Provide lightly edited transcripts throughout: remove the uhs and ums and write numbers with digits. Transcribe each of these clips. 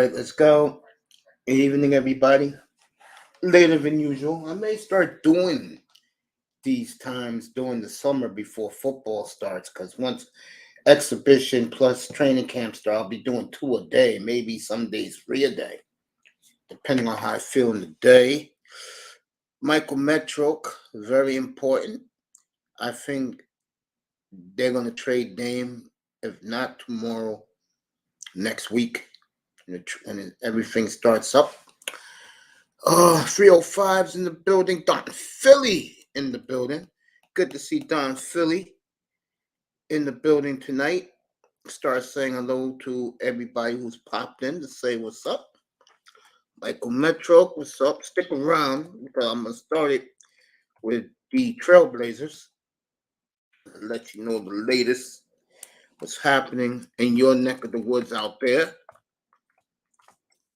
right, let's go. Good evening, everybody. Later than usual. I may start doing these times during the summer before football starts because once exhibition plus training camp start, I'll be doing two a day, maybe some days three a day, depending on how I feel in the day. Michael Metroke, very important. I think they're going to trade D.A.M.E, if not tomorrow, next week, and everything starts up. 305's in the building. Don Philly in the building. Good to see Don Philly in the building tonight. Start saying hello to everybody who's popped in to say what's up. Michael Metro, what's up? Stick around because I'm going to start it with the Trailblazers. Let you know the latest, what's happening in your neck of the woods out there.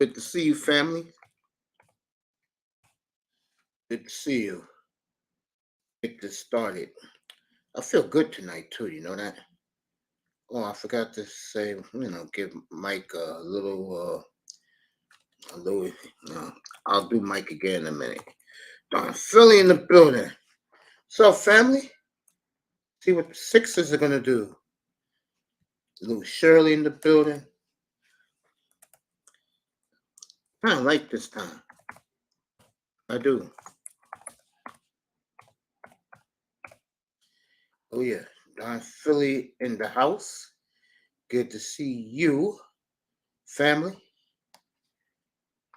Good to see you, family. Good to see you. Get this started. I feel good tonight, too. You know that? Oh, I forgot to say, give Mike a little. I'll do Mike again in a minute. Don Philly in the building. So, family, see what the Sixers are going to do. Little Shirley in the building. I don't like this time. I do. Oh, yeah. Don Philly in the house. Good to see you, family.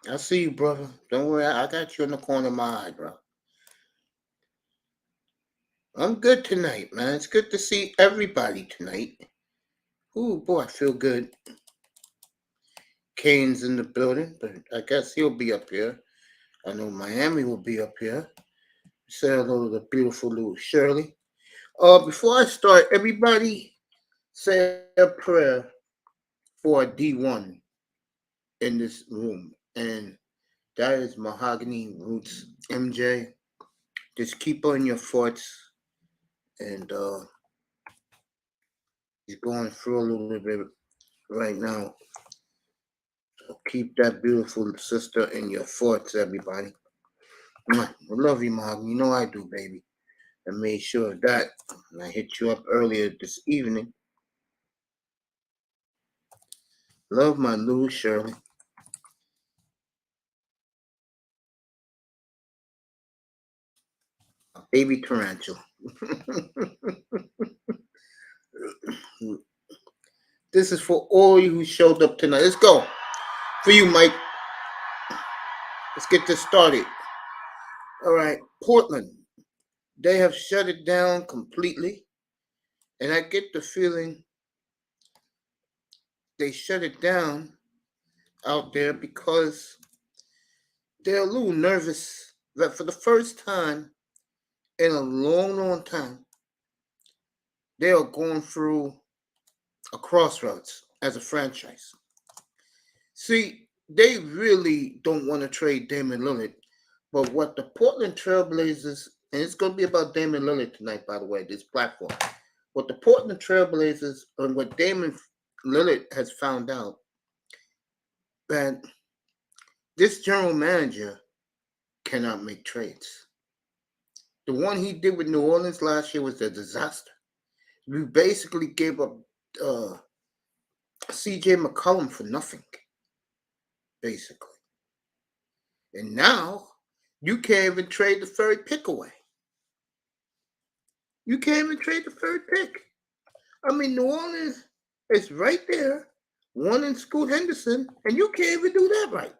I see you, brother. Don't worry. I got you in the corner of my eye, bro. I'm good tonight, man. It's good to see everybody tonight. Ooh, boy, I feel good. Kane's in the building, but I guess he'll be up here. I know Miami will be up here. Say hello to the beautiful little Shirley. Before I start, everybody say a prayer for D1 in this room. And that is Mahogany Roots MJ. Just keep her in your thoughts. And he's going through a little bit right now. So keep that beautiful sister in your thoughts, everybody. I love you, Mahogany. You know I do, baby. I made sure of that. And I hit you up earlier this evening. Love my little Shirley. Baby tarantula. This is for all you who showed up tonight. Let's go. For you, Mike. Let's get this started. All right. Portland. They have shut it down completely. And I get the feeling they shut it down out there because they're a little nervous that for the first time in a long, long time, they are going through a crossroads as a franchise. See, they really don't want to trade Damian Lillard, but what the Portland Trailblazers, and it's going to be about Damian Lillard tonight, by the way, this platform. What the Portland Trailblazers and what Damian Lillard has found out that this general manager cannot make trades. The one he did with New Orleans last year was a disaster. We basically gave up C.J. McCollum for nothing, basically. And now you can't even trade the third pick away. You can't even trade the third pick. I mean, New Orleans is right there, one in Scoot Henderson, and you can't even do that right.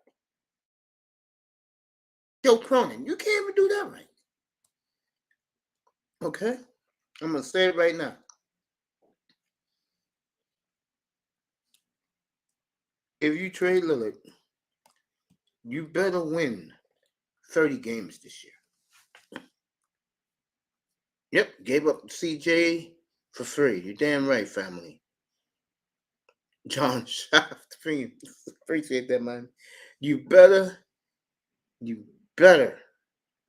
Joe Cronin, you can't even do that right. Okay? I'm going to say it right now. If you trade Lillard, you better win 30 games this year. Yep, gave up CJ for free. You're damn right, family. John Shaft, appreciate that, man. You better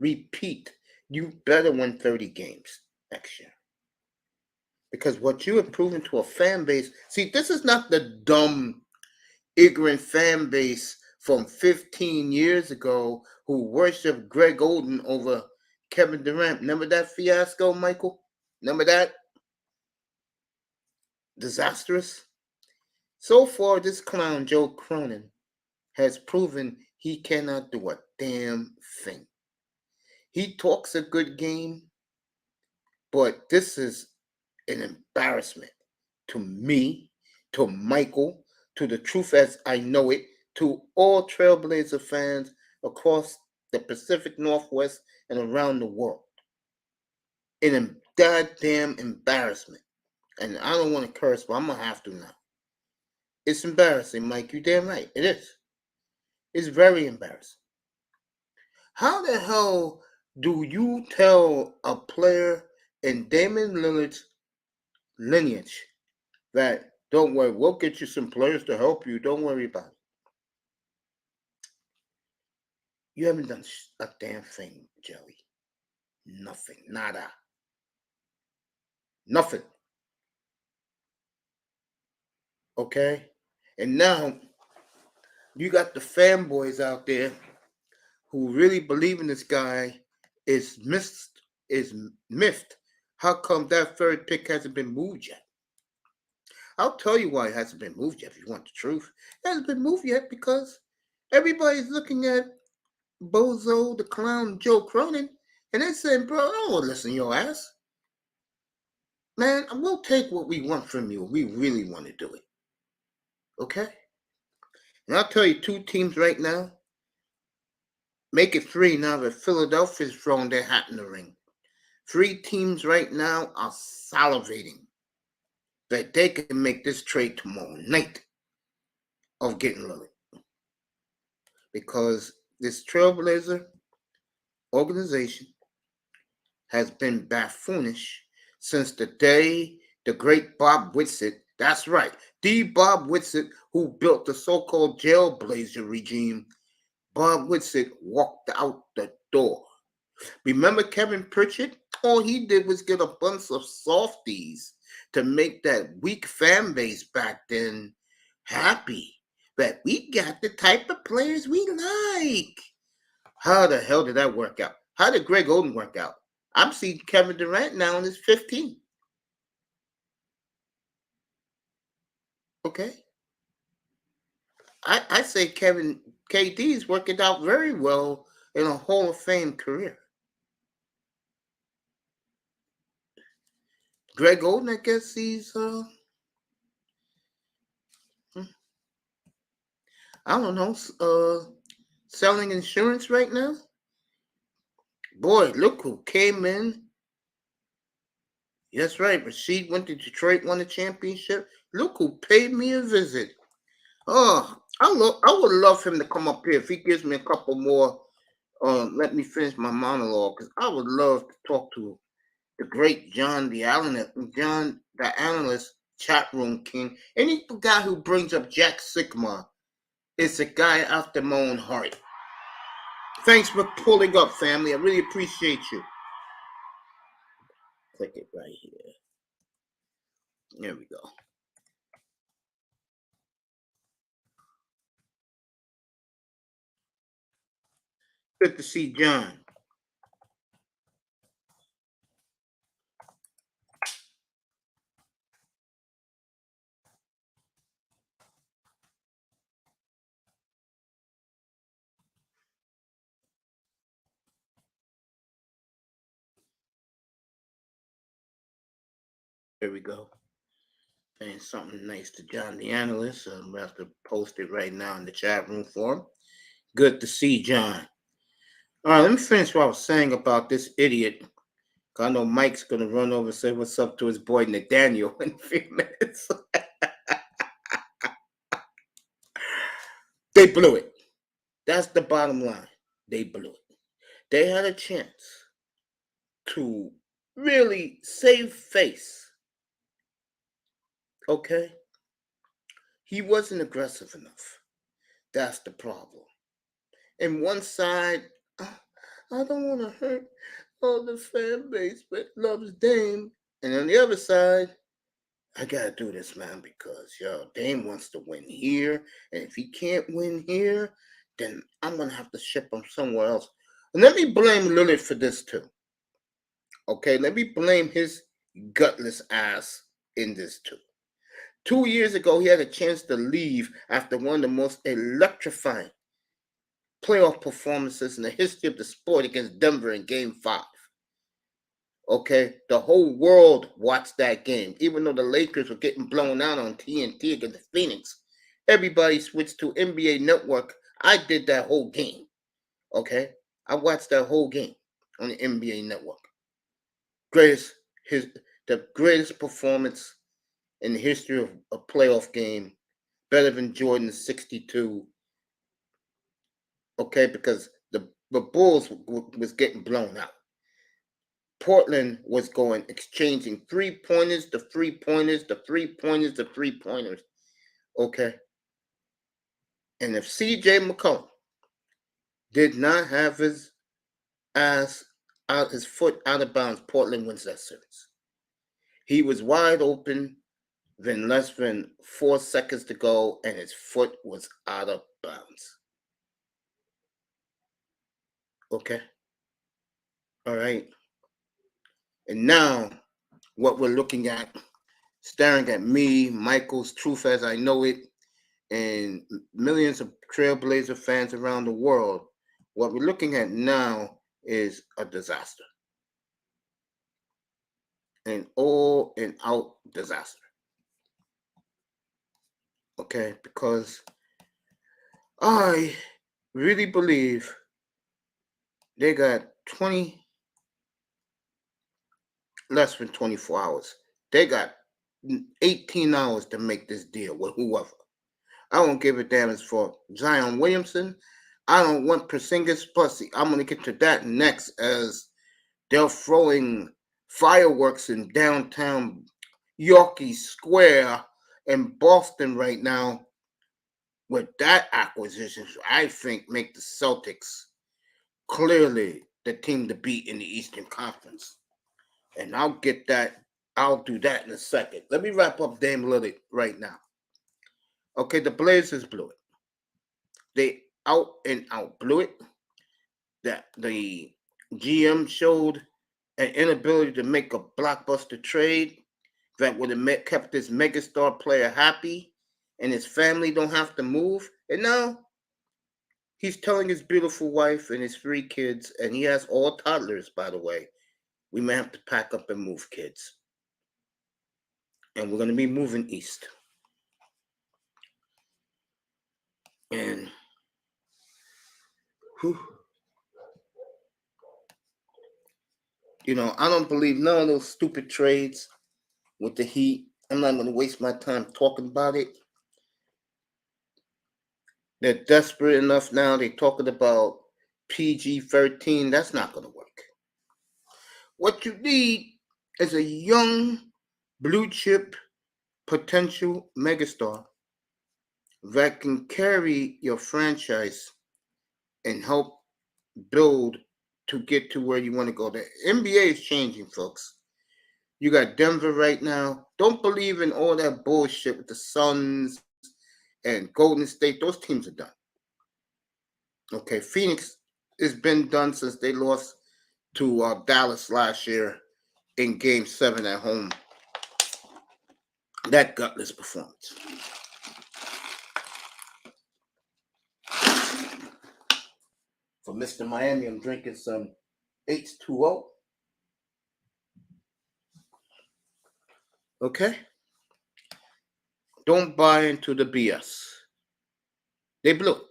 repeat. You better win 30 games next year. Because what you have proven to a fan base, see, this is not the dumb ignorant fan base from 15 years ago who worshiped Greg Oden over Kevin Durant. Remember that fiasco, Michael? Remember that? Disastrous? So far, this clown, Joe Cronin, has proven he cannot do a damn thing. He talks a good game, but this is an embarrassment to me, to Michael, to the truth as I know it, to all Trailblazer fans across the Pacific Northwest and around the world. An goddamn embarrassment. And I don't want to curse, but I'm going to have to now. It's embarrassing, Mike. You're damn right. It is. It's very embarrassing. How the hell do you tell a player in Damian Lillard's lineage that, don't worry, we'll get you some players to help you. Don't worry about it. You haven't done a damn thing, Jelly. Nothing. Nada. Nothing. Okay? And now you got the fanboys out there who really believe in this guy is miffed. How come that third pick hasn't been moved yet? I'll tell you why it hasn't been moved yet if you want the truth. It hasn't been moved yet because everybody's looking at Bozo the Clown Joe Cronin and they're saying, bro, I don't want to listen to your ass. Man, we'll take what we want from you. We really want to do it. Okay? And I'll tell you two teams right now. Make it three now that Philadelphia's thrown their hat in the ring. Three teams right now are salivating that they can make this trade tomorrow night of getting Lillard. Because this Trailblazer organization has been buffoonish since the day the great Bob Whitsitt, that's right, the Bob Whitsitt who built the so-called jailblazer regime, Bob Whitsitt walked out the door. Remember Kevin Pritchard? All he did was get a bunch of softies to make that weak fan base back then happy that we got the type of players we like. How the hell did that work out? How did Greg Oden work out? I'm seeing Kevin Durant now in his 15. Okay. I say Kevin KD's working out very well in a Hall of Fame career. Greg Oden, I guess he's I don't know, selling insurance right now. Boy, look who came in. That's right, Rasheed went to Detroit, won the championship. Look who paid me a visit. Oh, I would love him to come up here if he gives me a couple more. Let me finish my monologue because I would love to talk to the great John the analyst, chat room king. Any guy who brings up Jack Sigma is a guy after my own heart. Thanks for pulling up, family. I really appreciate you. Click it right here. There we go. Good to see John. There we go. Saying something nice to John the analyst. I'm about to post it right now in the chat room for him. Good to see John. All right, let me finish what I was saying about this idiot. I know Mike's going to run over and say what's up to his boy Nathaniel in a few minutes. They blew it. That's the bottom line. They blew it. They had a chance to really save face. Okay? He wasn't aggressive enough. That's the problem. And one side, I don't want to hurt all the fan base that loves Dame. And on the other side, I gotta do this, man, because Dame wants to win here, and if he can't win here, then I'm gonna have to ship him somewhere else. And let me blame Lillard for this too. Okay, let me blame his gutless ass in this too. 2 years ago, he had a chance to leave after one of the most electrifying playoff performances in the history of the sport against Denver in Game 5. Okay, the whole world watched that game, even though the Lakers were getting blown out on TNT against Phoenix. Everybody switched to NBA Network. I did that whole game. Okay, I watched that whole game on the NBA Network. Greatest, the greatest performance in the history of a playoff game, better than Jordan's 62. Okay, because the Bulls was getting blown out. Portland was going exchanging three-pointers, the three-pointers, the three-pointers, the three-pointers. Okay. And if CJ McCollum did not have his ass out, his foot out of bounds, Portland wins that series. He was wide open, then less than 4 seconds to go, and his foot was out of bounds. Okay. All right. And now what we're looking at, staring at me, Michael's Truth as I Know It, and millions of Trailblazer fans around the world, what we're looking at now is a disaster. An all and out disaster. Okay, because I really believe they got 20, less than 24 hours. They got 18 hours to make this deal with whoever. I don't give a damn as for Zion Williamson. I don't want Porzingis. Plus, I'm going to get to that next, as they're throwing fireworks in downtown Yorkie Square in Boston right now with that acquisition. I think make the Celtics clearly the team to beat in the Eastern Conference. And I'll do that in a second. Let me wrap up Dame Lillard right now. Okay, the Blazers blew it. They out and out blew it. That the GM showed an inability to make a blockbuster trade that would have kept this megastar player happy, and his family don't have to move. And now he's telling his beautiful wife and his 3 kids, and he has all toddlers, by the way, we may have to pack up and move, kids. And we're going to be moving east. And whew, I don't believe none of those stupid trades with the Heat. I'm not going to waste my time talking about it. They're desperate enough now. They're talking about PG-13. That's not going to work. What you need is a young, blue chip, potential megastar that can carry your franchise and help build to get to where you want to go. The NBA is changing, folks. You got Denver right now. Don't believe in all that bullshit with the Suns and Golden State. Those teams are done. Okay, Phoenix has been done since they lost to Dallas last year in Game 7 at home. That gutless performance. For Mr. Miami, I'm drinking some H2O. Okay? Don't buy into the BS. They blew it.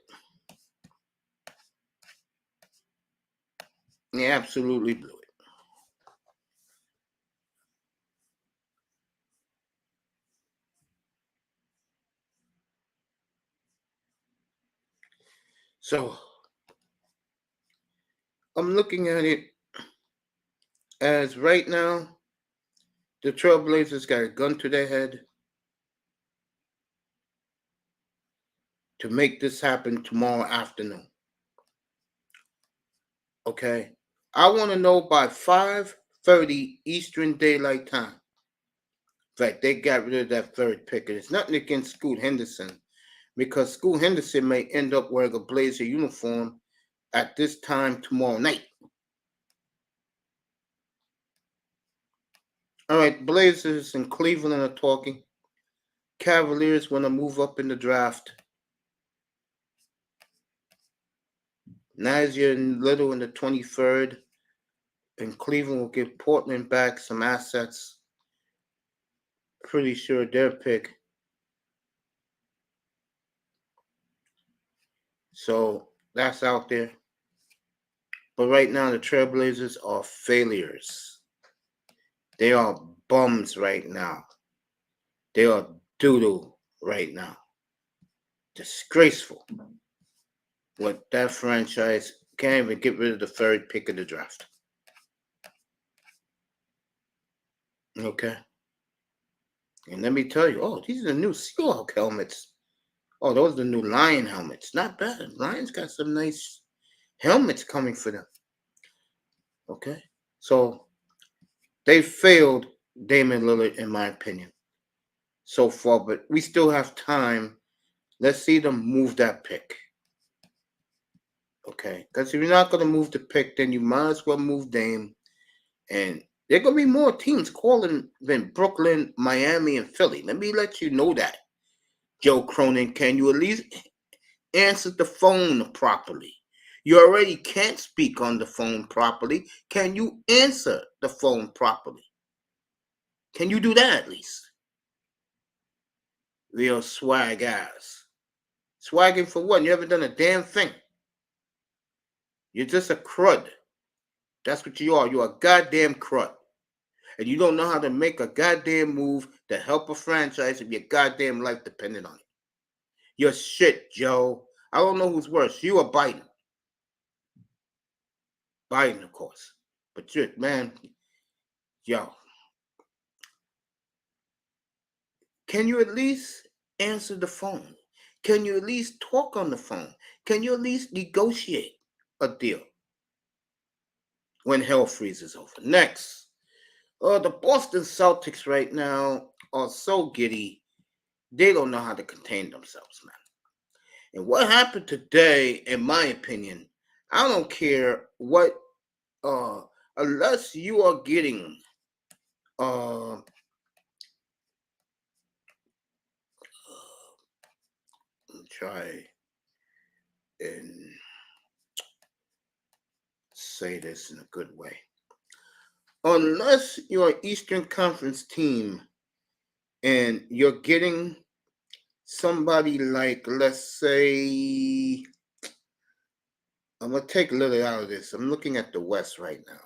They absolutely blew it. So, I'm looking at it as right now, the Trailblazers got a gun to their head to make this happen tomorrow afternoon. Okay? I want to know by 5:30 Eastern Daylight Time. In fact, they got rid of that third pick. And it's nothing against Scoot Henderson, because Scoot Henderson may end up wearing a Blazer uniform at this time tomorrow night. All right, Blazers and Cleveland are talking. Cavaliers want to move up in the draft. Nazir and Little in the 23rd. And Cleveland will give Portland back some assets. Pretty sure their pick. So that's out there. But right now, the Trailblazers are failures. They are bums right now. They are doo-doo right now. Disgraceful. What that franchise can't even get rid of the third pick of the draft. Okay. And let me tell you, these are the new Seahawk helmets. Oh, those are the new Lion helmets. Not bad. Lions got some nice helmets coming for them. Okay. So they failed Damian Lillard, in my opinion, so far, but we still have time. Let's see them move that pick. Okay. Because if you're not going to move the pick, then you might as well move Dame. And there are going to be more teams calling than Brooklyn, Miami, and Philly. Let me let you know that. Joe Cronin, can you at least answer the phone properly? You already can't speak on the phone properly. Can you answer the phone properly? Can you do that at least? Real swag ass. Swagging for what? You haven't done a damn thing. You're just a crud. That's what you are. You're a goddamn crud. And you don't know how to make a goddamn move to help a franchise if your goddamn life depended on it. You're shit, Joe. I don't know who's worse, you or Biden. Biden, of course. But shit, man. Yo. Can you at least answer the phone? Can you at least talk on the phone? Can you at least negotiate a deal when hell freezes over? Next. The Boston Celtics right now are so giddy. They don't know how to contain themselves, man. And what happened today, in my opinion, I don't care what, unless you are getting, try and say this in a good way. Unless you're an Eastern Conference team and you're getting somebody like, let's say, I'm going to take Lillard out of this. I'm looking at the West right now.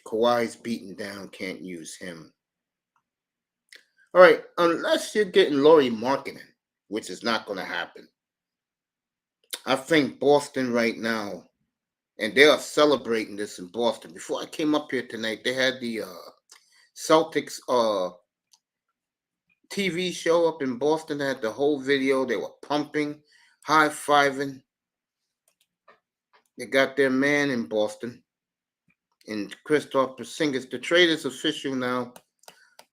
Kawhi's beaten down, can't use him. All right, unless you're getting Lauri Markkanen, which is not going to happen. I think Boston right now, and they are celebrating this in Boston. Before I came up here tonight, they had the Celtics TV show up in Boston. They had the whole video. They were pumping, high-fiving. They got their man in Boston, and Kristaps Porzingis. The trade is official now.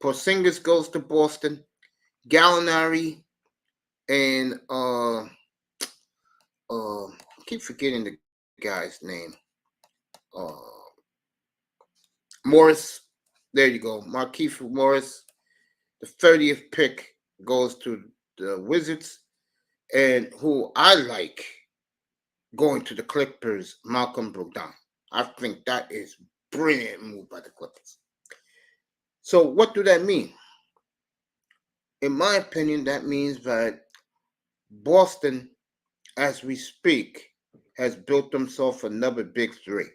Porzingis goes to Boston. Gallinari and I keep forgetting the guy's name. Morris. There you go. Markieff Morris. The 30th pick goes to the Wizards. And who I like going to the Clippers, Malcolm Brogdon. I think that is brilliant move by the Clippers. So what do that mean? In my opinion, that means that Boston, as we speak, has built themselves another big three.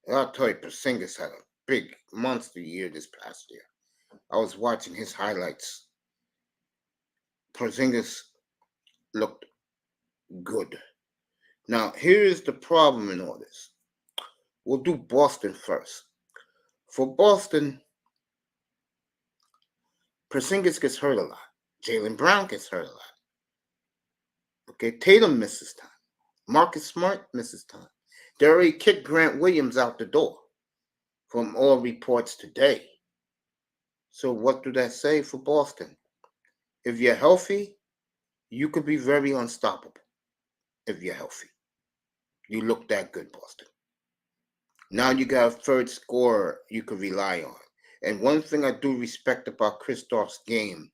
And I'll tell you, Porzingis had a big monster year this past year. I was watching his highlights. Porzingis looked good. Now, here is the problem in all this. We'll do Boston first. For Boston, Porzingis gets hurt a lot. Jaylen Brown gets hurt a lot. Okay, Tatum misses time. Marcus Smart misses time. They already kicked Grant Williams out the door from all reports today. So what do that say for Boston? If you're healthy, you could be very unstoppable. If you're healthy, you look that good, Boston. Now you got a third scorer you could rely on. And one thing I do respect about Kristoff's game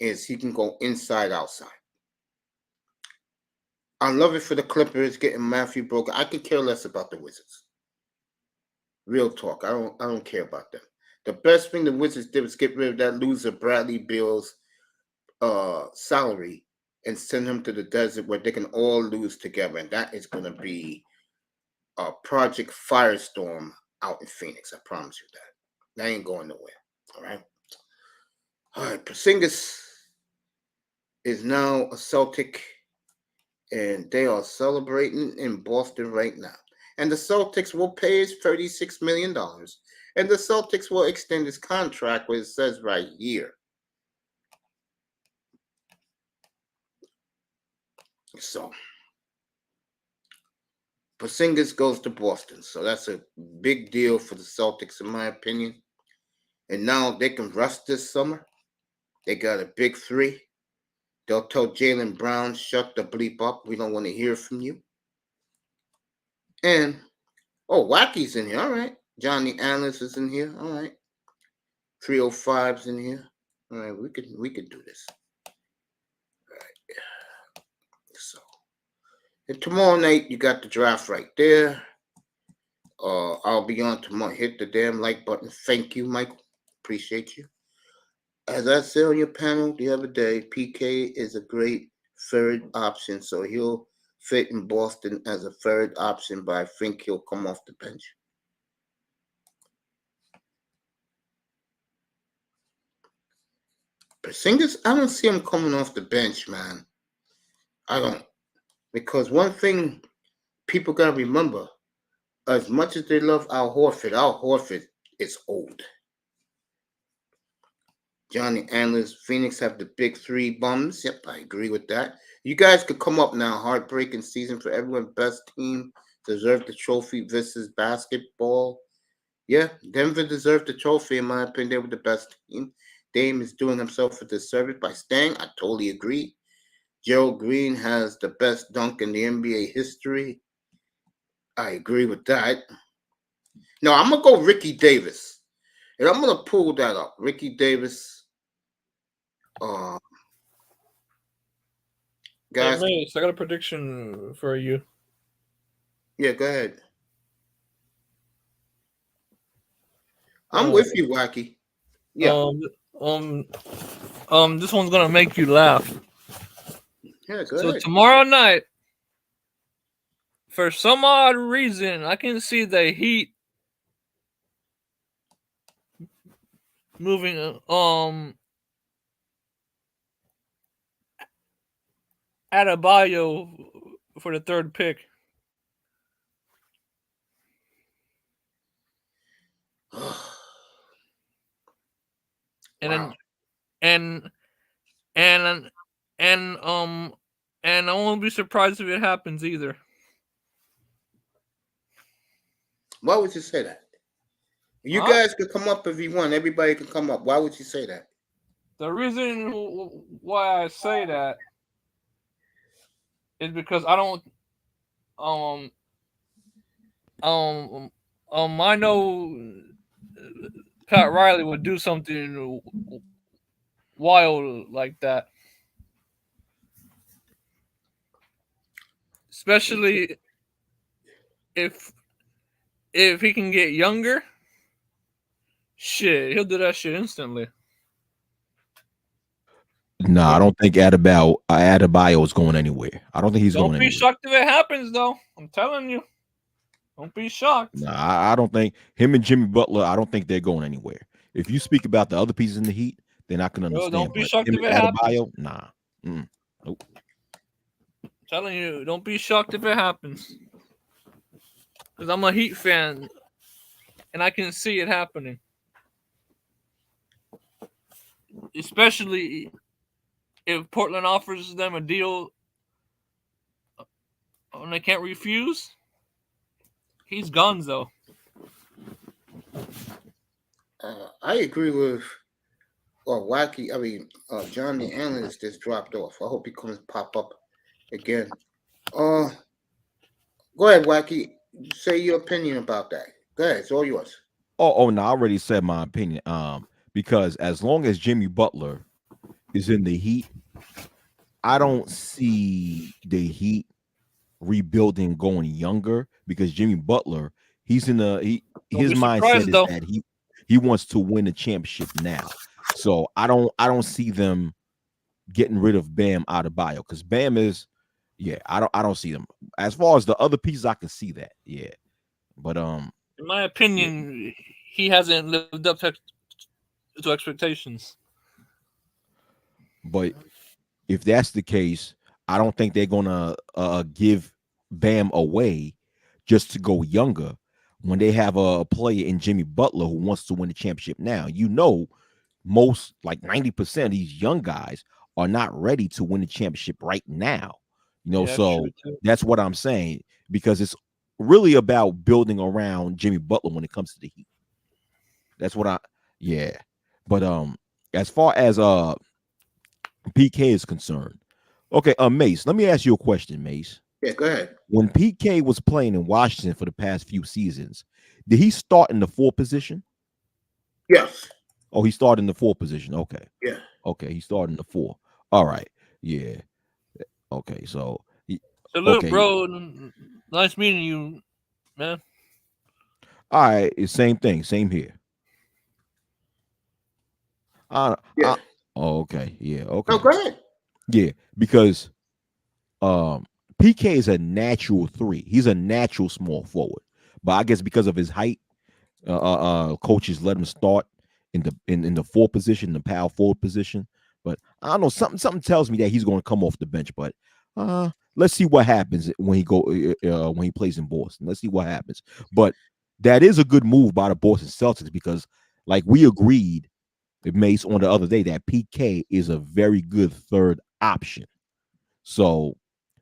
is he can go inside, outside. I love it for the Clippers getting Matthew broken. I could care less about the Wizards. Real talk. I don't care about them. The best thing the Wizards did was get rid of that loser Bradley Beal's salary and send him to the desert where they can all lose together. And that is going to be a Project Firestorm out in Phoenix. I promise you that. That ain't going nowhere. All right. All right. Porzingis is now a Celtic, and they are celebrating in Boston right now. And the Celtics will pay his $36 million, and the Celtics will extend his contract, where it says right here. So Porzingis goes to Boston, so that's a big deal for the Celtics, in my opinion. And now they can rest this summer. They got a big three. They'll tell Jaylen Brown, shut the bleep up. We don't want to hear from you. And, oh, Wacky's in here. All right. Johnny Alice is in here. All right. 305's in here. All right. We could do this. All right. So, and tomorrow night, you got the draft right there. I'll be on tomorrow. Hit the damn like button. Thank you, Michael. Appreciate you. As I said on your panel the other day, PK is a great third option, so he'll fit in Boston as a third option, but I think he'll come off the bench. Porzingis, I don't see him coming off the bench, man. I don't. Because one thing people got to remember, as much as they love Al Horford is old. Johnny Antlers, Phoenix have the big three bums. Yep, I agree with that. You guys could come up now. Heartbreaking season for everyone. Best team deserved the trophy versus basketball. Yeah, Denver deserved the trophy, in my opinion. They were the best team. Dame is doing himself a disservice by staying. I totally agree. Gerald Green has the best dunk in the NBA history. I agree with that. No, I'm going to go Ricky Davis. And I'm going to pull that up. Ricky Davis. Uh, Hey, guys. Mace, I got a prediction for you. Yeah, go ahead. I'm with you, Wacky. Yeah. This one's gonna make you laugh. Yeah, go So ahead. tomorrow night, for some odd reason, I can see the Heat moving Adebayo for the third pick. And Wow. then and and and I won't be surprised if it happens either. Why would you say that? You Huh? guys could come up if you want. Everybody can come up. Why would you say that? The reason why I say that is because I don't um I know Pat Riley would do something wild like that, especially if if he can get younger. Shit, he'll do that shit instantly. No, I don't think Adebayo is going anywhere. I don't think he's Don't going be anywhere. shocked if it happens, though. I'm telling you, don't be shocked. No, I don't think him and Jimmy Butler. I don't think they're going anywhere. If you speak about the other pieces in the Heat, then I can Yo, understand. don't be But shocked him if it and happens. Adebayo, nah. Nope. I'm telling you, don't be shocked if it happens. Because I'm a Heat fan, and I can see it happening. Especially if Portland offers them a deal and they can't refuse. He's gone, though. I agree with Wacky. I mean, John the analyst just dropped off. I hope he comes pop up again. Uh, Go ahead, Wacky. Say your opinion about that. Go ahead, it's all yours. Oh, no, I already said my opinion. Because as long as Jimmy Butler is in the Heat, I don't see the Heat rebuilding going younger because Jimmy Butler, he's in the Don't his be mindset surprised is though. that he wants to win the championship now. So I don't see them getting rid of Bam Adebayo because Bam is I don't see them. As far as the other pieces, I can see that. Yeah. But In my yeah. opinion, he hasn't lived up to expectations. But if that's the case, I don't think they're gonna give Bam away just to go younger when they have a player in Jimmy Butler who wants to win the championship now. Most like 90% of these young guys are not ready to win the championship right now. Yeah, that's true So too. that's what I'm saying because it's really about building around Jimmy Butler when it comes to the Heat. That's what I yeah. But as far as PK is concerned. Okay, Mace, let me ask you a question, Mace. Yeah, go ahead. When PK was playing in Washington for the past few seasons, did he start in the 4 position? Yes. Oh, he started in the 4 position. Okay. Yeah. Okay, he started in the 4. All right. Yeah. Okay, so So look, okay. bro, nice meeting you, man. All right, it's same thing, same here. Uh, Yeah. uh oh, okay. Yeah, No, okay. go ahead. Yeah, because um PK is a natural 3. He's a natural small forward. But I guess because of his height, coaches let him start in the 4 position, the power forward position. But I don't know, something tells me that he's going to come off the bench. But let's see what happens when he plays in Boston. Let's see what happens. But that is a good move by the Boston Celtics because, like we agreed with Mace on the other day, that PK is a very good third option. So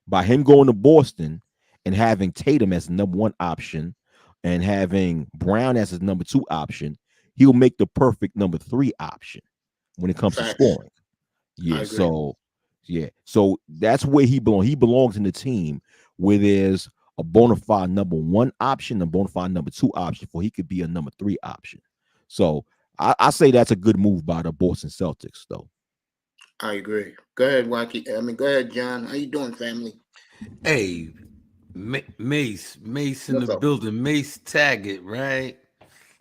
by him going to Boston and having Tatum as the number 1 option and having Brown as his number 2 option, he'll make the perfect number 3 option when it comes to Facts. scoring. I Yeah, agree. so that's where he belongs. He belongs in the team where there's a bona fide number 1 option, a bona fide number 2 option, for he could be a number 3 option. So I say that's a good move by the Boston Celtics, though. I agree. Go ahead, Wacky. Go ahead, John. How you doing, family? Hey, Mace in the What's up? building. Mace Taggart, right?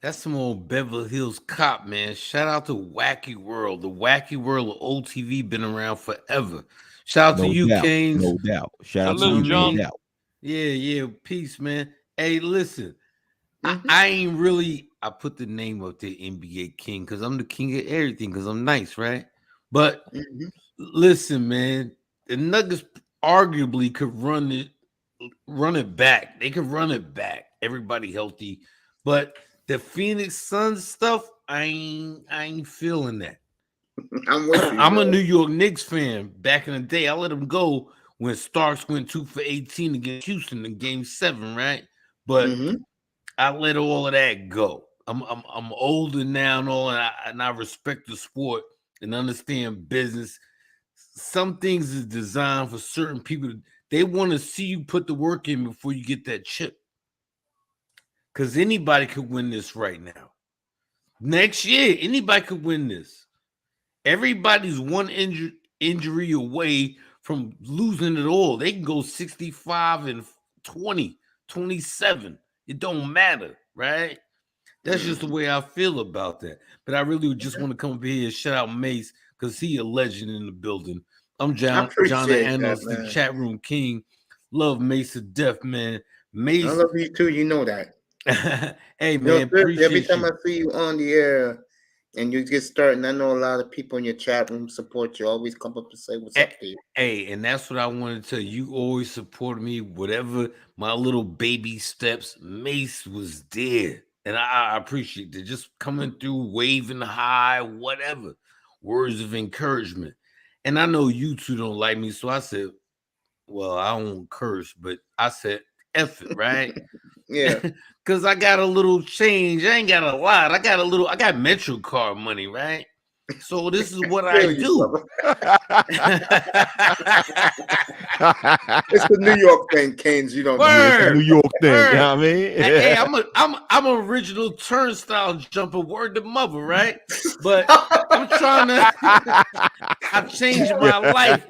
That's some old Beverly Hills cop, man. Shout out to Wacky World. The Wacky World of OTV been around forever. Shout out to No you, doubt, Kings. no doubt. Shout out to You know Salute, you, what I no John. mean? doubt. Yeah, peace, man. Hey, listen, Mm-hmm. I ain't really, I put the name up there, NBA King, because I'm the king of everything, because I'm nice, right? But Mm-hmm. listen, man, the Nuggets arguably could run it back. They could run it back. Everybody healthy. But the Phoenix Suns stuff, I ain't feeling that. I'm with you, I'm a bro. New York Knicks fan. Back in the day, I let them go when Starks went 2 for 18 against Houston in game 7, right? But Mm-hmm. I let all of that go. I'm older now and all, and I respect the sport and understand business. Some things is designed for certain people. They want to see you put the work in before you get that chip. Because anybody could win this right now. Next year, anybody could win this. Everybody's one injury away from losing it all. They can go 65 and 20, 27. It don't matter, right? That's just the Mm-hmm. way I feel about that. But I really just want to come up here and shout out Mace because he a legend in the building. I'm I John the appreciate that, Analyst, the man. chat room king. Love Mace to death, man. I Mace, love you too. You know that. hey You know, man, seriously, every appreciate time I you. see you on the air and you get started, I know a lot of people in your chat room support you. Always come up to say what's Eh, up to you. Hey, and that's what I want to tell you. You always supported me, whatever my little baby steps. Mace was there, and I appreciate it. Just coming through, waving high, whatever words of encouragement. And I know you two don't like me, so I said, "Well, I don't curse, but I said, F it, right? Yeah. Cause I got a little change. I ain't got a lot. I got Metro card money, right? So this is what I Feel you, do. brother. It's the New York thing, Canes. You don't know. Yeah, it's the Word. New York thing. Word. You know what I mean? Hey, I'm an original turnstile jumper, word to mother, right? But I'm trying to I've changed my life.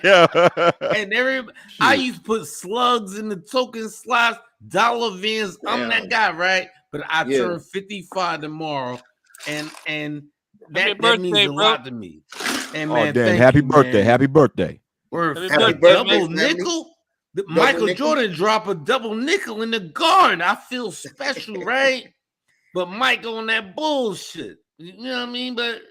Yeah. And I used to put slugs in the token slots, dollar vans. I'm that guy, right? But I turn 55 tomorrow, and that means birthday, a bro. lot to me. And Oh man, damn! thank Happy you, birthday! man. Happy birthday! Happy Happy birthday, Double man. nickel. Double Michael nickel? Jordan drop a double nickel in the garden. I feel special, right? But Mike on that bullshit. You know what I mean? But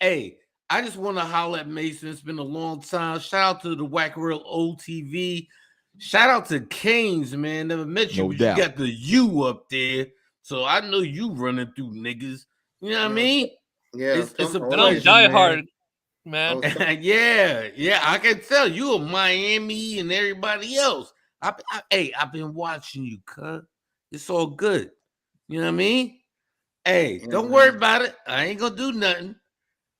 hey, I just want to holler at Mason. It's been a long time. Shout out to the Whack Real OTV. Shout out to Canes, man. Never met you, No but doubt. you got the U up there. So I know you running through niggas. You know what I mean? Yeah. It's a I don't pleasure, die man. hard, man. yeah, I can tell you a Miami and everybody else. I've been watching you, cuz. It's all good. You know what I mean? Hey, don't worry about it. I ain't gonna do nothing.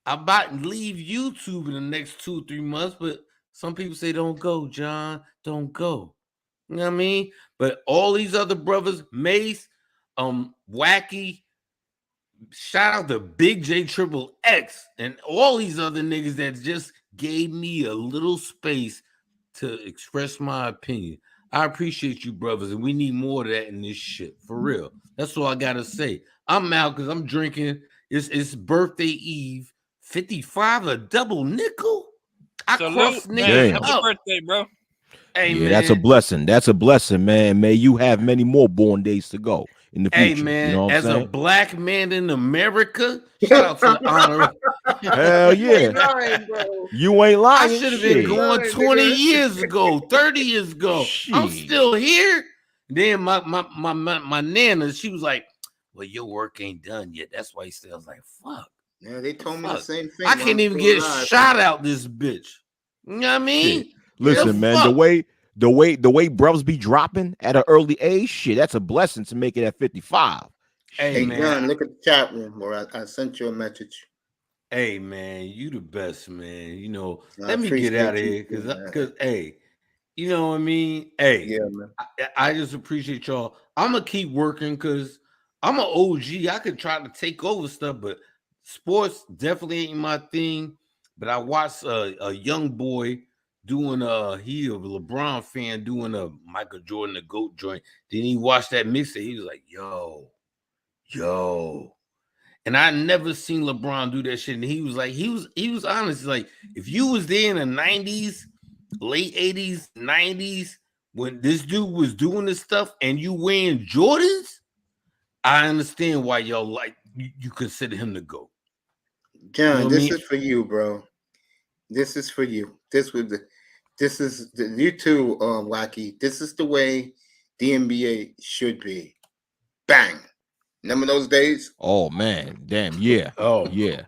I'm about to leave YouTube in the next 2 or 3 months, but some people say don't go, John. Don't go. You know what I mean? But all these other brothers, Mace, Wacky, shout out to Big J Triple X and all these other niggas that just gave me a little space to express my opinion. I appreciate you, brothers, and we need more of that in this shit. For real. That's all I gotta say. I'm out because I'm drinking. It's birthday eve. 55, a double nickel. I cross Salute, man. niggas Happy up. birthday, bro. Hey, Yeah, man. that's a blessing. That's a blessing, man. May you have many more born days to go in the future. Hey, man, you know what I'm as a saying? black man in America, shout out to the honor. Hell yeah. Lying, bro. You ain't lying. I should have been Shit. going Lying, 20 nigga. years ago, 30 years ago. I'm Shit. still here. Then my nana, she was like, well, your work ain't done yet. That's why he still. I was like, fuck. Yeah, they told me the Fuck. same thing. I while can't I'm even still get alive. shot out this bitch. You know what I mean? Shit. Listen, The man, fuck? the way brothers be dropping at an early age, shit, that's a blessing to make it at 55. Hey, Hey, man. John, look at the chat room where I sent you a message. Hey, man, you the best, man. You know, I let me get appreciate out of you here too, man. because, hey, you know what I mean? Hey, Yeah, man. I just appreciate y'all. I'm gonna keep working because I'm an OG. I could try to take over stuff, but sports definitely ain't my thing. But I watched a young boy doing he a LeBron fan doing a Michael Jordan the GOAT joint. Then he watched that mixtape. He was like, yo. And I never seen LeBron do that shit. And he was like, he was honest. Like, if you was there in the 90s, late 80s, 90s, when this dude was doing this stuff and you wearing Jordans, I understand why y'all like you consider him the GOAT. John, You know what I this mean? is for you, bro. This is for you. This is you too, Wacky. This is the way the NBA should be. Bang. Remember those days? Oh man, damn, yeah. Oh Yeah,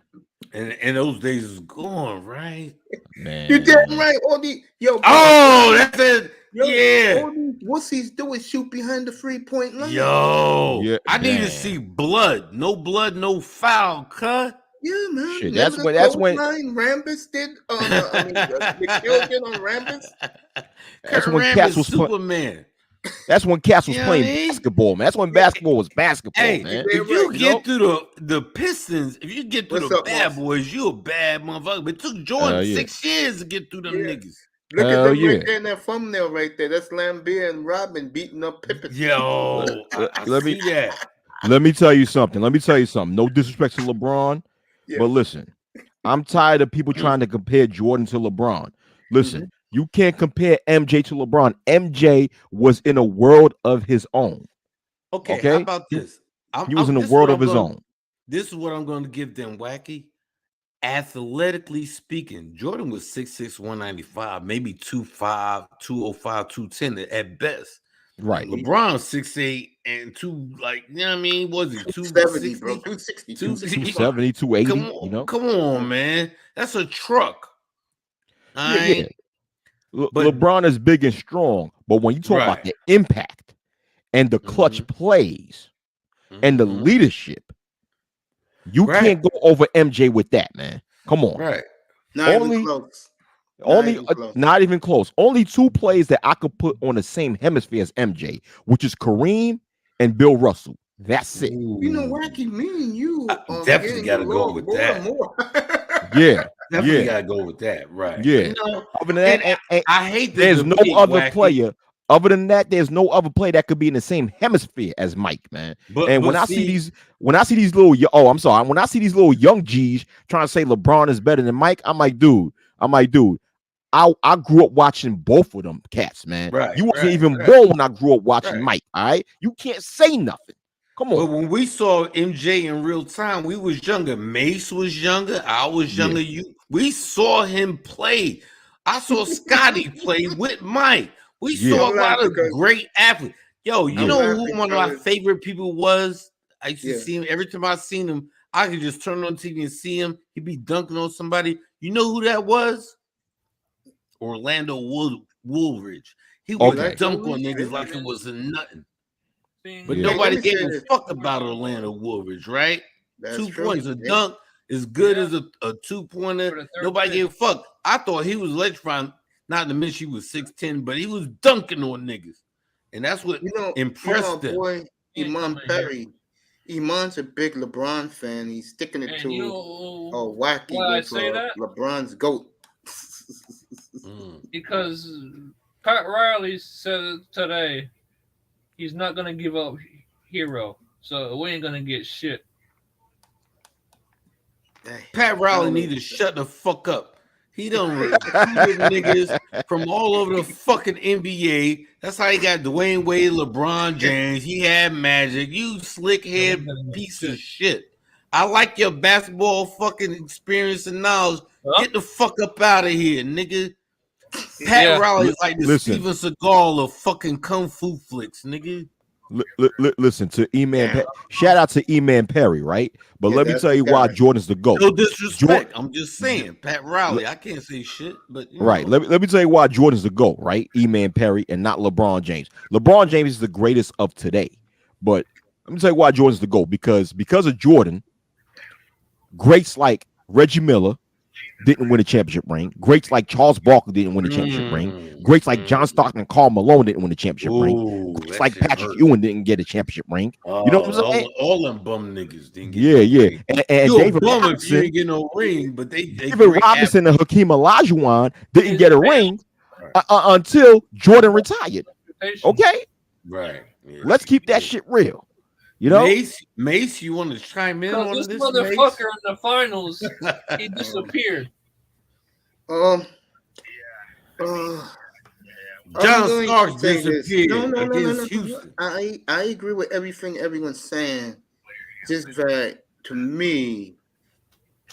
and those days is gone, right? man. You damn right. All the Oh, that's it. Yeah. All these wussies do is shoot behind the 3-point line. Yo, Yeah, I need to damn. see blood. No blood, no foul, cut. Yeah, man. Shit, Remember that's when Rambus did McHale did on Rambus? That's Kurt when Rambis, Cass was Superman. that's when Cass was You know what I playing mean? basketball, man. That's when basketball was basketball, Hey, man. if Yeah, you right. get through the Pistons, if you get through What's the up, bad boss? boys, you a bad motherfucker. But it took Jordan yeah. 6 years to get through them Yeah. niggas. Look Hell at them yeah. right there in that thumbnail right there. That's Lambeer and Robin beating up Pippen. Yo, I Let me- see that. Let me tell you something. No disrespect to LeBron, Yeah. but listen, I'm tired of people trying to compare Jordan to LeBron. Listen, you can't compare MJ to LeBron. MJ was in a world of his own. Okay, Okay? how about this? He was in a this is world what of his I'm gonna- own. This is what I'm going to give them, Wacky. Athletically speaking, Jordan was 6'6", 195, maybe 2'5", 205, 210 at best. Right. LeBron 6'8" and two, like, you know what I mean? Was he 270, bro. 260? 260. 270, 280, Come on, you know? come on, man. That's a truck. All Yeah, right. yeah. But LeBron is big and strong, but when you talk about right. the impact and the clutch Mhm. plays and the Mhm. leadership, you Right. can't go over MJ with that, man. Come on. Right. Not even Only, close. Not even close. not even close. Only two plays that I could put on the same hemisphere as MJ, which is Kareem and Bill Russell. That's it. You know, Ooh. Wacky, me and you I are definitely getting got to go along with more and that. more. Yeah, Definitely yeah, got to go with that. Right. yeah. You know, Other than and that, I hate the there's no debate, other Wacky. player. Other than that, there's no other player that could be in the same hemisphere as Mike, man. And But when I see these little, I'm sorry, when I see these little young G's trying to say LeBron is better than Mike, I'm like, dude, I grew up watching both of them cats, man. right, You wasn't right, even right, born when I grew up watching right. Mike. All right, you can't say nothing. Come But on. when we saw MJ in real time, we was younger. Mace was younger. I was Yeah, younger. We saw him play. I saw Scotty play with Mike. We yeah, saw I'm a lot laughing of because great athletes. Yo, you I'm yeah. know who laughing one of my because favorite people was? I used to yeah. see him every time I seen him. I could just turn on TV and see him. He'd be dunking on somebody. You know who that was? Orlando Woolridge. He would Okay. Orlando dunk on Woolridge, niggas yeah. like it was nothing. But Seeing Yeah. Hey, let nobody me gave say a this. fuck about Orlando Woolridge, right? That's 2 points. true. A Yeah. dunk is good Yeah. as a 2-pointer. for the third Nobody pick. gave a fuck. I thought he was electrifying, not to mention he was 6'10, but he was dunking on niggas. And that's what You know, our impressed them. boy He ain't Iman coming here. Perry. Iman's a big LeBron fan. He's sticking it And you to know Wacky why I with say that? LeBron's goat. Mm. Because Pat Riley said today he's not gonna give up Hero, so we ain't gonna get shit. Hey, Pat I Riley don't know. need to shut the fuck up. He done recruited niggas from all over the fucking NBA. That's how he got Dwayne Wade, LeBron James. He had Magic. You slick So we head ain't gonna get piece of shit. shit. I like your basketball fucking experience and knowledge. Huh? Get the fuck up out of here, nigga. Pat Yeah. Riley is like the Listen, Steven Seagal of fucking kung fu flicks, nigga. listen to E-Man. Yeah, Shout out to E-Man Perry, right? But yeah, let me that's tell the you why guy. Jordan's the GOAT. No Jordan, disrespect. I'm just saying, Pat Riley. I can't say shit, but you right. know. Let me tell you why Jordan's the GOAT, right? E-Man Perry and not LeBron James. LeBron James is the greatest of today. But let me tell you why Jordan's the GOAT. Because of Jordan, greats like Reggie Miller didn't win a championship ring. Greats like Charles Barkley didn't win a championship ring. Greats like John Stockton and Karl Malone didn't win a championship ring. Ooh, Greats that like shit Patrick hurt. Ewing didn't get a championship ring. You know what I'm saying? All them bum niggas didn't get Yeah, no yeah. ring. And You a David bum if you Robinson, ain't get no ring, but they David great Robinson and Hakeem Olajuwon didn't His get a advanced ring until Jordan retired. reputation. Okay, right. Yeah. let's keep that Yeah. shit real. You know, Mace, you want to chime in Because on this this, motherfucker in the finals, he Mace? disappeared. Um, uh, I'm John going to Starks say this. No, disappeared no, no, no, no, against no. Houston. I agree with everything everyone's saying. Just that to me,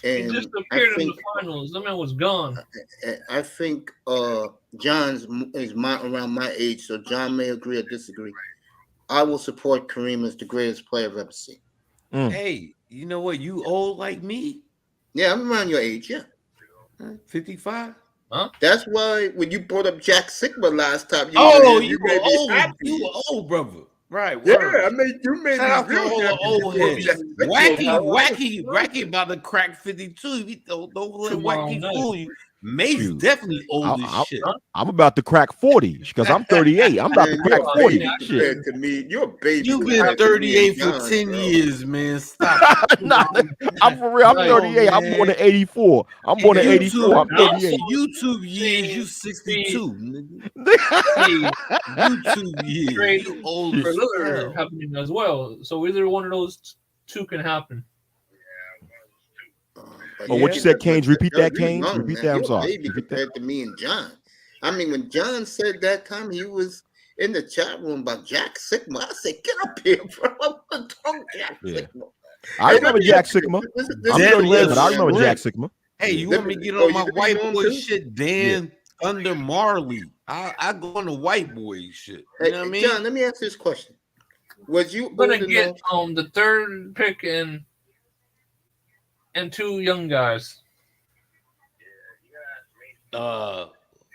He and disappeared in the finals. That man was gone. I think John's is around my age, so John may agree or disagree. I will support Kareem as the greatest player I've ever seen. Hey, you know what? You old like me? Yeah, I'm around your age. Yeah, 55? Huh? that's why when you brought up Jack Sigma last time you were Oh, here, you made me happy. you were old, brother. Right, Yeah, word. you made Shout me out to real all the happy. old You brought heads. Jack Sigma. Wacky about to crack 52. Don't let Tomorrow Wacky night. fool you. Mace Shoot. definitely old as shit. I'm about to crack 40 because I'm 38. I'm about to Man, crack you're a 40. baby Shit. compared to me. You're a baby You've been compared to me and 38 for John, 10 bro. years, man. Stop it. Nah, I'm for real. I'm Right. 38. I'm born in 84. I'm born in 84. I'm 38. YouTube years, you 62, nigga. The YouTube years, trade you old for as Lillard hell. happening as well. So either one of those two can happen. But Oh, what you yeah, said, Canes? Repeat that, you're Canes. young, Repeat man. that. I'm You're a sorry. baby Repeat that. compared to me and John. I mean, when John said that time he was in the chat room about Jack Sigma, I said, "Get up here, bro! I want to talk Jack Yeah. Sigma." I Hey, remember let me Jack ask you Sigma. this. I'm Deadly 38, but I man. remember Sprint. Jack Sigma. Hey, you Let want me- me to get oh, on my you white know him boy too? shit? Dan Thunder Marley. I go on the white boy shit. You Hey, know what I mean? John, let me ask you this question: Was you I'm gonna old get enough? the third pick and two young guys.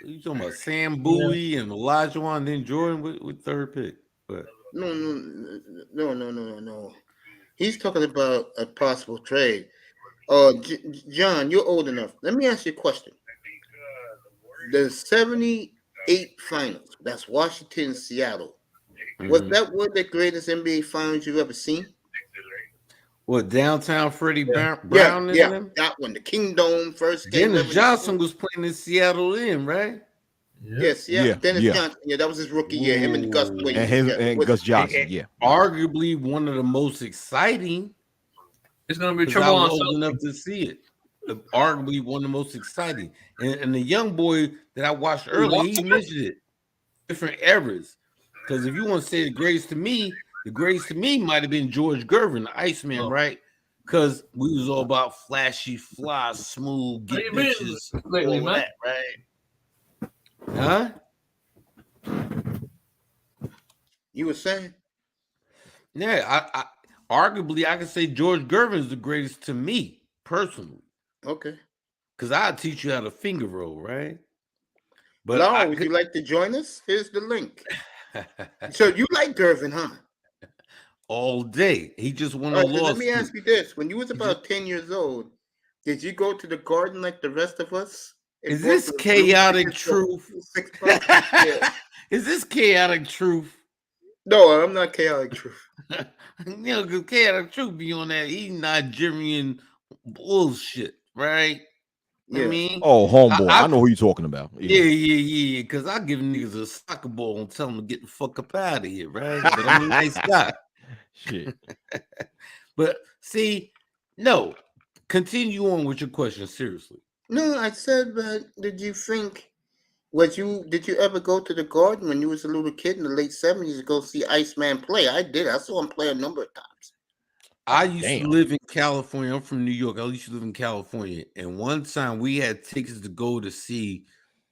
You talking about Sam Bowie and Olajuwon, and then Jordan with third pick? But No. He's talking about a possible trade. John, you're old enough. Let me ask you a question. The 78 finals, that's Washington, Seattle. Was mhm. that one of the greatest NBA finals you've ever seen? What downtown Freddie Yeah, Brown and yeah, them? that one. The King Dome, first game Dennis ever. Johnson was playing in Seattle then, right? Yes, yeah. Yeah, Dennis yeah. Johnson. Yeah, that was his rookie year. Him and Gus Ooh. And Williams. him Yeah, and was Gus it? Johnson. Yeah. Arguably one of the most exciting, It's gonna be because I trouble was on old South. enough to see it. Arguably one of the most exciting. And the young boy that I watched earlier, he mentioned it. Different eras. Because if you want to say the greatest to me might have been George Gervin, the Iceman, right? Because we was all about flashy, fly, smooth, How get you been bitches, lately, all man? that, right? Huh? You were saying? Yeah, I arguably I could say George Gervin is the greatest to me personally, Okay. because I'll teach you how to finger roll, right? But Lau, I would could you like to join us? Here's the link. So you like Gervin, huh? all day. He just won All a right, so let me lawsuit. ask you this. When you was He just, about 10 years old, did you go to the garden like the rest of us and is bought this the blue chaotic tickets for truth? $6? Yeah. Is this chaotic truth? No, I'm not chaotic truth. Because chaotic truth be on that Nigerian bullshit, right? I Yeah. mean, Oh, homeboy. I I know who you're talking about. yeah. Because I give niggas a soccer ball and tell them to get the fuck up out of here, right? But I'm a nice guy. Shit. But see, no, continue on with your question seriously. No, I said, but did you ever go to the garden when you was a little kid in the late 70s to go see Iceman play? I did. I saw him play a number of times. I Oh, used to damn. live in California. I'm from New York. I used to live in California. And one time we had tickets to go to see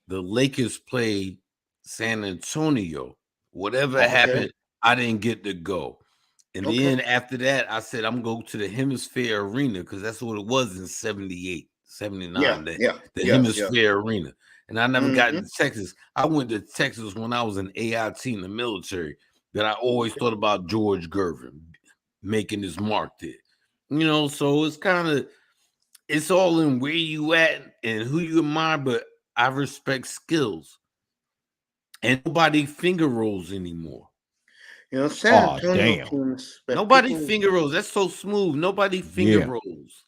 the Lakers play San Antonio. Whatever Oh, happened, I didn't get to go. And Okay. then after that, I said, I'm going to the Hemisphere Arena because that's what it was in 78, 79, the Yeah. Hemisphere Arena. And I never got Mm-hmm. to Texas. I went to Texas when I was in AIT in the military, but I always thought about George Gervin making his mark there. So it's all in where you at and who you admire, but I respect skills. And nobody finger rolls anymore. You know, San Oh, Antonio damn. teams, but Nobody people, finger rolls. That's so smooth. Nobody finger Yeah. rolls.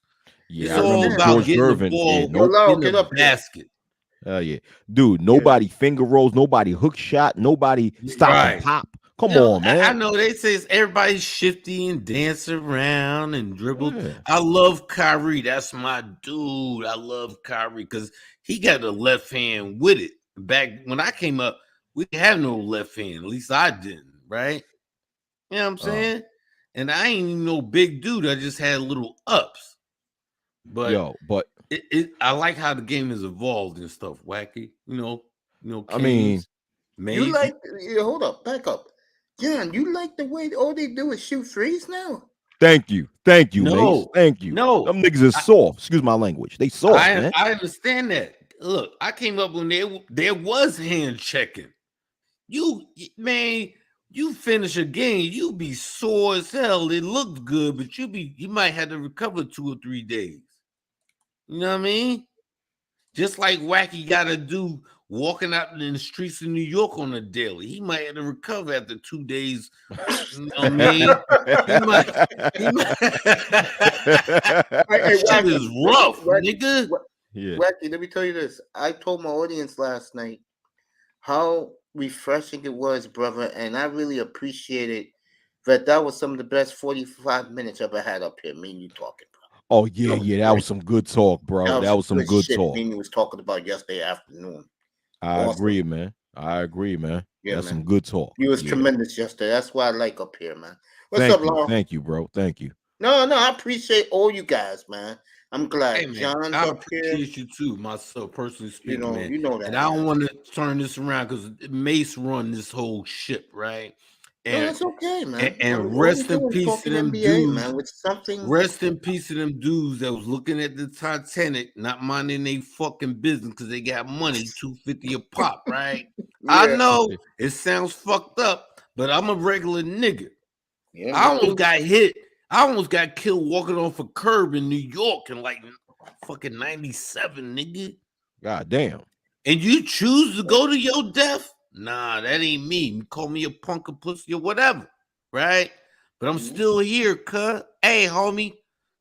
Yeah, It's I all remember understand. about George getting the Gervin. Yeah, ball Yo, nope. Lau, in get the up here. basket. Yeah. Dude, nobody finger rolls, nobody hook shot, nobody stop and Right. pop. Come on, I man. know they say everybody's shifty and dance around and dribble. Yeah. I love Kyrie. That's my dude. I love Kyrie because he got the left hand with it. Back when I came up, we didn't have no left hand. At least I didn't, right? You know what I'm saying? And I ain't even no big dude. I just had little ups. But But I like how the game has evolved and stuff. Wacky, I mean, You Mays. like, hold up, back up. John, you like the way all they do is shoot threes now? thank you, Mace. No, Thank you. no. Them niggas is soft. Excuse my language. They soft, man. I understand that. Look, I came up when there was hand checking. Man, you finish a game, you be sore as hell. It looked good, but you might have to recover 2 or 3 days. You know what I mean? Just like Wacky got to do walking out in the streets of New York on a daily. He might have to recover after 2 days. You know what I mean? He might. Hey, Shit is rough, nigga. Yeah. Wacky, let me tell you this. I told my audience last night how refreshing it was, brother, and I really appreciated that was some of the best 45 minutes I ever had up here, me and you talking, bro. Oh yeah. That was some good talk, bro. That was some good shit talk. me and you was talking about yesterday afternoon. I Awesome. agree, man. Yeah, That's man. some good talk. You was tremendous yesterday. That's why I like up here, man. What's Thank up, you. Laura? Thank you, bro. Thank you. No, I appreciate all you guys, man. I'm glad. Hey, man, John's I up here. appreciate you too, myself personally speaking, man. You know that. And I don't want to turn this around because Mace run this whole ship, right? No, And that's okay, man. and All we rest in do is peace to talking them NBA, dudes. man, with something. Rest in peace to them dudes that was looking at the Titanic, not minding they fucking business because they got money, $250 a pop, right? I Yeah, know it sounds fucked up, but I'm a regular nigga. yeah, I me almost too. got hit. I almost got killed walking off a curb in New York in like fucking 97, nigga. God damn. And you choose to go to your death? Nah, that ain't me. You call me a punk, a pussy, or whatever, right? But I'm still here, cuz. Hey, homie.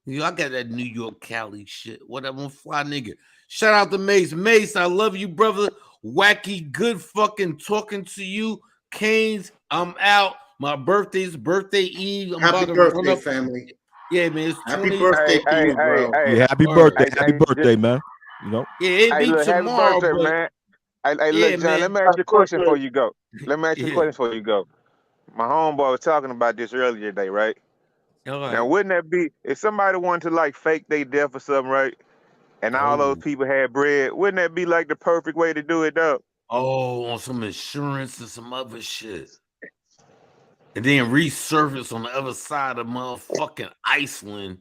You know, I got that New York, Cali shit. Whatever, I'm a fly nigga. Shout out to Mace. Mace, I love you, brother. Wacky, good fucking talking to you. Canes, I'm out. My birthday's birthday eve. I'm Happy about to run birthday, up. family. Yeah, man, it's Happy 20. birthday to you, bro. Yeah, happy Word. birthday. Hey, Happy hey, birthday, man. You know. Yeah, it hey, be look, happy tomorrow, birthday, but man. Hey, yeah, look, John, let man. me ask Happy you a question birthday. before you go. Let me ask you a Yeah. question before you go. My homeboy was talking about this earlier today, right? All Now, right. wouldn't that be, if somebody wanted to like fake their death or something, right? And all those people had bread, wouldn't that be like the perfect way to do it, though? Oh, on some insurance and some other shit. And then resurface on the other side of motherfucking Iceland.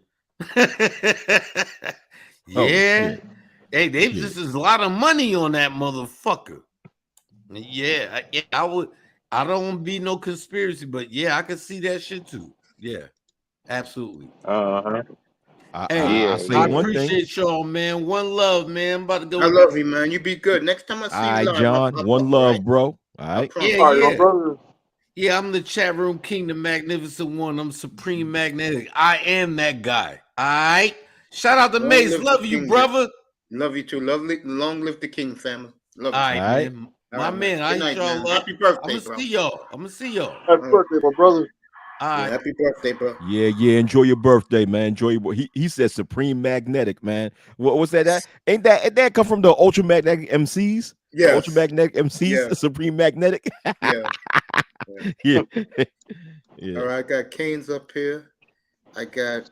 Oh Yeah. shit. Hey, they Shit. just is a lot of money on that motherfucker. Yeah, I would. I don't want to be no conspiracy, but yeah, I can see that shit too. Yeah, absolutely. Uh-huh. Hey, I Yeah, say I yeah. one thing. appreciate y'all, man. One love, man. I'm about to I go. love you, man. You be good. Next time I All see you right, live, I'll John. pop One up, all right? love, bro. All I right. promise. Yeah. Yeah, I'm the chat room king, the magnificent one. I'm supreme magnetic. I am that guy. All right. Shout out to Long Mace. live Love the you, king. brother. Love you too. Long live the king, family. Love All you. All right, right. man. All My right, man. man, I Good ain't night, man. y'all up. Happy I'm birthday, gonna bro. see y'all. I'm gonna see y'all. Happy birthday, my brother. All Yeah, right. happy birthday, bro. Yeah. Enjoy your birthday, man. Enjoy your. He said supreme magnetic, man. What's that? Ain't that come from the ultra magnetic MCs? The ultra Yes. magnetic MCs, Yeah. supreme magnetic. Yeah. Yeah. All Yeah. right, I got Canes up here. I got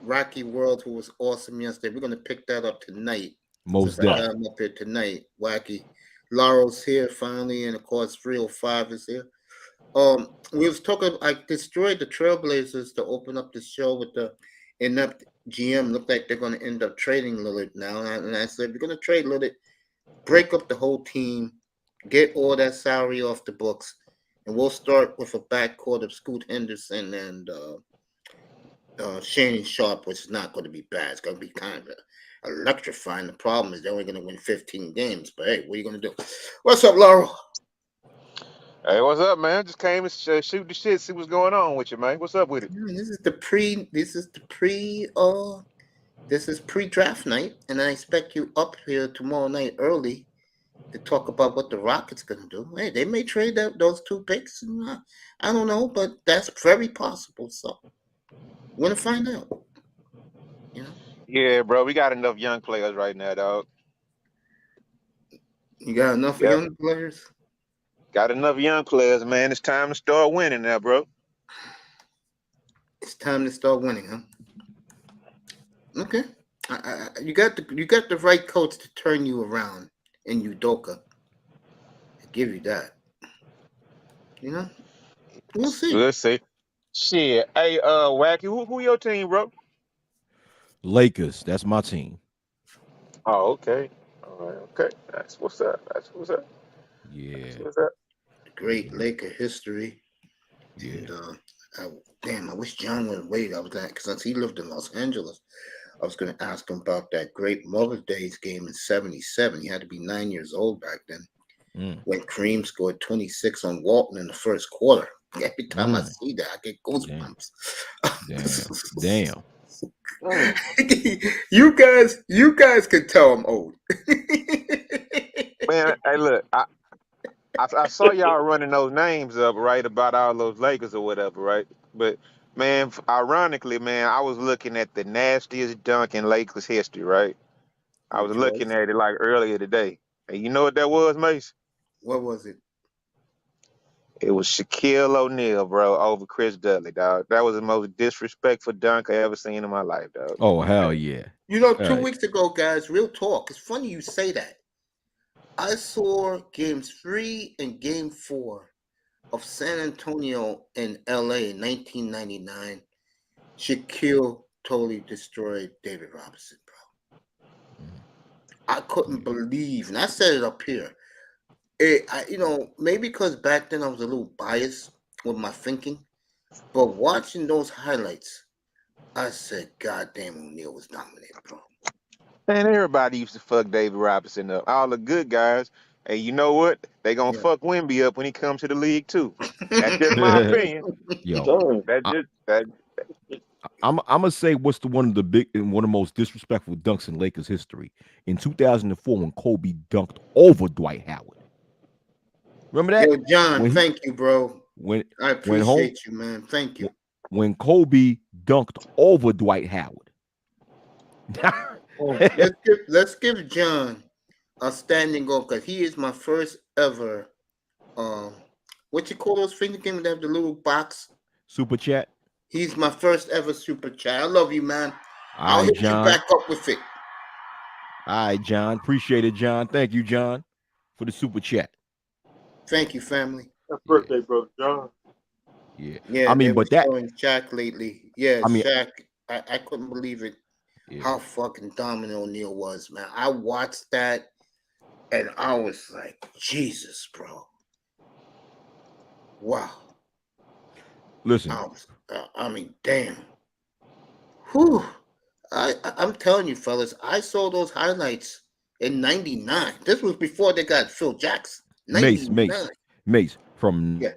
Rocky World, who was awesome yesterday. We're gonna pick that up tonight. Most Since I got definitely. him up here tonight. Wacky. Laurel's here finally, and of course 305 is here. We was talking. I destroyed the Trailblazers to open up the show with the inept GM. Look like they're going to end up trading Lillard now. And I said, if you're going to trade Lillard, break up the whole team, get all that salary off the books, and we'll start with a backcourt of Scoot Henderson and Shannon Sharp, which is not going to be bad. It's going to be kind of electrifying. The problem is they're only going to win 15 games. But hey, what are you going to do? What's up, Laurel? Hey, what's up, man? Just came to shoot the shit, see what's going on with you, man. What's up with it? This is pre-draft night, and I expect you up here tomorrow night early to talk about what the Rockets gonna do. Hey, they may trade those two picks. I don't know, but that's very possible. So we're gonna find out. You know, Yeah, bro, we got enough young players right now, dog. you got enough Yep. young players. Got enough young players, man. It's time to start winning now, bro. It's time to start winning, huh? Okay. You got the right coach to turn you around in Udoka. I give you that. You know, we'll see. Let's see. Shit. Hey, Wacky, who your team, bro? Lakers. That's my team. Oh, okay. All right, okay. That's what's up. That's what's up. Yeah. That's what's up. Great Laker history. Yeah. And I wish John would wait. I was like, because since he lived in Los Angeles, I was going to ask him about that great Mother's Day's game in '77. He had to be 9 years old back then. When Kareem scored 26 on Walton in the first quarter. Every time I see that, I get goosebumps. Damn. you guys can tell I'm old. Man, hey, look, I saw y'all running those names up, right, about all those Lakers or whatever, right? But, man, ironically, man, I was looking at the nastiest dunk in Lakers history, right? I was Which looking was? at it like earlier today. And you know what that was, Mace? What was it? It was Shaquille O'Neal, bro, over Chris Dudley, dog. That was the most disrespectful dunk I ever seen in my life, dog. Oh hell yeah. You know, All 2 right. weeks ago, guys, real talk. It's funny you say that. I saw games 3 and game 4 of San Antonio and L.A. in 1999, Shaquille totally destroyed David Robinson, bro. I couldn't believe, and I said it up here. Maybe because back then I was a little biased with my thinking, but watching those highlights, I said, "God damn, O'Neal was dominant, bro." Man, everybody used to fuck David Robinson up. All the good guys. And you know what? They gonna Yeah. fuck Wemby up when he comes to the league too. That's just my opinion. Yo, That I, just that I'm gonna say what's one of the big and one of the most disrespectful dunks in Lakers history in 2004 when Kobe dunked over Dwight Howard. Remember that Yo, John, when he thank you, bro. when I when home appreciate you, man. Thank you. when Kobe dunked over Dwight Howard. Oh, let's give John a standing off because he is my first ever what you call those finger games that have the little box? Super chat. He's my first ever super chat. I love you, man. All I'll right, hit you John. back up with it. All right, John. Appreciate it, John. Thank you, John, for the super chat. Thank you, family. Happy birthday, brother John. Yeah. Yeah, I mean, they were but that showing Shaq lately. Yeah, I mean, Shaq. I couldn't believe it. yeah. How fucking dominant O'Neal was, man. I watched that and I was like, Jesus, bro. Wow. Listen, I mean, damn. Whew. I'm telling you, fellas, I saw those highlights in '99. This was before they got Phil Jackson. Mace, '99. from Yeah.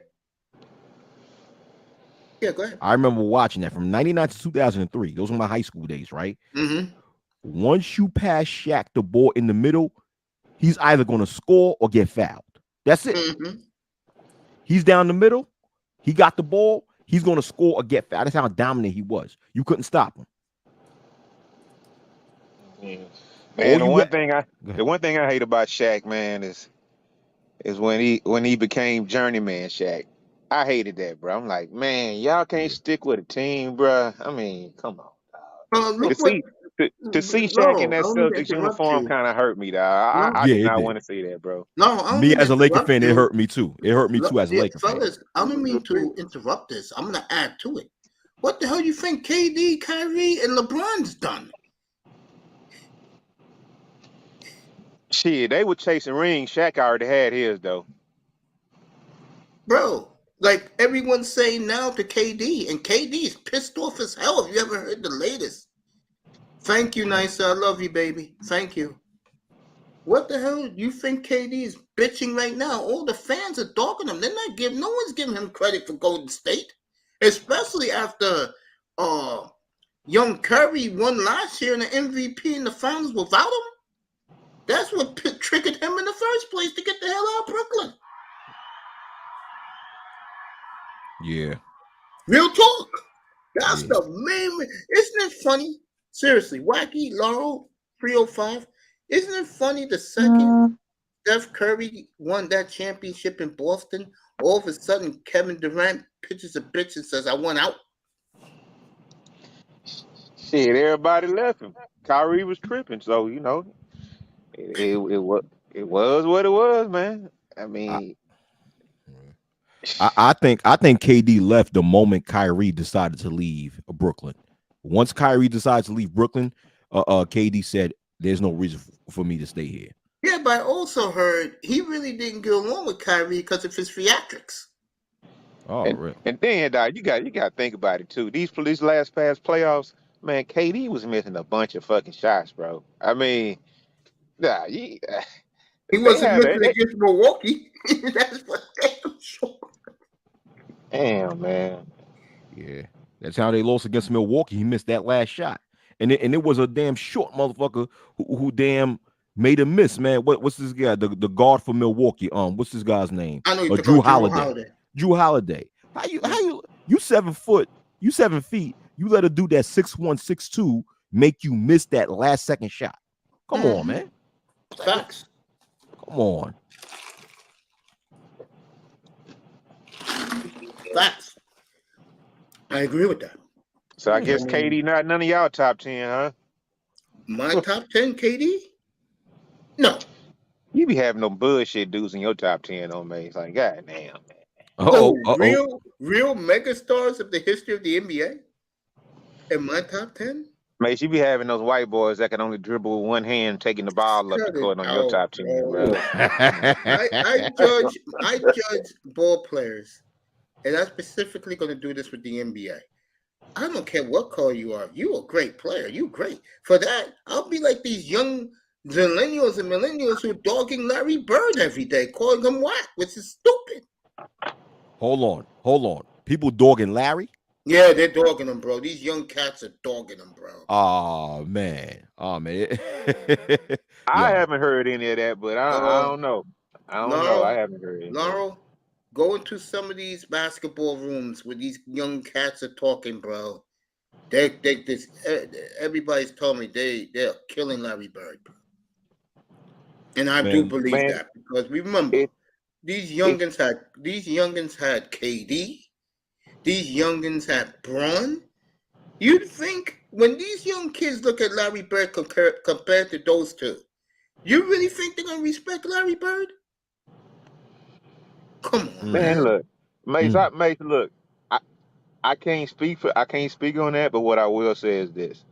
Yeah, go ahead. I remember watching that from 99 to 2003. Those were my high school days, right? Mm-hmm. Once you pass Shaq the ball in the middle, he's either going to score or get fouled. That's it. Mm-hmm. He's down the middle. He got the ball. He's going to score or get fouled. That's how dominant he was. You couldn't stop him. yeah. All Man, the you one had, thing I hate about Shaq, man, is when he became journeyman Shaq. I hated that, bro. I'm like, man, y'all can't yeah. stick with a team, bro. I mean, come on. To Look what. see to see Shaq in No, I that don't mean to Celtics interrupt uniform you. kind of hurt me, dog. I No, Yeah, did it not did. want to see that, bro. no, I don't Me mean to as a Laker interrupt fan, it you. hurt me too. It hurt me too as a Yeah, Laker fan. fellas, I don't mean to interrupt this. I'm gonna add to it. What the hell you think KD, Kyrie, and LeBron's done? Shit, they were chasing rings. Shaq already had his though. Bro, like everyone's saying now to KD, and KD is pissed off as hell. Have you ever heard the latest? Thank you, Nisa. I love you, baby. Thank you. What the hell? You think KD is bitching right now? All the fans are dogging him. They're not giving. No one's giving him credit for Golden State, especially after young Curry won last year in the MVP in the finals without him. That's what triggered him in the first place to get the hell out of Brooklyn. Yeah. Real talk. That's Yeah. the main. Isn't it funny? Seriously, Wacky Laurel 305. Isn't it funny the second Steph Curry won that championship in Boston, all of a sudden Kevin Durant pitches a bitch and says, I won out? Shit, everybody left him. Kyrie was tripping, so it was what it was, man. I I, mean, I think KD left the moment Kyrie decided to leave Brooklyn. Once Kyrie decided to leave Brooklyn, KD said, "There's no reason for me to stay here." Yeah, but I also heard he really didn't get along with Kyrie because of his theatrics. Oh, and really? and then dog, you got to think about it too. These last past playoffs, man, KD was missing a bunch of fucking shots, bro. I mean, nah, He they wasn't had missing they against Milwaukee. That's what damn sure. damn man. Yeah, that's how they lost against Milwaukee. He missed that last shot, and it was a damn short motherfucker who damn made a miss, man. What's this guy? The guard for Milwaukee. What's this guy's name? I know you took Drew out Drew Holiday. Holiday. Drew Holiday. You 7 foot, you 7 feet. You let a dude that 6'1", 6'2" make you miss that last second shot. Come on, man. Facts. Come on. Facts. I agree with that. So I Yeah. guess KD not none of y'all top 10, huh? My top 10 KD? No. You be having no bullshit dudes in your top 10 on me. It's like, god damn. Oh, oh. Real megastars of the history of the NBA in my top 10? Mace, you be having those white boys that can only dribble with one hand, taking the ball up the Cut it court on your out, top 10, bro. bro. I judge ball players, and I'm specifically going to do this with the NBA. I don't care what color you are. You a great player. You great. For that, I'll be like these young millennials and millennials who are dogging Larry Bird every day, calling him whack, which is stupid. Hold on. People dogging Larry? Yeah, they're dogging him, bro. These young cats are dogging him, bro. Oh man. I Yo, haven't heard any of that, but I don't know. I don't know. I haven't heard any of that. Laurel, go into some of these basketball rooms where these young cats are talking, bro. Everybody's told me they're killing Larry Bird, bro. And I do man. believe that because remember, It- these youngins had KD, these youngins had Braun. You'd think when these young kids look at Larry Bird compared to those two, you really think they're gonna respect Larry Bird? Come on, Man, man. look, Mace, look. I can't speak on that, but what I will say is this.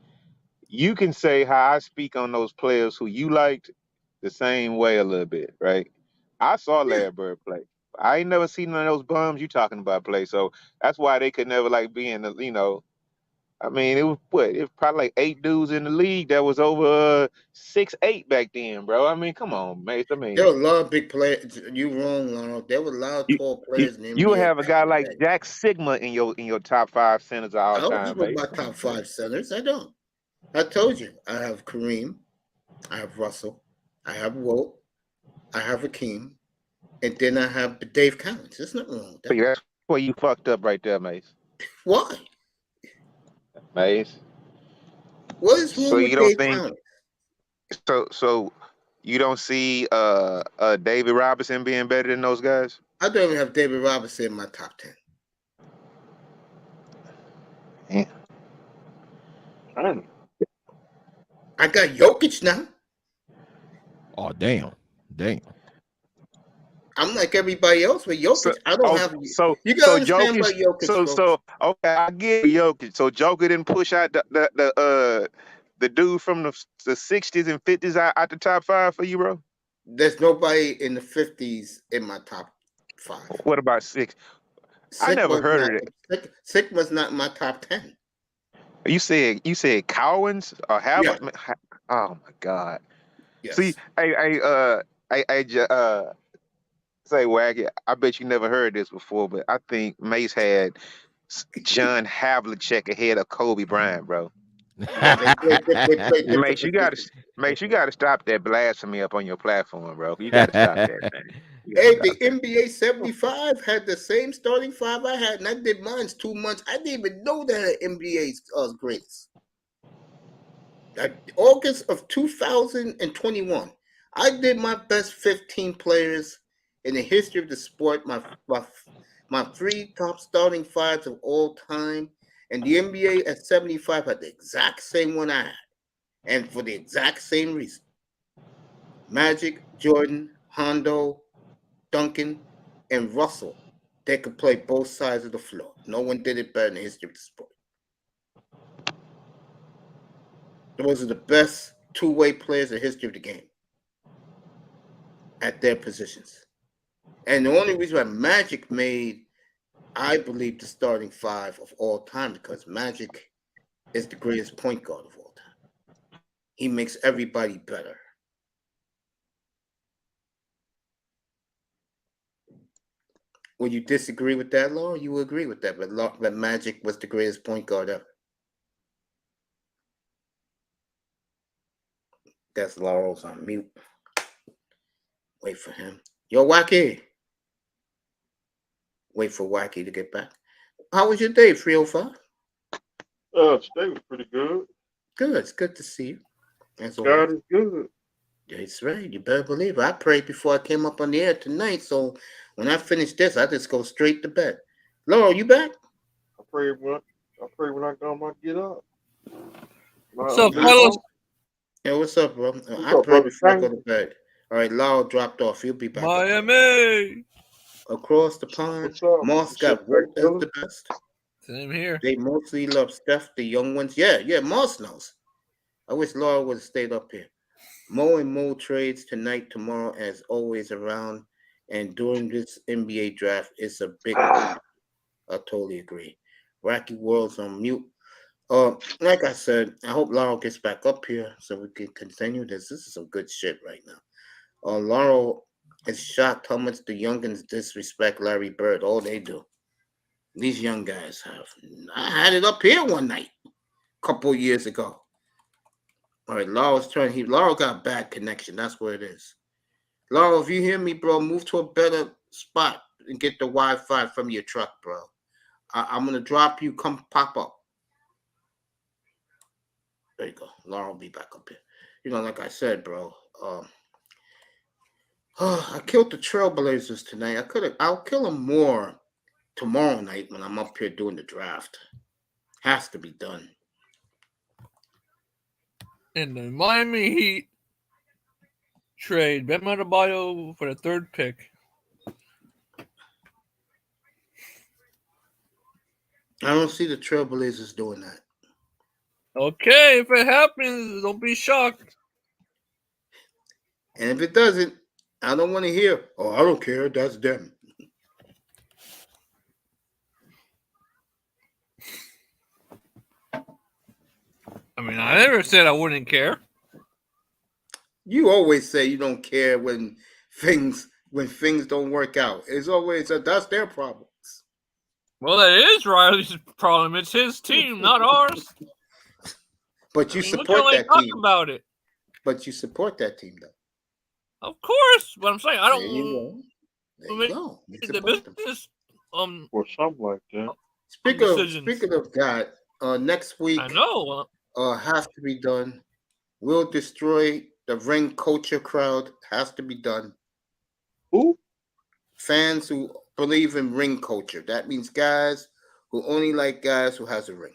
You can say how I speak on those players who you liked the same way a little bit, right? I saw Larry Bird play. I ain't never seen none of those bums you talking about play, so that's why they could never like be in the. I mean, it was what? It was probably like 8 dudes in the league that was over 6'8" back then, bro. I mean, come on, mate. I mean, There were a lot of big players. You wrong, Lionel. There were a lot of you tall you, players in the you would NBA have a back guy in the like day. Jack Sigma in your top 5 centers of all I don't time, have mate. my top 5 centers. I don't. I told you. I have Kareem. I have Russell. I have Wilt. I have Hakeem. And then I have Dave Collins. There's nothing wrong with See, that. that's where you fucked up right there, Mace. Why? Mace. What is So wrong with you don't Dave think Collins? so you don't see David Robinson being better than those guys? I don't even have David Robinson in my top 10. Yeah. I got Jokic now. Oh damn. I'm like everybody else with Jokic. So I don't have. You gotta so understand Jokic about Jokic, folks. so okay, I get Jokic. So Joker didn't push out the dude from the 60s and 50s out the top 5 for you, bro? There's nobody in the 50s in my top 5. What about 6? I never heard of it. Sigma's not in my top 10. You said Cowens or Yeah. Havert? Oh my God. Yes. See, say Wacky. I bet you never heard this before, but I think Mace had John Havlicek ahead of Kobe Bryant, bro. Yeah, they play different Mace, you gotta stop that blasphemy up on your platform, bro. You gotta stop that, man. Hey, the NBA 75 had the same starting 5 I had, and I did mine's 2 months. I didn't even know that NBA's greatest. August of 2021, I did my best 15 players in the history of the sport. My 3 top starting 5s of all time, and the NBA at 75 had the exact same one I had, and for the exact same reason. Magic, Jordan, Hondo, Duncan, and Russell. They could play both sides of the floor. No one did it better in the history of the sport. Those are the best two-way players in the history of the game at their positions. And the only reason why Magic made, I believe, the starting 5 of all time, because Magic is the greatest point guard of all time. He makes everybody better. Would you disagree with that, Laura? You would agree with that, but Magic was the greatest point guard ever. That's Laurel's on mute. Wait for him. Yo, Wacky. Wait for Wacky to get back. How was your day, 305? Today was pretty good. Good. It's good to see you. As God always. is good. That's right. You better believe it. I prayed before I came up on the air tonight, so when I finish this, I just go straight to bed. Laurel, you back? I pray when I go get up. So, fellas, Hey, what's up, bro? I up, pray brother? before I go to bed. All right, Laurel dropped off. He'll be back. Miami. across the pond. What's up? Moss What's got up, worked as Dylan? the best. Same here. They mostly love Steph, the young ones. Yeah, Moss knows. I wish Laura would have stayed up here. Mo and Mo trades tonight, tomorrow, as always around. And during this NBA draft, it's a big one. I totally agree. Wacky World's on mute. Like I said, I hope Laurel gets back up here so we can continue this. This is some good shit right now. Laurel is shocked how much the youngins disrespect Larry Bird. All they do. These young guys have. I had it up here one night, a couple years ago. All right, Laurel's turn. Laurel got bad connection. That's what it is. Laurel, if you hear me, bro, move to a better spot and get the Wi-Fi from your truck, bro. I'm gonna drop you. Come pop up. There you go. Laurel will be back up here. You know, like I said, bro. I killed the Trailblazers tonight. I'll kill them more tomorrow night when I'm up here doing the draft. Has to be done. In the Miami Heat trade, Bam Adebayo for the 3rd pick. I don't see the Trailblazers doing that. Okay, if it happens, don't be shocked. And if it doesn't, I don't want to hear, oh, I don't care, that's them. I mean, I never said I wouldn't care. You always say you don't care when things don't work out. It's always that's their problems. Well, that is Riley's problem. It's his team, not ours. But you We support can only that talk team. about it. But you support that team, though. Of course, but I'm saying I There don't. you go. There you go. You The support them. business. Or something like that. Speaking of that, next week I know. has to be done. We'll destroy the ring culture crowd. Has to be done. Who? Fans who believe in ring culture. That means guys who only like guys who has a ring.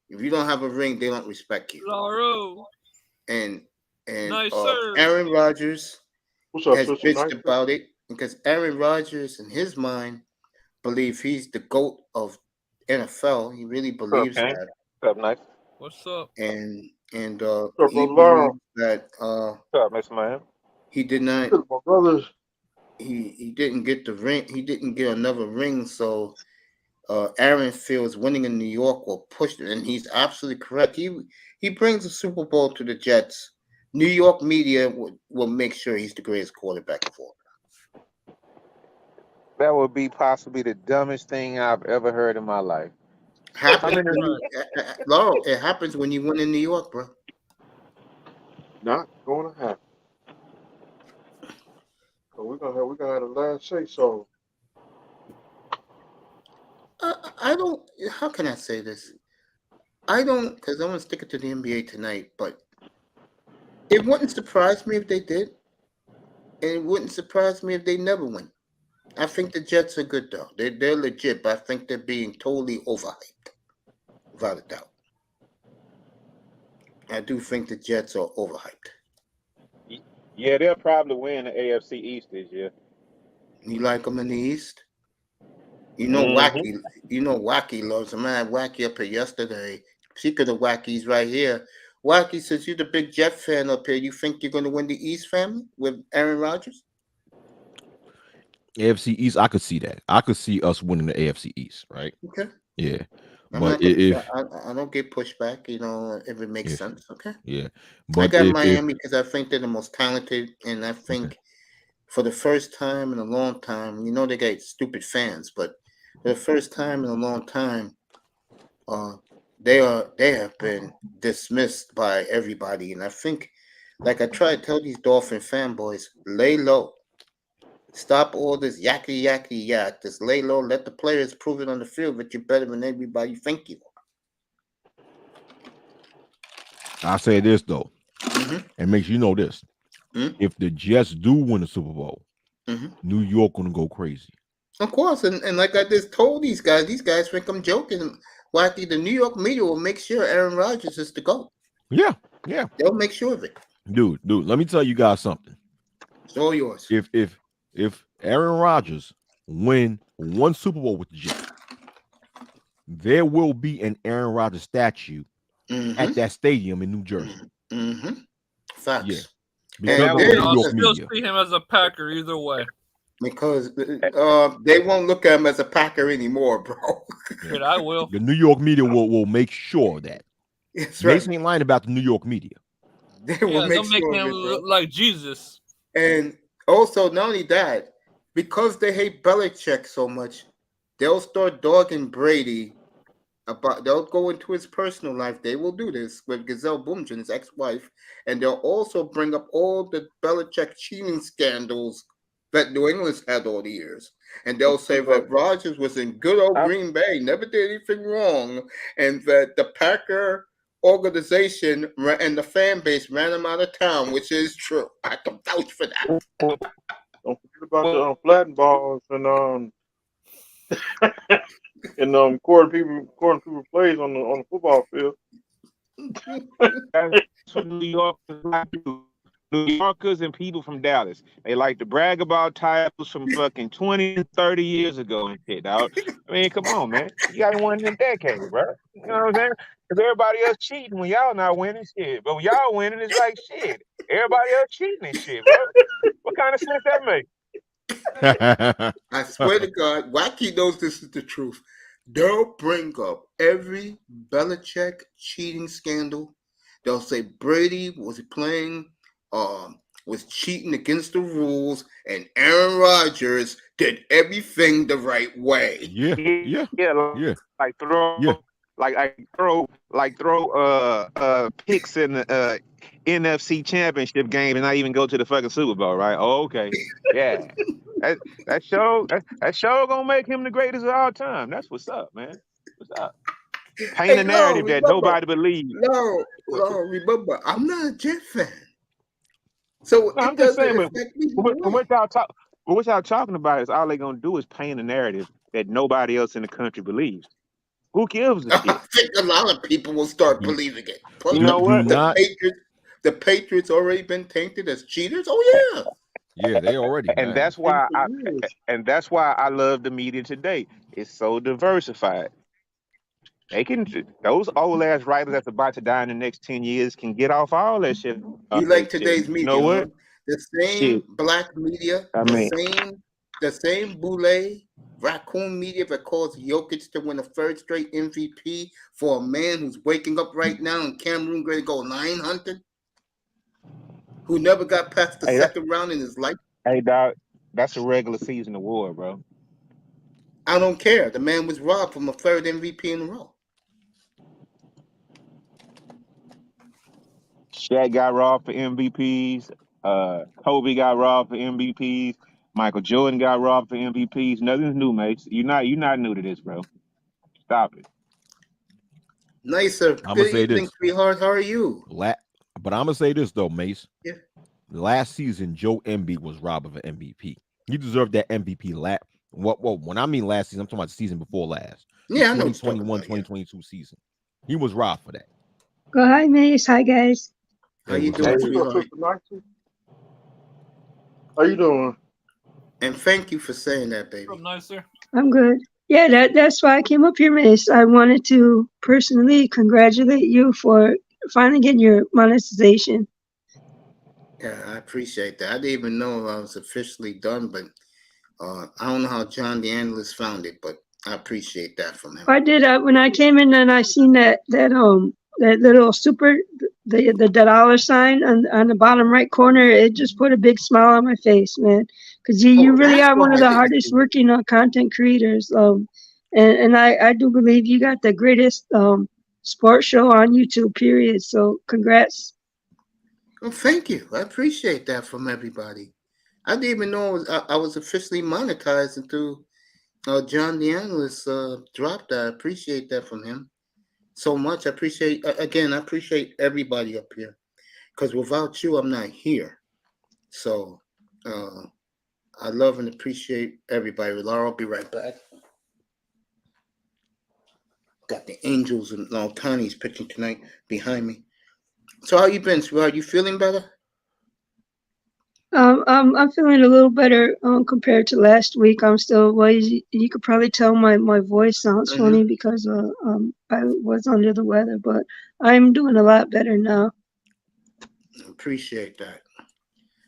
If you don't have a ring, they don't respect you. Lauro. And Nice, sir. Aaron Rodgers What's up, has Sister bitched Nice? about it because Aaron Rodgers, in his mind, believes he's the GOAT of NFL. He really believes Okay. that. What's up, Nice? What's up? And What's up, he brother? believes that What's up, Miss Man? he did not. Good, my brothers. He didn't get the ring. He didn't get another ring. So Aaron feels winning in New York will push it, and he's absolutely correct. He brings the Super Bowl to the Jets. New York media will make sure he's the greatest quarterback of all. That would be possibly the dumbest thing I've ever heard in my life. Happens when you, Laurel. It happens when you win in New York, bro. Not going to happen. So we're gonna have the last say so. I don't. How can I say this? I don't, because I'm gonna stick it to the NBA tonight. But it wouldn't surprise me if they did, and it wouldn't surprise me if they never win. I think the Jets are good though. They're legit, but I think they're being totally overhyped, without a doubt. I do think the Jets are overhyped. Yeah, they'll probably win the AFC East this year. You like them in the East? You know, Wacky. You know, Wacky loves them. I had Wacky up here yesterday. Speaking of Wacky's right here, Wacky, since you're the big Jet fan up here, you think you're going to win the East, family, with Aaron Rodgers? AFC East, I could see that. I could see us winning the AFC East, right? Okay. Yeah. I'm But not if I don't get pushback, you know, if it makes sense. Okay. yeah, I but got if Miami because I think they're the most talented, and I think Okay. for the first time in a long time, you know, they got stupid fans, but for the first time in a long time, they have been dismissed by everybody, and I think, like I try to tell these Dolphin fanboys, lay low. Stop all this yakky yakky yak. Just lay low. Let the players prove it on the field that you're better than everybody think you I say this though, are. and make sure you know this: Mhm. if the Jets do win the Super Bowl, Mhm. New York gonna go crazy. Of course, and like I just told these guys think I'm joking. Wacky, the New York media will make sure Aaron Rodgers is the GOAT. Yeah, They'll make sure of it. dude. Let me tell you guys something. It's all yours. If Aaron Rodgers win one Super Bowl with the Jets, there will be an Aaron Rodgers statue at that stadium in New Jersey. Mm-hmm. Facts. Yeah, And because of the they, New I'll York still media. see him as a Packer either way. because they won't look at him as a Packer anymore, bro. Yeah. Shit, I will. The New York media will make sure of that. That's right. Mason ain't lying about the New York media. They will Yeah, make they'll make sure of him it, bro. look like Jesus. And also, not only that, because they hate Belichick so much, they'll start dogging Brady about. They'll go into his personal life. They will do this with Giselle Bundchen, his ex-wife, and they'll also bring up all the Belichick cheating scandals that New England's had all the years. And they'll say that Rodgers was in good old Green Bay, never did anything wrong, and that the Packer organization and the fan base ran him out of town, which is true. I can vouch for that. Don't forget about the flattened balls and quarter people plays on the football field. That's what New Yorkers like to do. New Yorkers and people from Dallas, they like to brag about titles from fucking 20 and 30 years ago and shit, dog. I mean, come on, man. You got one in a decade, bro. You know what I'm saying? Because everybody else cheating when y'all not winning shit. But when y'all winning, it's like shit. Everybody else cheating and shit, bro. What kind of sense that make? I swear to God, Wacky knows this is the truth. They'll bring up every Belichick cheating scandal. They'll say Brady was playing, was cheating against the rules, and Aaron Rodgers did everything the right way. Yeah, yeah, Yeah, yeah, like throw, yeah. picks in the NFC Championship game and not even go to the fucking Super Bowl, right? Oh, okay, yeah. That show gonna make him the greatest of all time. That's what's up, man. What's up? Paint a Hey, Lo, narrative that remember, nobody believes. remember, I'm not a Jet fan, so No, it I'm just doesn't saying, affect me but either way. what y'all talking about is all they gonna do is paint a narrative that nobody else in the country believes. Who gives a I shit? think a lot of people will start Do, believing it. You Plus, know what? not. The Patriots already been tainted as cheaters. Oh yeah. Yeah, they already, And man. that's why I love the media today. It's so diversified. They can those old ass writers that's about to die in the next 10 years can get off all that shit. You like today's You know media, huh? what? The Shit. same black media, I mean, the same boule raccoon media that caused Jokic to win a third straight MVP for a man who's waking up right now in Cameroon ready to go 900, who never got past the hey, that, second round in his life. hey, dog, that's a regular season award, bro. I don't care. The man was robbed from a third MVP in a row. Shaq got robbed for MVPs. Kobe got robbed for MVPs. Michael Jordan got robbed for MVPs. Nothing's new, mates. You're not new to this, bro. Stop it. Nicer. I'm gonna Good say evening, this. sweetheart. How are you? But I'm gonna say this though, Mace. Yeah. Last season, Joe Embiid was robbed of an MVP. He deserved that MVP. When I mean last season, I'm talking about the season before last. Yeah, I know what you're 2021, talking about. Yeah. 2022 season. He was robbed for that. Oh, hi, Mace. Hi, guys. How Hey, you what's doing, up? What's up, sweetheart? Sister Maxie? How you doing? And thank you for saying that, baby. From nicer. I'm good. Yeah, that's why I came up here, Mace. I wanted to personally congratulate you for finally getting your monetization. Yeah, I appreciate that. I didn't even know I was officially done, but I don't know how John the Analyst found it, but I appreciate that from him. I did when I came in and I seen that little super the dollar sign on the bottom right corner. It just put a big smile on my face, man. Because you really That's are why one of I the didn't hardest see it. working content creators. And I do believe you got the greatest sports show on YouTube. Period. So congrats. Well, thank you. I appreciate that from everybody. I didn't even know I was officially monetized until John the Analyst dropped that. I appreciate that from him so much. I appreciate everybody up here because without you, I'm not here. So I love and appreciate everybody. Laura, I'll be right back. Got the Angels and Tony's pitching tonight behind me. So how you been, sweetheart? You feeling better? I'm feeling a little better compared to last week. I'm still well. You could probably tell my voice sounds Hmm. funny because I was under the weather, but I'm doing a lot better now. Appreciate that.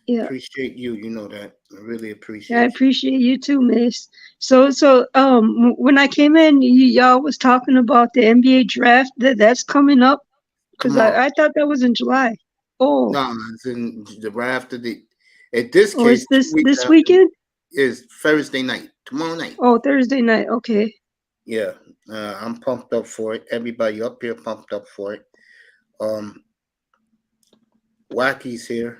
Yeah, Appreciate you. You know that. I really yeah. I appreciate you. appreciate you too, Miss. When I came in, y'all was talking about the NBA draft that's coming up because Tomorrow. I thought that was in July. Oh, No, it's in the after the. In this oh, case, it's 2 weeks this after weekend. is Thursday night. Tomorrow night. Oh, Thursday night. Okay. Yeah, I'm pumped up for it. Everybody up here pumped up for it. Um, Wacky's here.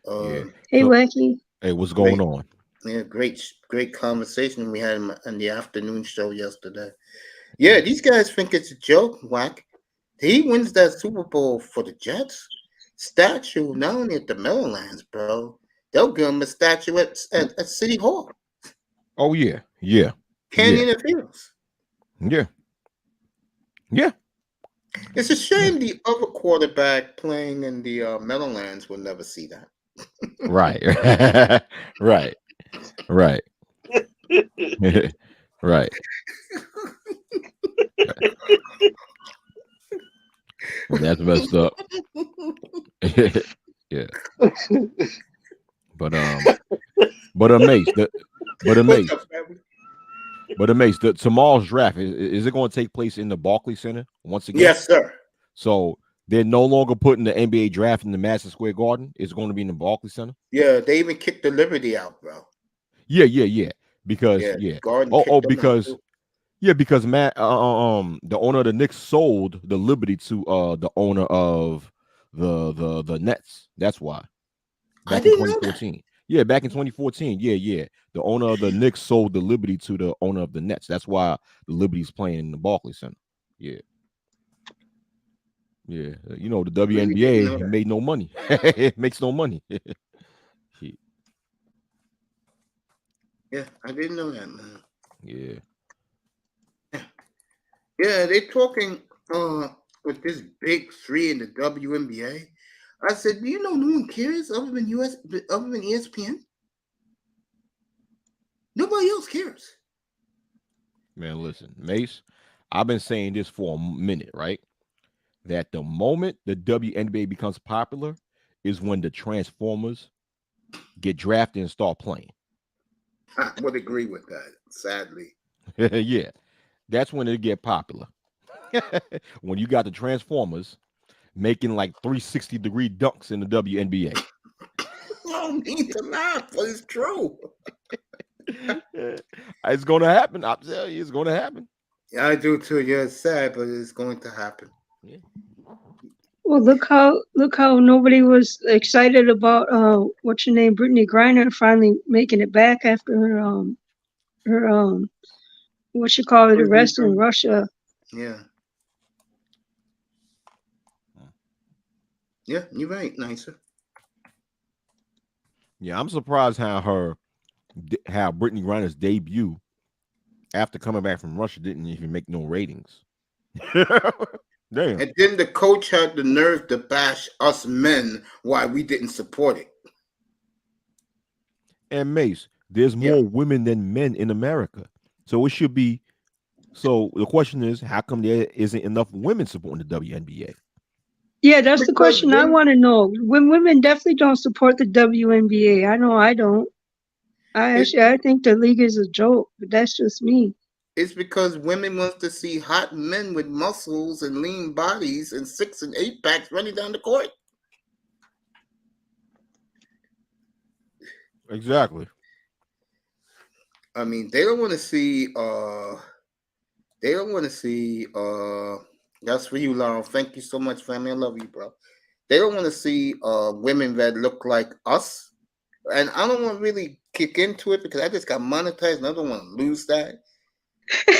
Yeah. Hey, So, Wacky. hey, what's going Great, on? yeah, great conversation we had in the afternoon show yesterday. Yeah, these guys think it's a joke. Wack. He wins that Super Bowl for the Jets. Statue not only at the Meadowlands, bro. They'll give him a statue at City Hall, Oh yeah, yeah, yeah, Canyon of Heroes. yeah, yeah. It's a Yeah. shame the other quarterback playing in the Meadowlands will never see that. Right. Right. Right. Right. That's messed up. Yeah. But but Mace, What's Mace, up, family? Mace, the tomorrow's draft is it going to take place in the Barclays Center once again? Yes, sir. So they're no longer putting the NBA draft in the Madison Square Garden. It's going to be in the Barclays Center. Yeah, they even kicked the Liberty out, bro. Yeah, yeah, yeah. Because Yeah, yeah. Garden Oh, kicked them out because too. yeah, because Matt, the owner of the Knicks sold the Liberty to the owner of the Nets. That's why. I Back in didn't know that. 2014. Yeah, back in 2014. Yeah, yeah. The owner of the Knicks sold the Liberty to the owner of the Nets. That's why the Liberty's playing in the Barclays Center. Yeah. Yeah. You know, the I really didn't WNBA know that. made no money. It makes no money. Yeah, I didn't know that, man. Yeah. Yeah, they talking with this big three in the WNBA. I said, do you know no one cares other than ESPN? Nobody else cares. Man, listen, Mace, I've been saying this for a minute, right? That the moment the WNBA becomes popular is when the Transformers get drafted and start playing. I would agree with that, sadly. Yeah, that's when it get popular. When you got the Transformers making like 360-degree dunks in the WNBA. I don't mean to laugh, but it's true. It's gonna happen. I'm telling you, it's gonna happen. Yeah, I do too. Yeah, it's sad, but it's going to happen. Yeah. Well, look how nobody was excited about what's your name, Brittany Griner finally making it back after her what you call it, arrest in Russia. Yeah. Yeah, you're right, Nicer. Yeah, I'm surprised how Brittany Griner's debut after coming back from Russia didn't even make no ratings. Damn. And then the coach had the nerve to bash us men why we didn't support it. And Mace, there's Yeah. more women than men in America. So it should be. So the question is, how come there isn't enough women supporting the WNBA? Yeah, that's the Because question I want to know. When women definitely don't support the WNBA. I know I don't. it's, I think the league is a joke, but that's just me. it's because women want to see hot men with muscles and lean bodies and 6 and 8 packs running down the court. Exactly. I mean, they don't want to see they don't want to see that's for you, Laurel. Thank you so much, family. I love you, bro. They don't want to see women that look like us. And I don't want to really kick into it because I just got monetized and I don't want to lose that.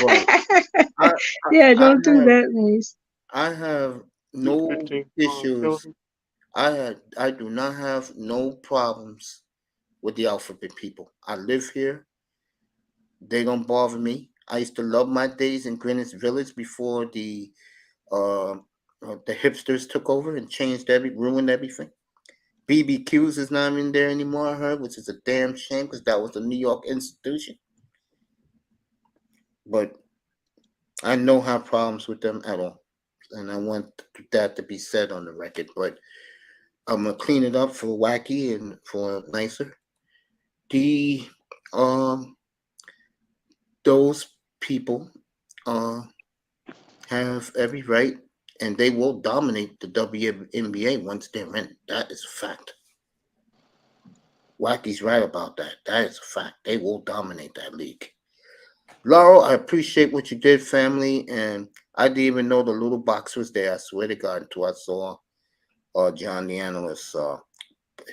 But I, Yeah, I don't do have that, Mace. I have Two no 15-pound issues. skeletons. I do not have no problems with the alphabet people. I live here. They don't bother me. I used to love my days in Greenwich Village before the hipsters took over and ruined everything. BBQs is not in there anymore, I heard, which is a damn shame because that was a New York institution. But I don't have problems with them at all. And I want that to be said on the record. But I'm going to clean it up for Wacky and for Nicer. Those people have every right, and they will dominate the WNBA once they're in. That is a fact. Wacky's right about that. That is a fact. They will dominate that league. Laurel, I appreciate what you did, family, and I didn't even know the little box was there. I swear to God, until I saw John the Analyst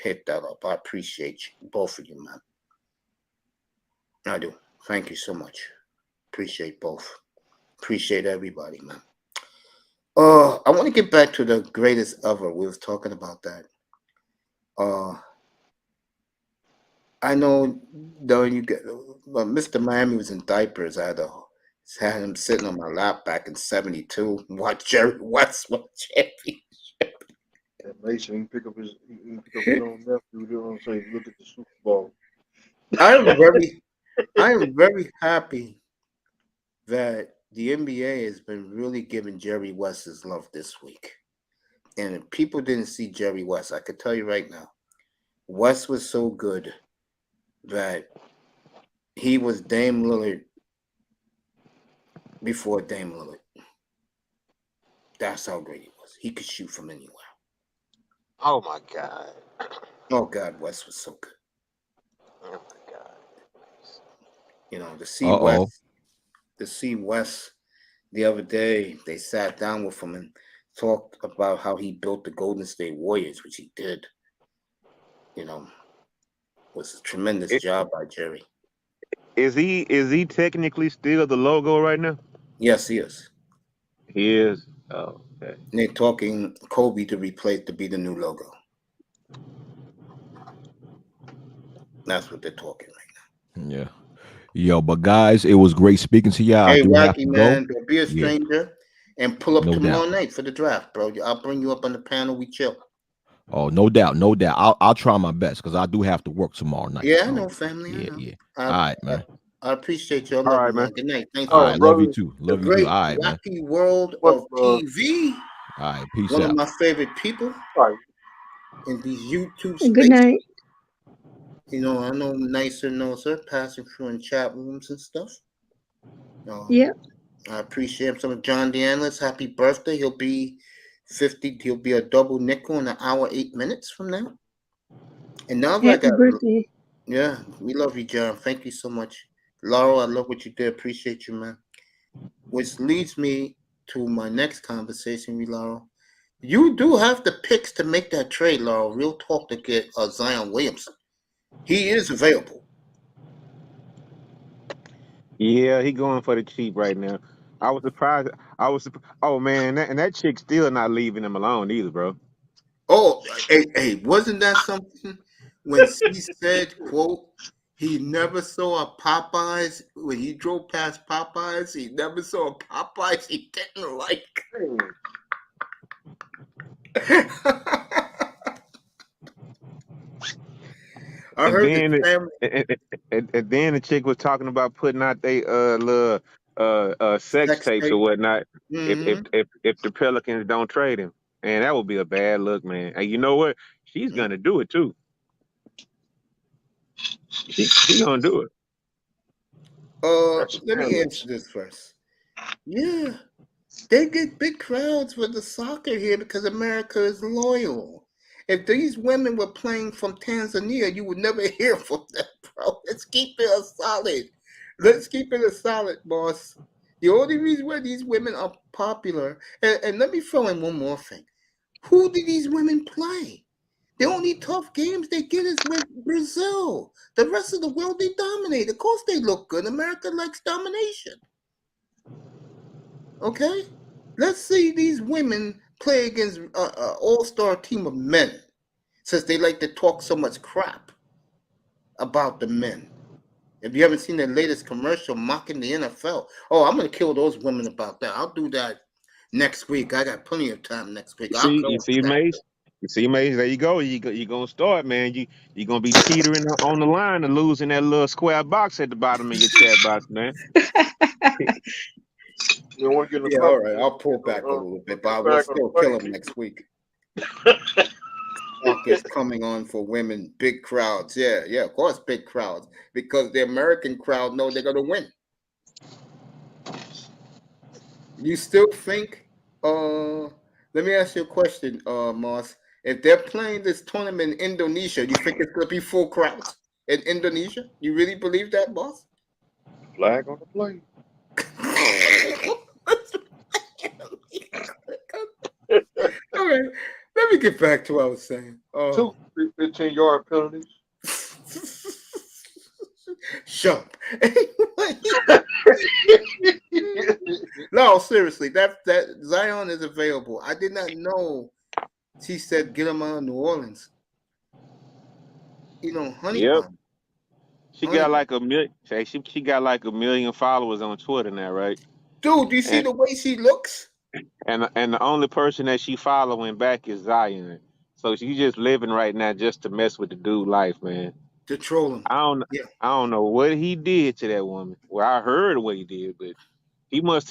hit that up. I appreciate you, both of you, man. I do. Thank you so much. Appreciate both. Appreciate everybody, man. I want to get back to the greatest ever. We was talking about that. I know though you get Mr. Miami was in diapers. I had him sitting on my lap back in '72. Watch Jerry West win championship. And Mason, he pick up his own nephew. You know what I'm saying? Look at the Super Bowl. I am very happy that the NBA has been really giving Jerry West his love this week. And if people didn't see Jerry West, I could tell you right now, West was so good that he was Dame Lillard before Dame Lillard. That's how great he was. He could shoot from anywhere. Oh my God. Oh God, West was so good. Oh my God. You know, to see West the other day, they sat down with him and talked about how he built the Golden State Warriors, which he did. You know, was a tremendous job by Jerry. Is he technically still the logo right now? Yes, he is. He is. Oh, okay. And they're talking Kobe to be the new logo. That's what they're talking right now. Yeah. Yo, but guys, it was great speaking to y'all. Hey, I do have Wacky, to man, go. don't be a stranger and pull up No tomorrow doubt. night for the draft, bro. I'll bring you up on the panel. We chill. Oh, no doubt, no doubt. I'll try my best because I do have to work tomorrow night. Yeah, I so, know, family. I know. Yeah. All right, man. I appreciate you. I All love right, you, man. man. Good night. Thanks All for right, the love you too. Love you too. great All right, man. wacky world What, of TV. All right, peace One out. of my favorite people Right. in these YouTube And good spaces. night. You know, I know Nicer knows her, passing through in chat rooms and stuff. Yeah. I appreciate some of John the Analyst. Happy birthday. He'll be 50. He'll be a double nickel in an hour, 8 minutes from now. And now that I Happy got, birthday. yeah, we love you, John. Thank you so much. Laurel, I love what you did. Appreciate you, man. Which leads me to my next conversation with Laurel. You do have the picks to make that trade, Laurel. Real talk to get Zion Williamson. He is available. Yeah, he going for the cheap right now. I was surprised. Oh man, that chick still not leaving him alone either, bro. Oh, hey, wasn't that something when she said, quote, he never saw a Popeyes when he drove past Popeyes, he never saw a Popeyes he didn't like. I And heard then the family and then the chick was talking about putting out they little sex sex tapes or tape. whatnot Mm-hmm. if the Pelicans don't trade him. And that would be a bad look, man. And you know what? She's gonna do it too. She gonna do it. Let me answer this first. Yeah, they get big crowds for the soccer here because America is loyal. If these women were playing from Tanzania, you would never hear from them, bro. Let's keep it a solid. Let's keep it a solid, boss. The only reason why these women are popular, and let me throw in one more thing. Who do these women play? The only tough games they get is with Brazil. The rest of the world, they dominate. Of course, they look good. America likes domination. Okay? Let's see these women play against an all-star team of men, since they like to talk so much crap about the men. If you haven't seen the latest commercial mocking the NFL, oh, I'm going to kill those women about that. I'll do that next week. I got plenty of time next week. I'll You go see, for that. Mace. See, man, there you go. You gonna start, man. You gonna be teetering on the line and losing that little square box at the bottom of your chat box, man. You don't want to get in the Yeah, all right. public. I'll pull back a little bit, but I Get will back on still the kill plane. him next week. Soccer is coming on for women, big crowds. Yeah, yeah, of course, big crowds because the American crowd know they're gonna win. You still think? Let me ask you a question, Moss. If they're playing this tournament in Indonesia, you think it's gonna be full crowds in Indonesia? You really believe that, boss? Flag on the plane. All right, let me get back to what I was saying. Two 15-yard penalties. Shut up. No, seriously, that Zion is available. I did not know. She said, "Get him out of New Orleans." Honey Yep. bun. She Honey got bun. like a million. She got like 1 million followers on Twitter now, right? Dude, do you see And the way she looks? and the only person that she following back is Zion. So she's just living right now just to mess with the dude life, man. To troll him. I don't Yeah. I don't know what he did to that woman. Well, I heard what he did, but he must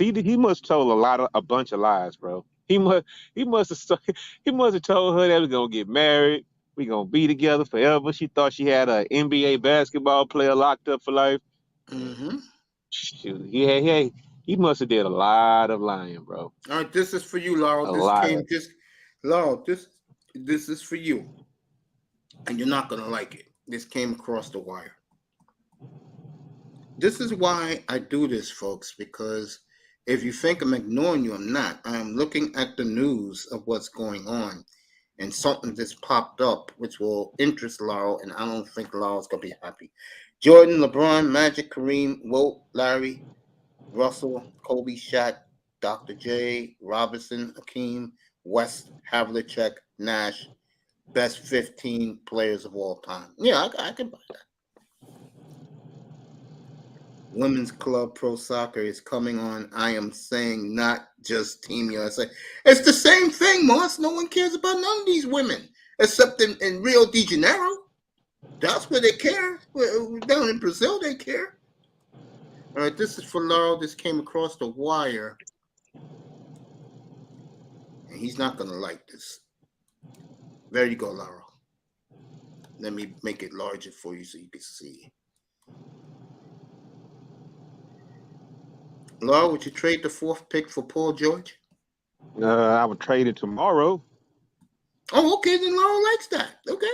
told a bunch of lies, bro. He must have he must have told her that we're gonna get married, we gonna be together forever. She thought she had an NBA basketball player locked up for life. Mm-hmm. Shoot, he must have did a lot of lying, bro. All right, this is for you, Laurel. A lot of. Laurel, this is for you. And you're not gonna like it. This came across the wire. This is why I do this, folks, because if you think I'm ignoring you, I'm not. I am looking at the news of what's going on. And something just popped up which will interest Laurel, and I don't think Laurel's gonna be happy. Jordan, LeBron, Magic, Kareem, Wilt, Larry, Russell, Kobe, Shaq, Dr. J, Robinson, Hakeem, West, Havlicek, Nash, best 15 players of all time. Yeah, I can buy that. Women's Club Pro Soccer is coming on. I am saying not just Team USA. It's the same thing, Moss. No one cares about none of these women except in Rio de Janeiro. That's where they care. Down in Brazil, they care. All right, this is for Laurel. This came across the wire. And he's not going to like this. There you go, Laurel. Let me make it larger for you so you can see. Laurel, would you trade the 4th pick for Paul George? I would trade it tomorrow. Oh, okay. Then Laurel likes that. Okay.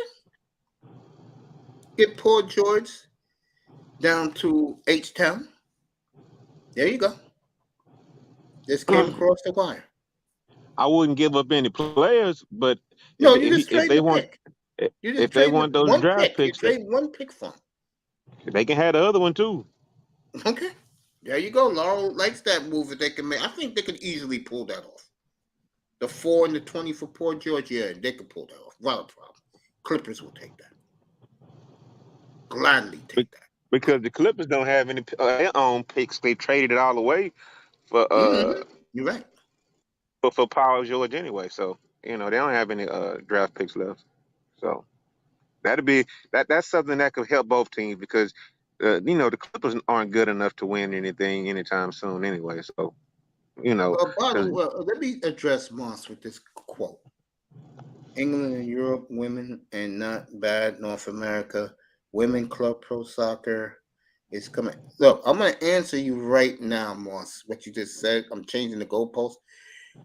Get Paul George down to H-Town. There you go. This came across the wire. I wouldn't give up any players, but No, you just trade the pick. You just if they trade want those one draft pick. You picks, trade one pick for him. they can have the other one too. Okay. There you go. Laurel likes that move that they can make. I think they could easily pull that off. The 4 and the 20 for Paul George, yeah, they could pull that off. Not a problem. Clippers will take that. Gladly take that. Because the Clippers don't have any their own picks. They traded it all away for You're right. for Paul George anyway. So they don't have any draft picks left. So that's something that could help both teams because the Clippers aren't good enough to win anything anytime soon anyway. So By the because way, let me address Moss with this quote. England and Europe women and not bad North America. Women Club Pro Soccer is coming. Look, I'm going to answer you right now, Moss, what you just said. I'm changing the goalpost.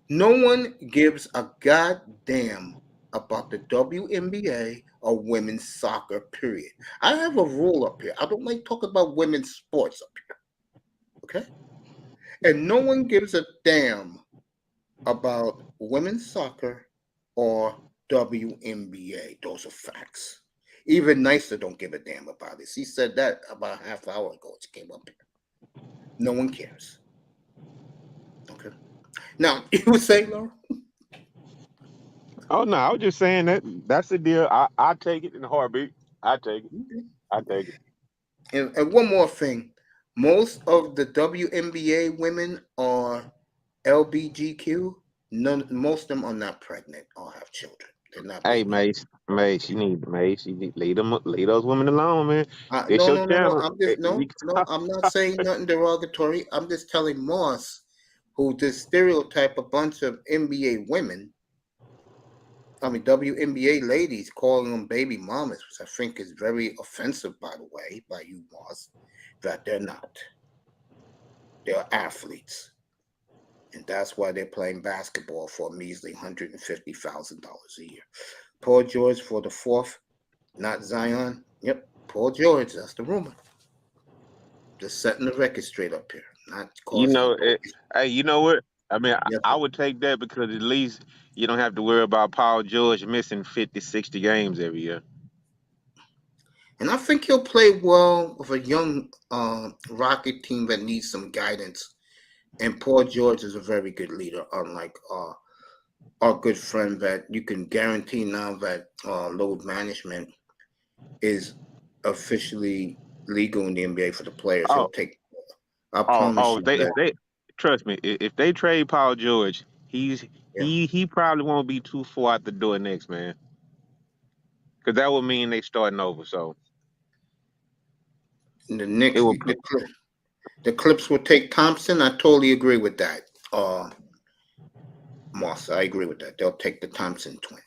No one gives a goddamn about the WNBA or women's soccer, period. I have a rule up here. I don't like talking about women's sports up here. Okay? And no one gives a damn about women's soccer or WNBA. Those are facts. Even Nicer don't give a damn about it. She said that about a half hour ago. She came up here. No one cares. Okay. Now, you were saying, Laura? oh no, I was just saying that's the deal. I take it in a heartbeat. I take it. I take it. And one more thing. Most of the WNBA women are LBGQ. Most of them are not pregnant or have children. They're not Hey, baby. Mace, you need leave those women alone, man. This No, your no, no, no. channel. I'm just We no, can no. talk. I'm not saying nothing derogatory. I'm just telling Moss, who just stereotype a bunch of NBA women. I mean WNBA ladies, calling them baby mamas, which I think is very offensive, by the way, by you, Moss. That they're not. They're athletes, and that's why they're playing basketball for a measly $150,000 a year. Paul George for the fourth, not Zion. Yep, Paul George. That's the rumor. Just setting the record straight up here, not You causing. know it. Hey, you know what? I mean, Yes, I would take that because at least you don't have to worry about Paul George missing 50, 60 games every year. and I think he'll play well with a young Rocket team that needs some guidance. And Paul George is a very good leader, unlike our good friend that you can guarantee now that load management is officially legal in the NBA for the players. He'll Oh, take. I promise you if that. they trust me, if they trade Paul George, Yeah. he probably won't be too far out the door next, man. Because that would mean they starting over. So And the it Knicks, will. the Clips will take Thompson. I totally agree with that. Moss, I agree with that. They'll take the Thompson twin.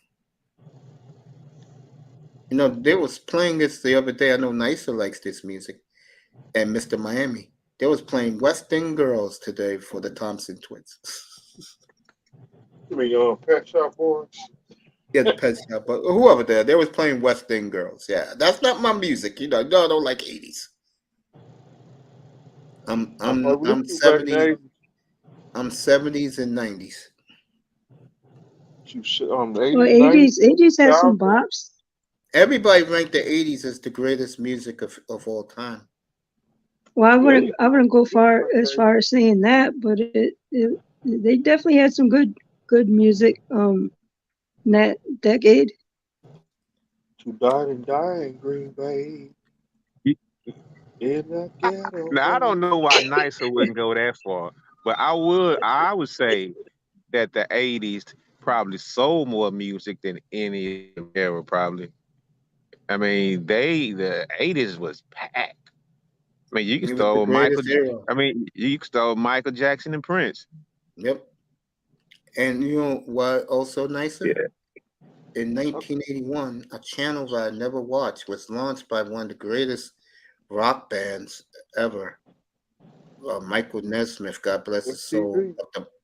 You know, they was playing this the other day. I know Nisa likes this music. And Mr. Miami. They was playing West End Girls today for the Thompson twins. You mean Pet Shop Boys? Yeah, the Pet Shop, but whoever there, they was playing West End Girls. Yeah, that's not my music. You know, no, I don't like 80s. I'm I I'm probably I'm listened to back in the 70s. 80s. I'm 70s and 90s. The Well, 80s, 90s, 80s has some 2000s. bops. Everybody ranked the 80s as the greatest music of all time. Well, The 80s I wouldn't go was far as great. far as saying that, but they definitely had some good music in that decade. To die and die in Green Bay. In the ghetto, Now I don't baby. know why Nicer wouldn't go that far, but I would say that the '80s probably sold more music than any era probably. I mean, the '80s was packed. I mean, you can It was the start with Michael. greatest era. I mean, you can start with Michael Jackson and Prince. Yep. And you know what? Also nicer. Yeah. In 1981, a channel that I never watched was launched by one of the greatest rock bands ever, Michael Nesmith, God bless his soul, MTV.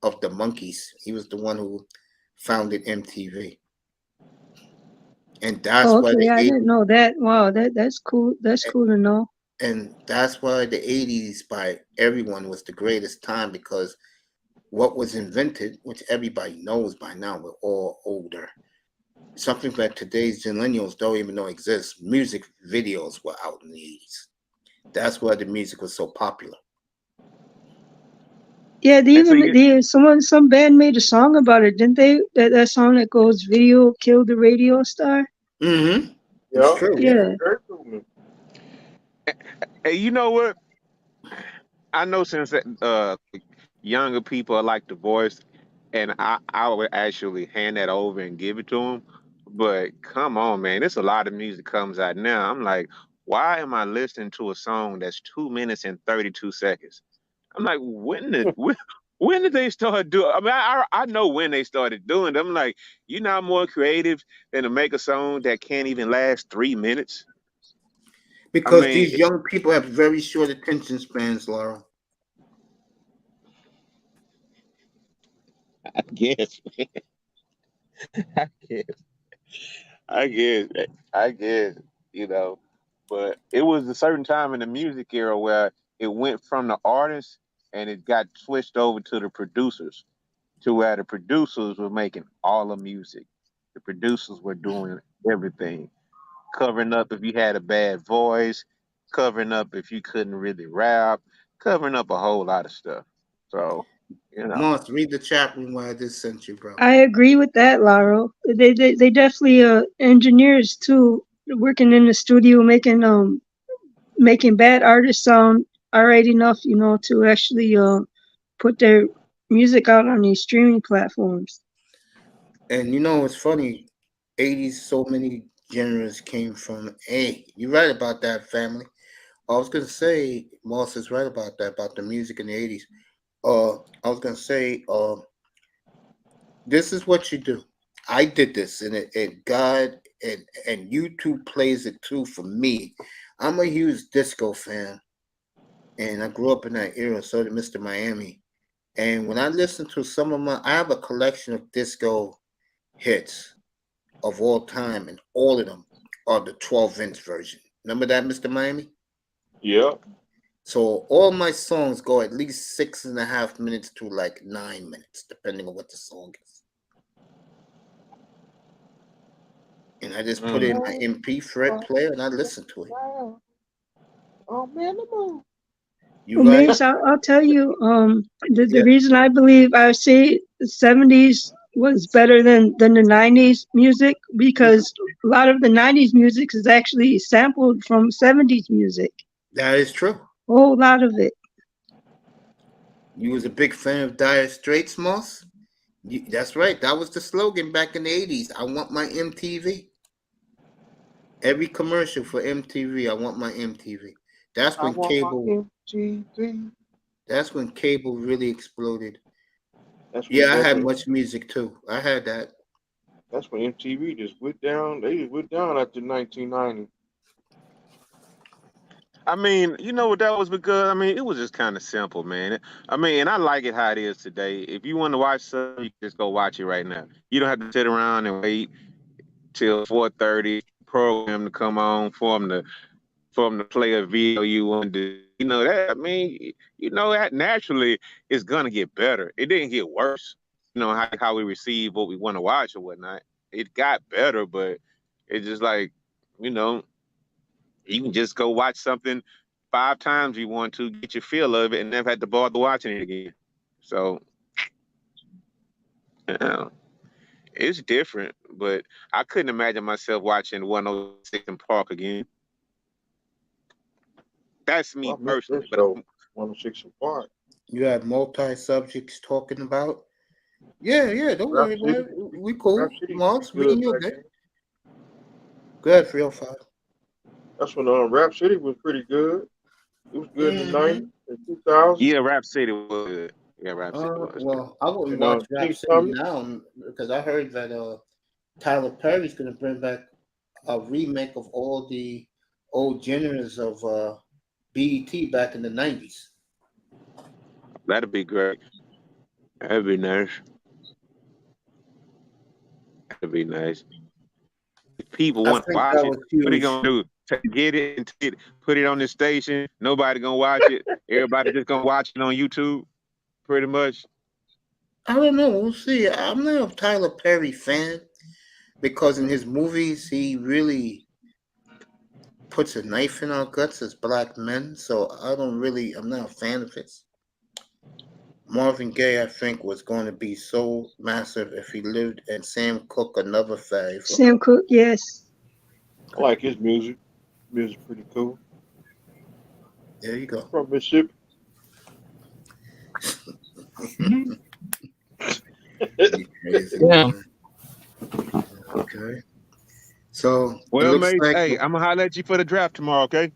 of the Monkees. He was the one who founded MTV, and that's Oh, why okay, the I eight, didn't know that. Wow, that's cool. That's cool to know. and that's why the '80s by everyone was the greatest time because what was invented, which everybody knows by now, we're all older. Something that today's millennials don't even know exists. Music videos were out in the '80s. That's why the music was so popular. Yeah, they And so even you, some band made a song about it, didn't they? That song that goes, "Video killed the radio star." Mm-hmm. It's Yeah. true, yeah. Yeah. Very cool. hey, you know what? I know since younger people are like the voice, and I would actually hand that over and give it to them. But come on, man, there's a lot of music comes out now. I'm like, why am I listening to a song that's 2 minutes and 32 seconds? I'm like, when did they start doing? I mean, I know when they started doing it. I'm like, you're not more creative than to make a song that can't even last 3 minutes. I Because mean, these young people have very short attention spans, Laura. I guess, I guess. I guess, I guess, you know, but it was a certain time in the music era where it went from the artists and it got switched over to the producers, to where the producers were making all the music. The producers were doing everything, covering up if you had a bad voice, covering up if you couldn't really rap, covering up a whole lot of stuff. So, you know, Moss, read the chat room where I just sent you, bro. I agree with that, Laro. They definitely engineers too, working in the studio, making bad artists sound alright enough, to actually put their music out on these streaming platforms. And you know, it's funny. '80s, so many genres came from. Hey, you're right about that, family. I was gonna say, Moss is right about that, about the music in the '80s. I was gonna say, this is what you do. I did this, and God and YouTube plays it too for me. I'm a huge disco fan, and I grew up in that era. So did Mr. Miami. And when I listen to some of I have a collection of disco hits of all time, and all of them are the 12-inch version. Remember that, Mr. Miami? Yeah. So all my songs go at least 6.5 minutes to like 9 minutes, depending on what the song is. And I just put it in my MP Fred player and I listen to it. Oh man, the moon. You Well, right? Mace, I'll tell you, the Yeah. reason I believe I say the 70s was better than the 90s music, because a lot of the 90s music is actually sampled from 70s music. That is true. A whole lot of it. You was a big fan of Dire Straits, Moss? That's right. That was the slogan back in the '80s. I want my MTV. Every commercial for MTV, I want my MTV. That's I when want my cable. MTV. That's when cable really exploded. That's when Yeah, I that's had when much music too. I had that. that's when MTV just went down. They just went down after 1990. I mean, you know what that was because I mean it was just kind of simple, man. I mean, and I like it how it is today. If you want to watch something, you can just go watch it right now. You don't have to sit around and wait till 4:30 program to come on for them to play a video you want to. You know that. I mean, you know that naturally it's gonna get better. It didn't get worse. You know how we receive what we want to watch or whatnot. It got better, but it's just like you know you can just go watch something 5 times you want to get your feel of it and never have to bother watching it again. So yeah, it's different, but I couldn't imagine myself watching 106 in Park again. That's me Well, I missed personally, that but show. 106 apart. You had multi subjects talking about. Yeah, yeah. Don't Rap worry about City. it. We cool. Rap City was pretty Moss, me good and you back good. then. Go ahead, 305. That's when Rap City was pretty good. It was good in the Mm-hmm. 90s and 2000. yeah, Rap City was good. Yeah, Rap City was good. Well, I wouldn't And watch Rap King City Tommy. now because I heard that Tyler Perry's gonna bring back a remake of all the old genres of BET back in the '90s. That'd be great. That'd be nice. That'd be nice. If people I want to think watch that it, was what are you huge. gonna do? Get it and put it on the station. Nobody gonna watch it. Everybody just gonna watch it on YouTube, pretty much. I don't know. We'll see. I'm not a Tyler Perry fan because in his movies he really puts a knife in our guts as black men. So I'm not a fan of his. Marvin Gaye, I think, was going to be so massive if he lived, and Sam Cooke, another fave. Sam Cooke, yes. I like his music. Music pretty cool. There you go. From Mississippi. You crazy, Yeah. man. Okay. So it Well, looks mate, like hey, I'm gonna holler at you for the draft tomorrow, okay?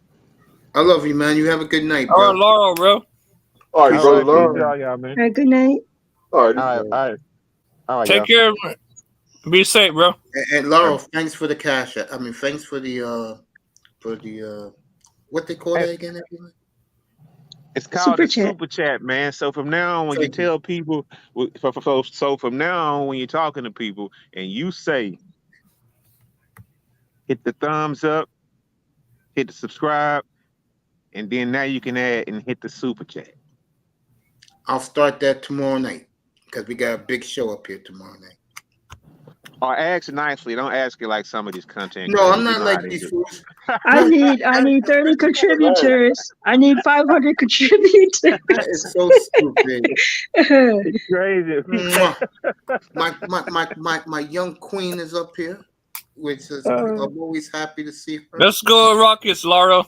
I love you, man. You have a good night, All right, bro. Laurel, bro. All right, All brother Appreciate right, peace you, Love. to man. all y'all, man. All right, good night. All right, All this right, love. all right, all right, Take y'all. care. Be safe, bro. And Laurel, thanks for the cash. I mean, thanks for the what they call Hey, that again, everyone? it's called Super the chat. super chat, man. So from now on, when you Thank you. tell people, so from now on, when you're talking to people and you say, hit the thumbs up, hit the subscribe, and then now you can add and hit the super chat. I'll start that tomorrow night because we got a big show up here tomorrow night. Or ask nicely. Don't ask it like some of these content No, I'm creators. You not know how like they these do. fools. I No, need I need 30 Relax. contributors. I need 500 contributors. that is so stupid. It's crazy. Mwah. My young queen is up here, which is Uh, I'm always happy to see her. Let's go, Rockets, Laurel.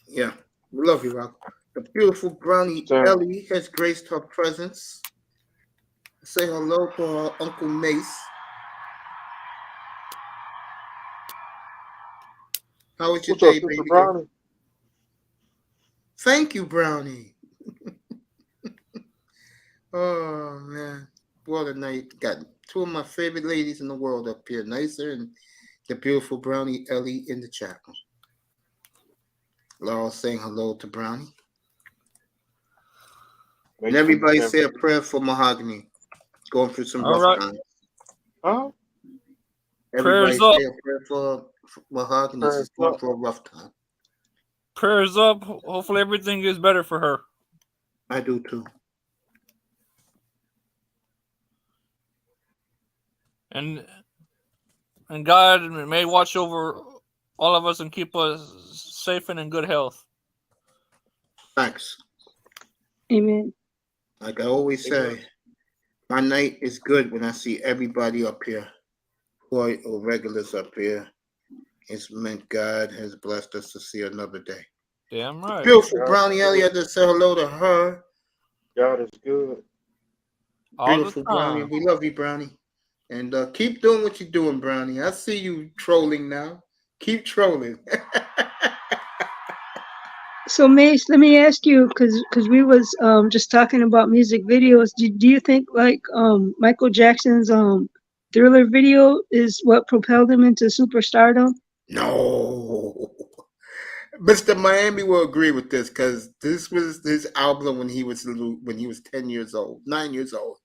Yeah, we love you, Rock. The beautiful brownie Sound. Ellie has graced her presence. Say hello to her Uncle Mace. How was your What's up, day, Sister baby girl? Brownie? Thank you, Brownie. Oh man, what a night! Got two of my favorite ladies in the world up here, Nicer and the beautiful Brownie Ellie in the chat room. Laurel saying hello to Brownie. And Mason, everybody Sam, say a prayer for Mahogany. Going through some All rough right. times. huh? Everybody Prayers up. say a prayer for Mahogany. Prayers She's going up. through a rough time. Prayers up. Hopefully everything gets better for her. I do too. And God may watch over all of us and keep us safe and in good health. Thanks. Amen. Like I always say, my night is good when I see everybody up here, who are regulars up here. It's meant God has blessed us to see another day. Damn right. Beautiful God Brownie is Ellie, I good. just said hello to her. God is good. All Beautiful the Brownie. time. We love you, Brownie. And keep doing what you're doing, Brownie. I see you trolling now. Keep trolling. So Mace, let me ask you, because we was just talking about music videos. Do you think like Michael Jackson's Thriller video is what propelled him into superstardom? No. Mr. Miami will agree with this because this was his album when he was 10 years old, 9 years old.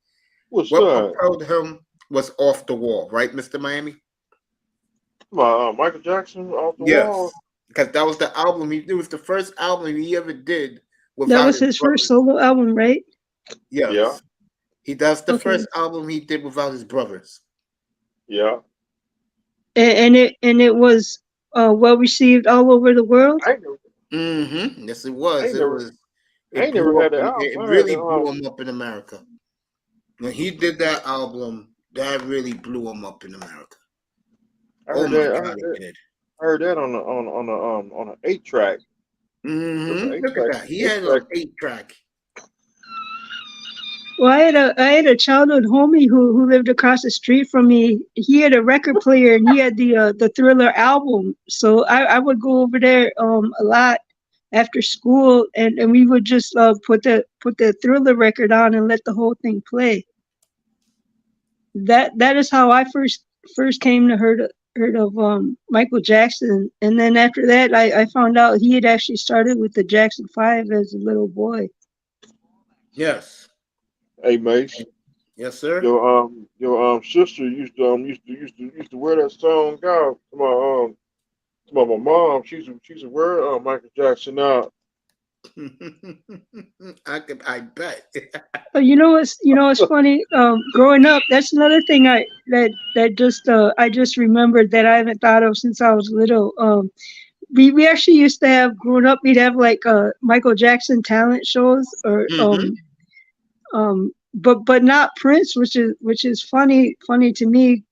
What's What that? propelled him was Off the Wall, right, Mr. Miami? Michael Jackson off the Yes. wall. Oh. Because that was the album. It was the first album he ever did That without was his his brothers. first solo album, right? Yes. Yeah. That's the Okay. first album he did without his brothers. Yeah. And it was well received all over the world. I ain't never, Mm-hmm. Yes, it I was. ain't It never, was. I It ain't never blew had up. the album. It I had really the blew him up in America. When he did that album, that really blew him up in America. I Oh heard my that. God, it did. I heard that on an 8-track. Mm-hmm. Look at that. He had 8-track. an 8-track. Well, I had a childhood homie who lived across the street from me. He had a record player and he had the Thriller album. So I would go over there a lot after school and we would just put the Thriller record on and let the whole thing play. That is how I first came to heard of Michael Jackson. And then after that I found out he had actually started with the Jackson 5 as a little boy. Yes. Hey, Mace. Yes, sir. Your sister used to wear that song out to my mom. She's a wear Michael Jackson out. I bet. You know what's funny? Growing up, that's another thing I just remembered that I haven't thought of since I was little. We actually used to have growing up. We'd have like Michael Jackson talent shows, or but not Prince, which is funny to me.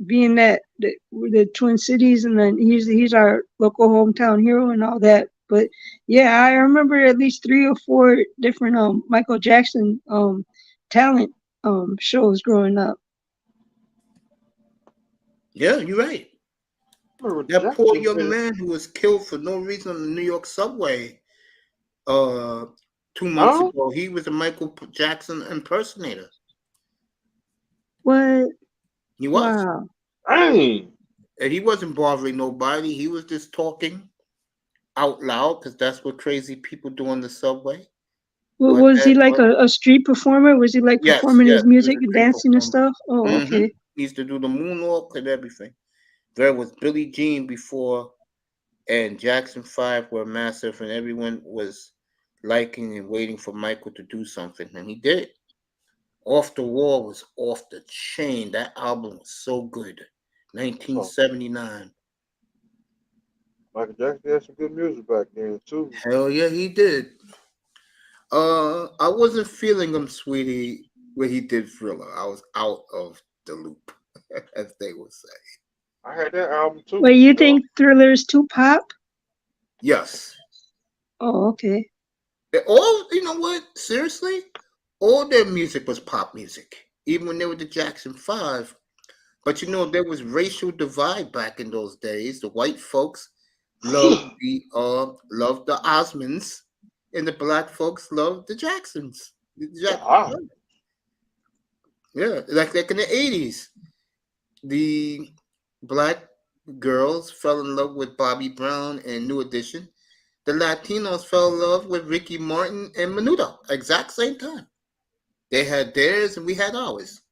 Being that the Twin Cities, and then he's our local hometown hero and all that. But yeah, I remember at least 3 or 4 different Michael Jackson talent shows growing up. Yeah, you're right. That poor young man who was killed for no reason on the New York subway 2 months ago, he was a Michael Jackson impersonator. What? He was. Wow. Dang. And he wasn't bothering nobody. He was just talking out loud because that's what crazy people do on the subway. Well, was he like a street performer? Was he like performing his music and dancing and stuff? Oh, okay. He used to do the moonwalk and everything. There was Billie Jean before, and Jackson 5 were massive, and everyone was liking and waiting for Michael to do something, and he did. Off the Wall was off the chain. That album was so good. 1979. Michael Jackson had some good music back then too. Hell yeah, he did. I wasn't feeling him, sweetie, when he did Thriller. I was out of the loop, as they would say. I had that album too. Wait, you think Thriller is too pop? Yes. Oh, okay. All, you know what? Seriously, all their music was pop music. Even when they were the Jackson 5, But there was racial divide back in those days. The white folks loved the Osmonds, and the black folks loved the Jacksons. Ah, Yeah, like in the 80s, the black girls fell in love with Bobby Brown and New Edition. The Latinos fell in love with Ricky Martin and Menudo. Exact same time. They had theirs and we had ours.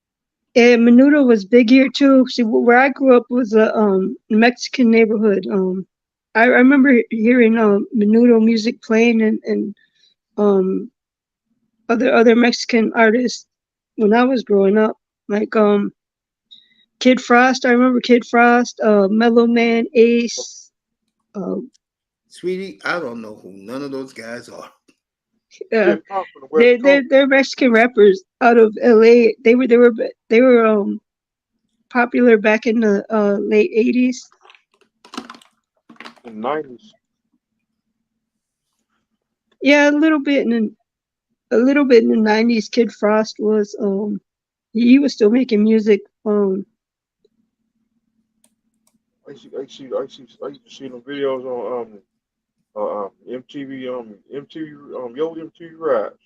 And Menudo was big here too. See, where I grew up was a Mexican neighborhood. I remember hearing Menudo music playing and um other Mexican artists when I was growing up, like Kid Frost. I remember Kid Frost, Mellow Man, Ace. Uh, Sweetie, I don't know who none of those guys are. uh, Kid Pop from the West Coast they're Mexican rappers out of L.A. They were popular back in the late '80s. in the 90s. Yeah, a little bit in the '90s. Kid Frost was he was still making music. I used to see them videos on MTV Yo MTV Raps.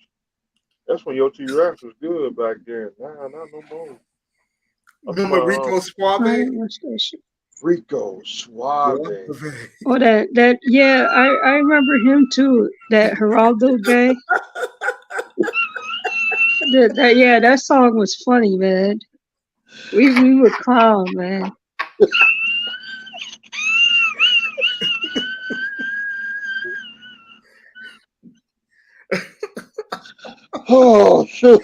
That's when Yo MTV Raps was good back then. Nah, not no more. I'm talking Remember about Rico I Suave? didn't watch that shit. Rico Suave. Oh, that yeah, I remember him too. That Geraldo guy. That yeah, that song was funny, man. We would clown, man. Oh shit!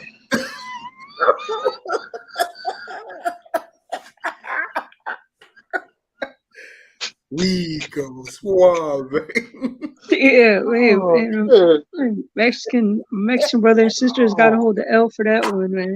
Rico Suave. Yeah, Oh shit! Mexican brother and sisters got to Oh, hold the L for that one, man.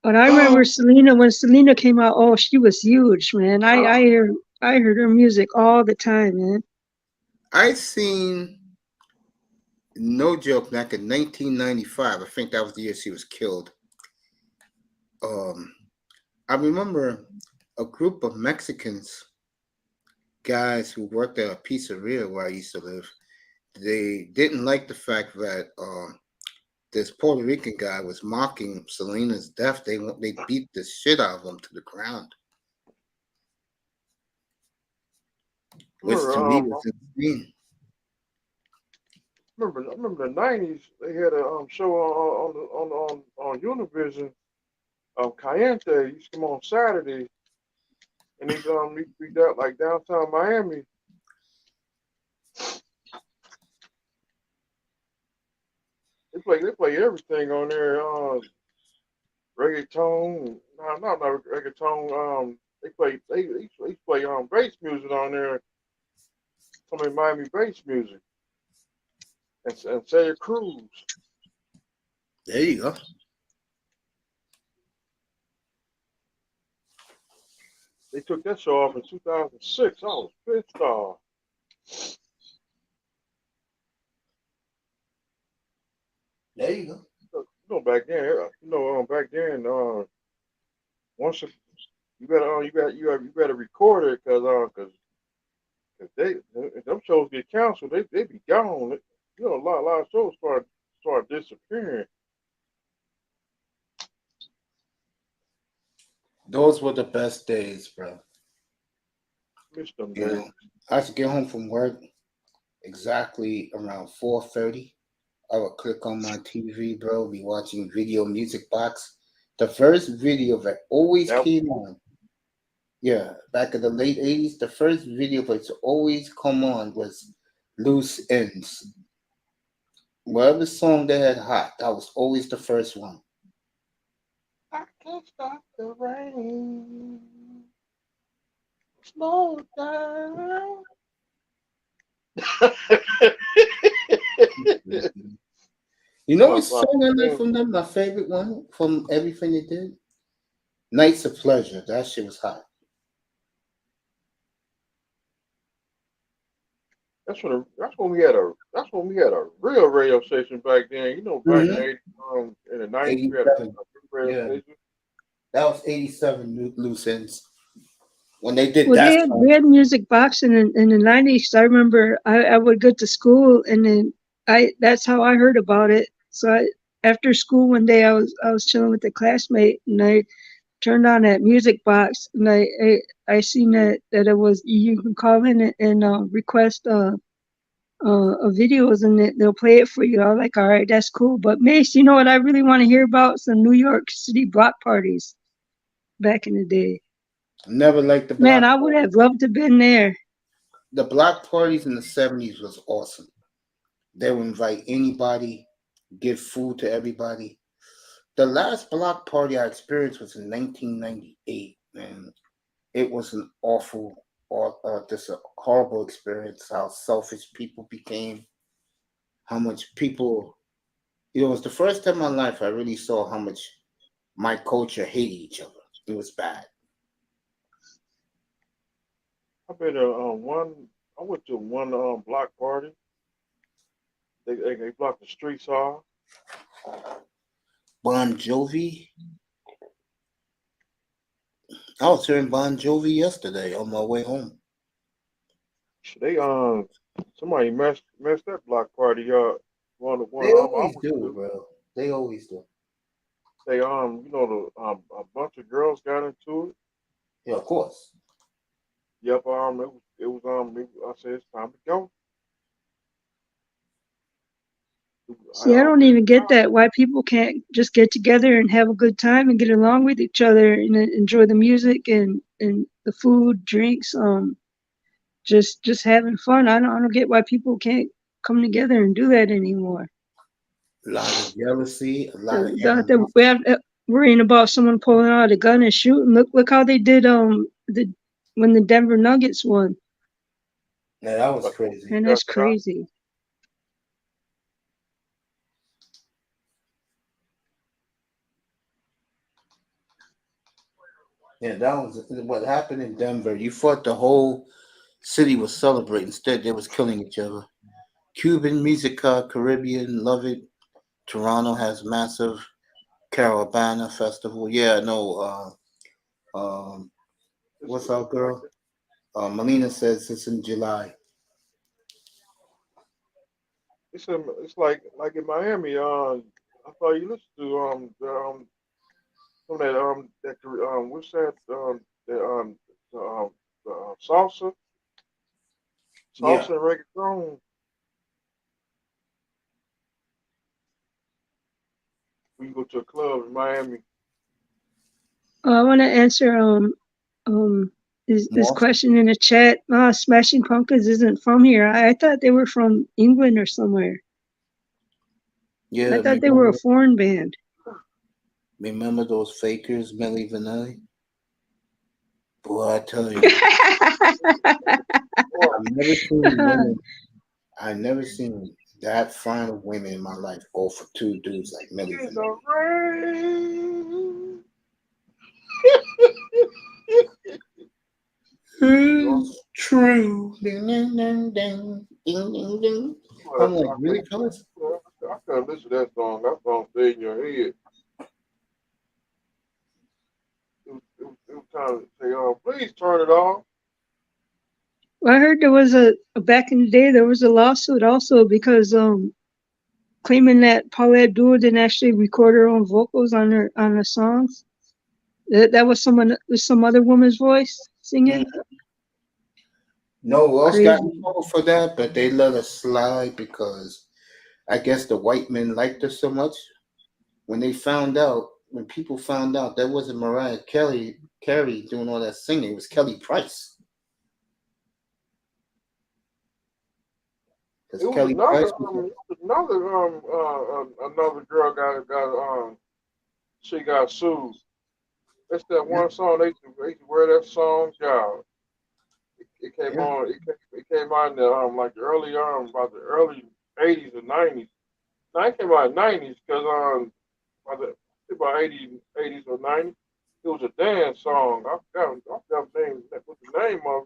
But I remember oh, Selena when Selena came out. Oh, she was huge, man. I heard her music all the time, man. I seen no joke back in 1995. I think that was the year she was killed. Um, I remember a group of Mexicans guys who worked at a pizzeria where I used to live. They didn't like the fact that this Puerto Rican guy was mocking Selena's death. They beat the shit out of him to the ground, which to me was insane. I remember the '90s. They had a show on Univision. Cayente used to come on Saturday, and they used to be down like downtown Miami. They play everything on there. Reggaeton. No, not reggaeton. They play bass music on there. Some of Miami bass music and Santa Cruz. There you go. They took that show off in 2006. I was pissed off. There you go. Back then, back then, once you better record it cause they if them shows get canceled, they be gone. A lot of shows start disappearing. Those were the best days, bro. Miss them You days. know, I used to get home from work exactly around 4:30. I would click on my TV, bro, be watching Video Music Box. The first video that always That came on, yeah, back in the late 80s, the first video that always come on was Loose Ends. Whatever song they had hot, that was always the first one. I can't stop the rain. Slow down. You know what But song I like from them? My favorite one from everything they did? Nights of Pleasure. That shit was hot. that's when we had a real radio station back then. You know, back in Mm-hmm. the 80, in the 90s, we had a 87. radio Yeah. station. That was 87 loose ends. When they did Well, that they song. had music box in the 90s. I remember I would go to school and then that's how I heard about it. So after school one day I was chilling with a classmate and I turned on that music box and I seen that it was you can call in and request videos and they'll play it for you. I was like, all right, that's cool. But Mace, you know what I really want to hear about? Some New York City block parties back in the day. Never liked the Man, block I would party. have loved to been there. The block parties in the 70s was awesome. They would invite anybody, give food to everybody. The last block party I experienced was in 1998, and it was an awful, just a horrible experience. How selfish people became, how much people, it was the first time in my life I really saw how much my culture hated each other. It was bad. I've been to one. I went to one block party. They blocked the streets off. Bon Jovi, I was hearing Bon Jovi yesterday on my way home. They somebody messed that block party up. One They I always went do, to. bro. They always do. They a bunch of girls got into it. Yeah, of course. Yep, I said it's time to go. See, I don't They even get that. Why people can't just get together and have a good time and get along with each other and enjoy the music and the food, drinks, just having fun. I don't get why people can't come together and do that anymore. A lot of jealousy, a lot of The animosity. we have worrying about someone pulling out a gun and shooting. Look how they did the when the Denver Nuggets won. Yeah, that was like crazy. And got that's shot. crazy. Yeah, that was what happened in Denver. You thought the whole city was celebrating. Instead, they was killing each other. Cuban Musica, Caribbean, love it. Toronto has massive Caravana Festival. Yeah, no. It's What's our like girl? Melina says it's in July. it's like in Miami. I thought you listened to some of what's that salsa Yeah, and reggaeton. We can go to a club in Miami. I want to answer this Moss. question in the chat. Smashing Pumpkins isn't from here. I thought they were from England or somewhere. I Yeah, thought they were a foreign band. remember those fakers, Melly Vanilli? Boy, I tell you, Or I've never seen women. I never seen that fine of women in my life go for two dudes like Millie in Vanilli. the rain. You It's true. Ding, ding, ding, ding, ding, ding, ding. I'm like, I really, fellas? couldn't listen to that song. That song stayed in your head. It was time to say, please turn it off. Well, I heard there was a back in the day there was a lawsuit also because claiming that Paula Abdul didn't actually record her own vocals on her songs. That was some other woman's voice Mm. singing. No one else got in Crazy. trouble for that, but they let us slide because I guess the white men liked her so much. When people found out that wasn't Mariah Carey doing all that singing, it was Kelly Price. Because It was Kelly another Price was another girl got she got sued. That's that yeah, one song they used to wear that song, y'all. it came Yeah. on. It came out in the like the early about the early '80s or '90s. No, it came out in '90s because about the about '80s or '90s. It was a dance song. I forgot the name. What the name of?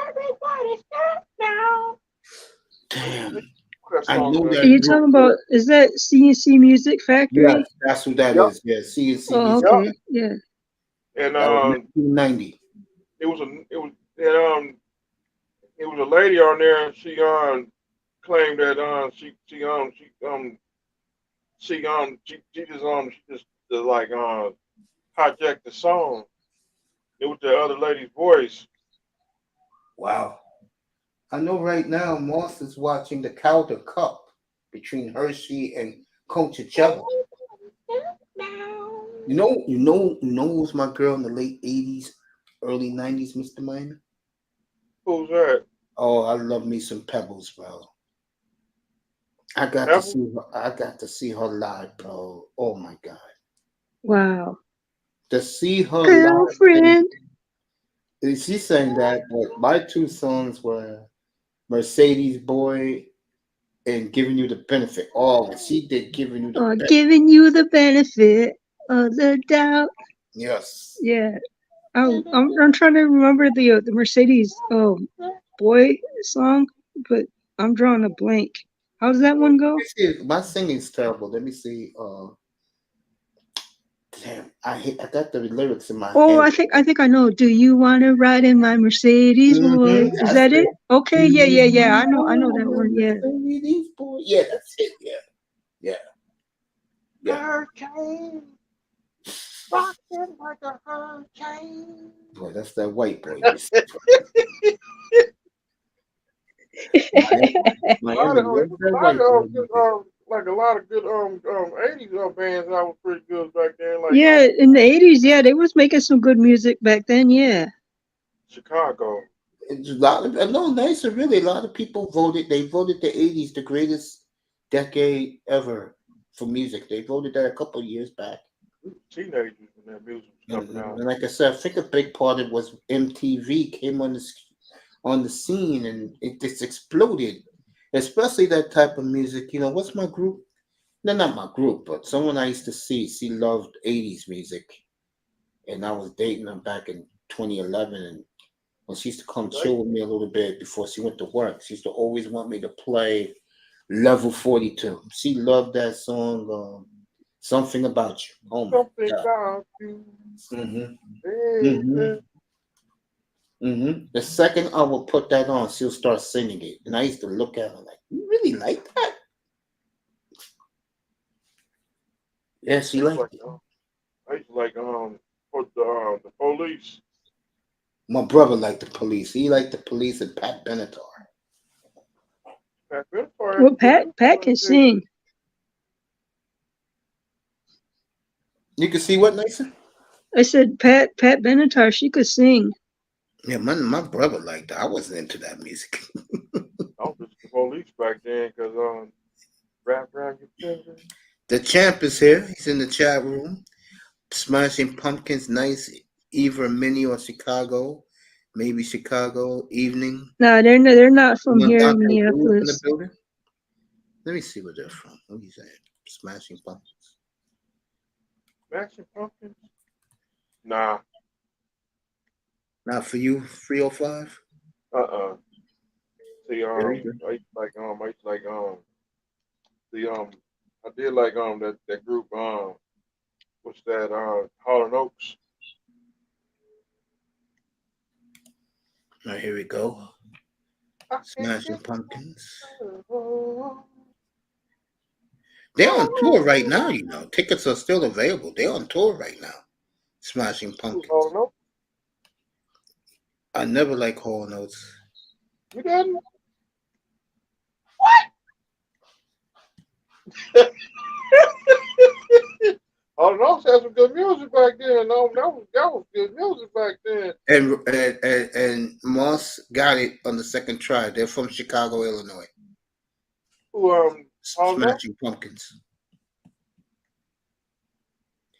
Everybody stop now. Damn. That I song know name. Are that you group. talking about? Is that CNC Music Yes, Factory? that's who that Yep. is. Yeah, CNC Oh, Music. Yep. okay. Yeah. And That was 1990. and, it was a lady on there, and she claimed that she just like hijacked the song. It was the other lady's voice. Wow. I know right now Moss is watching the Calder Cup between Hershey and Coachella. You know who's my girl in the late 80s, early 90s, Mr. Minor? Who's that? Oh, I love me some Pebbles, bro. I got to Pebble? see her. I got to see her live, bro. Oh my god. Wow. To see her live, Girlfriend. and she sang that, but my two songs were Mercedes Boy and Giving You the Benefit. Oh, when she did Giving You the Benefit. Giving you the benefit of the doubt. Yes. Yeah. I'm trying to remember the Mercedes boy song, but I'm drawing a blank. How does that one go? My singing's terrible. Let me see. Damn, I got the lyrics in my Oh, head. I think I know. Do you want to ride in my Mercedes, boy? Is That's that it? it. Okay, Do you yeah. I know that want one. Yeah. Mercedes Boy? Yeah, that's it. Yeah. Hurricane, rocking like a hurricane. Boy, that's that white boy. A lot Miami of, loves a that lot white of boy. like a lot of good '80s bands that was pretty good back then. Like Yeah, in the 80s, yeah, they was making some good music back then. Yeah. Chicago. It's a lot of no nicer really. A lot of people voted. They voted the '80s the greatest decade ever for music. They voted that a couple of years back. We were teenagers when that music was coming out. And like I said, I think a big part of it was MTV came on the scene and it just exploded. Especially that type of music. You know, what's my group? No, not my group, but someone I used to see. She loved '80s music, and I was dating her back in 2011. And when she used to come Right? chill with me a little bit before she went to work, she used to always want me to play Level 42. She loved that song, Something About You. Oh my Something God. about you, hmm hmm baby. The second I will put that on, she'll start singing it. And I used to look at her like, you really like that? Yeah, she It's like liked it. I used to like for the police. My brother liked the Police. He liked the Police and Pat Benatar. Pat Benatar had Well, some good Pat music can back then. sing. You can see what, Nathan? I said Pat Benatar, she could sing. Yeah, my brother liked that. I wasn't into that music. I was listening to police back then because wrap around your finger. The champ is here. He's in the chat room. Smashing Pumpkins, nice. Either Mini or Chicago. Maybe Chicago evening. No, they're not from You want here in Dante Blue in the Minneapolis. building? Let me see where they're from. What are you saying? Smashing Pumpkins. Smashing Pumpkins? Nah. Not for you, 305? See, Very good. I used to like I did like that group what's that Hall and Oaks. All right, here we go. Smashing Pumpkins. They're on tour right now, you know. Tickets are still available. They're on tour right now. Smashing Hall Pumpkins. and Oaks? I never like Hall Notes. You didn't? Hall and Oaks had some good music back then. That was good music back then. And Moss got it on the second try. They're from Chicago, Illinois. Who Hall and Oaks? Smashing Pumpkins.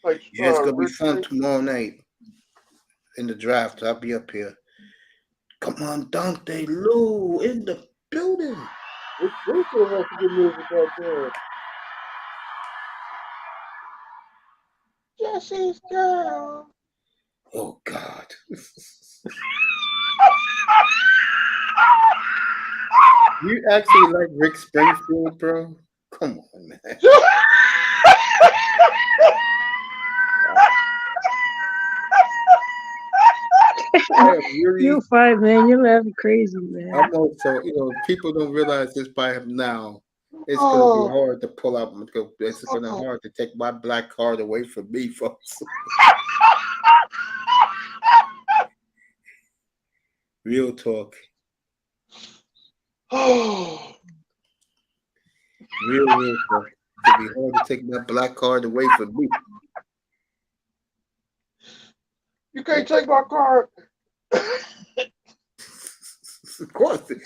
Like Yeah, it's gonna be Rick fun James. tomorrow night in the draft. I'll be up here. Come on, Dante Lou in the building. Rick Springfield had some good music back then. Jesse's girl. Oh God. You actually like Rick Springfield, bro? Come on, man. I am really. You're fine, man. You're laughing crazy, man. I'm also, people don't realize this by now. It's gonna be Oh, hard to pull out. It's gonna hard to take my black card away from me, folks. Real talk. oh. Real talk. It'll be hard to take my black card away from me. You can't take my card. Of course, you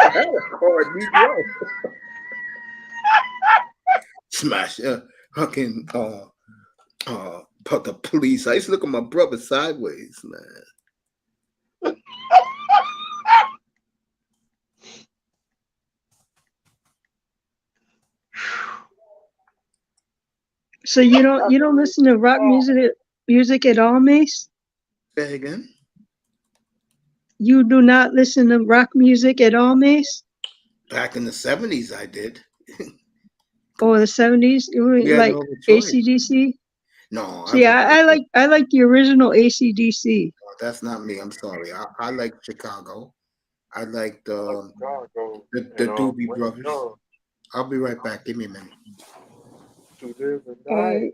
never had a card, Negro. Smash, fucking, but the police. I used to look at my brother sideways, man. So you don't listen to rock music at all, Mace? Say again. You do not listen to rock music at all, Mace? Back in the 70s, I did. Or the 70s? You were We had like no other choice. AC/DC? No, See, I like the original AC/DC. No, that's not me. I'm sorry. I like Chicago. I like the Chicago. Doobie Wayne Brothers. Young. I'll be right back. Give me a minute. To live and die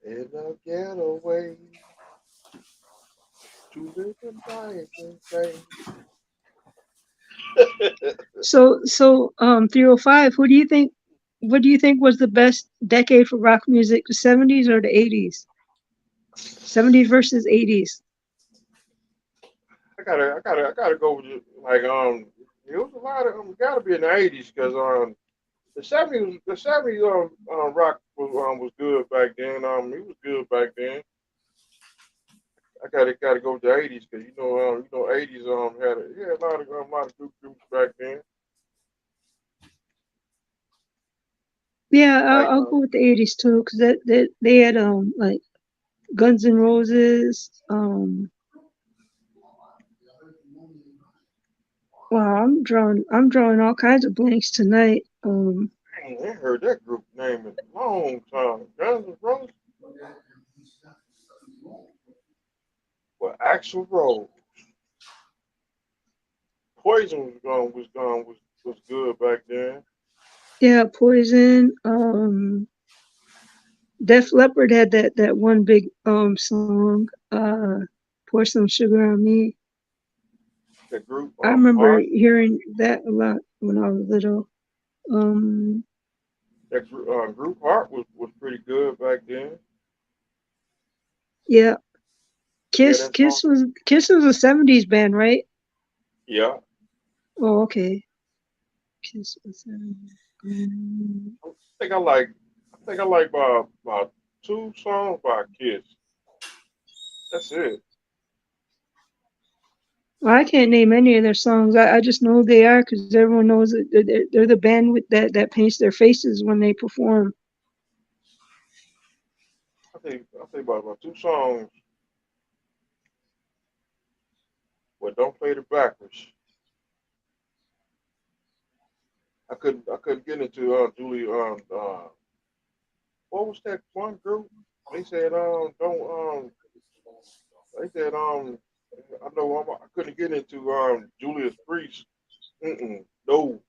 in a getaway. To live and die in vain. So 305, what do you think was the best decade for rock music, the 70s or the 80s? 70s versus 80s. I gotta go with it. Like it was a lot of gotta be in the 80s because the 70s rock was good back then. It was good back then. I gotta go with the 80s because 80s had a lot of good groups back then. Yeah, Like I'll go with the 80s too, because they had like Guns N' Roses. Wow, I'm drawing all kinds of blanks tonight. dang, I ain't heard that group name in a long time. Guns N' Roses. Well, Axl Rose. Poison was good back then. Yeah, Poison. Def Leppard had that one big song. Pour Some Sugar on Me. The group I remember Heart. hearing that a lot when I was little. That group Heart was pretty good back then. Yeah, Yeah, Kiss. that song. Kiss was a 70s band, right? Yeah. Oh, okay. Kiss was 70s. I think I like about 2 songs by Kiss. That's it. Well, I can't name any of their songs. I just know who they are because everyone knows that they're the band with that paints their faces when they perform. I think about 2 songs. But don't play the backwards. I couldn't get into Julie what was that one group? They said don't they said I know I couldn't get into Julius Priest. No.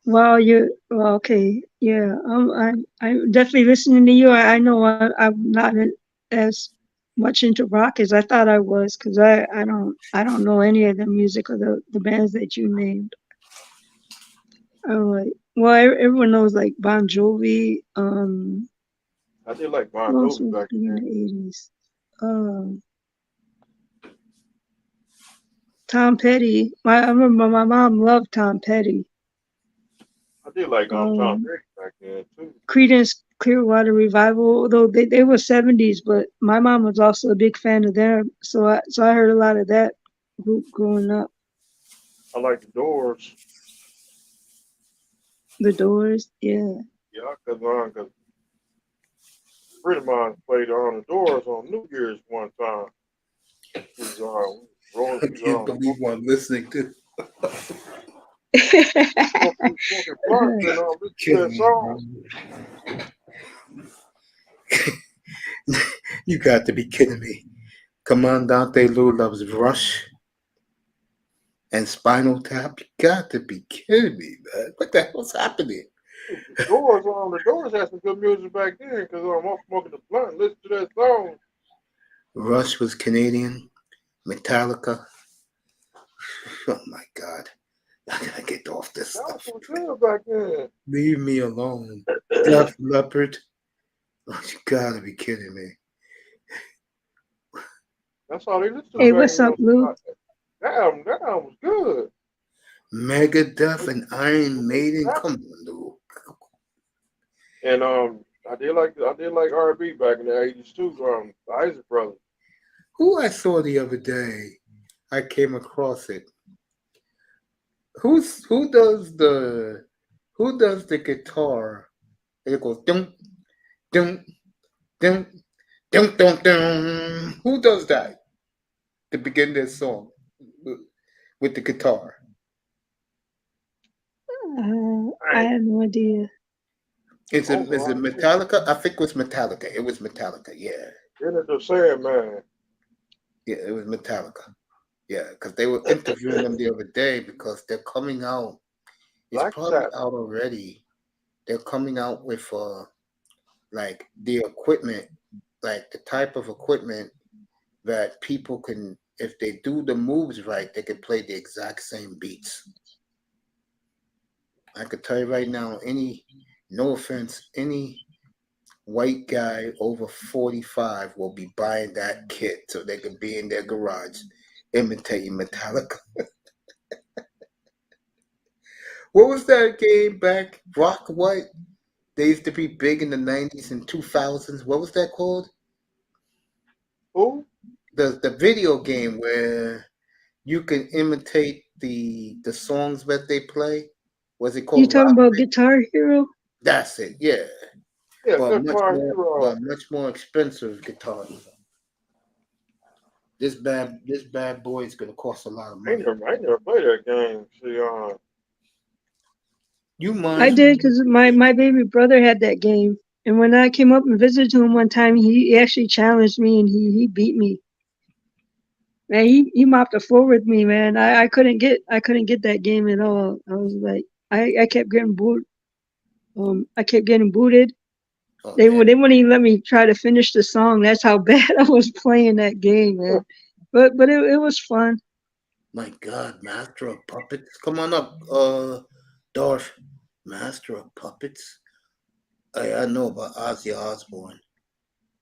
Wow, well, okay, yeah. I'm definitely listening to you. I know I'm not as much into rock as I thought I was because I don't know any of the music of the bands that you named. I'm like, well, everyone knows like Bon Jovi. I did like Bon Who else Jovi was back big in then. the 80s? Tom Petty. I remember my mom loved Tom Petty. I did like Tom Um, Petty back then too. Creedence Clearwater Revival, although they were 70s, but my mom was also a big fan of them, so I heard a lot of that group growing up. I like the Doors. The Doors, yeah. Yeah, cause a friend of mine played on the Doors on New Year's one time. We was rolling, I we can't believe what I'm listening to. smoking blunts and listening to that Kidding me, bro. song. You got to be kidding me. Commandante Lou loves Rush and Spinal Tap. You got to be kidding me, man. What the hell's happening? The Doors had some good music back then because I'm smoking the blunt and listen to that song. Rush was Canadian. Metallica. Oh my God. I gotta get off this That was stuff. some good back then. Leave me alone. Def Leppard. Oh, you gotta be kidding me. That's all they listened to Hey, back what's then. up, Lou? That album was good. Megadeth and Iron Maiden. Come on, Lou. And I did like R&B back in the '80s too. The Isaac Brothers. Who I saw the other day, I came across it. Who does the guitar? It goes dum dum dum dum dum dum. Who does that to begin their song with the guitar? I have no idea. Is it Also, Metallica? I think it was Metallica. It was Metallica. Yeah, then it's the Sandman. yeah, it was Metallica. Yeah, because they were interviewing them the other day because they're coming out. It's Black probably Sabbath. out already. They're coming out with like the equipment, like the type of equipment that people can, if they do the moves right, they can play the exact same beats. I could tell you right now, no offense, any white guy over 45 will be buying that kit so they can be in their garage imitating Metallica. What was that game back? Rock what? They used to be big in the 90s and 2000s. What was that called? Who? The video game where you can imitate the songs that they play. Was it You called talking Rock? about Guitar Hero? That's it. Yeah, Yeah, Guitar Hero. much more expensive guitars. This bad boy is gonna cost a lot of money. I ain't never played that game. See, You I mind? did because my baby brother had that game, and when I came up and visited him one time, he actually challenged me and he beat me. Man, he mopped the floor with me, man. I couldn't get that game at all. I was like, I kept getting booted. I kept getting booted. Oh They damn! wouldn't even let me try to finish the song. That's how bad I was playing that game, man. But it was fun. My God, Master of Puppets, come on up, Darth. Master of Puppets. I know about Ozzy Osbourne.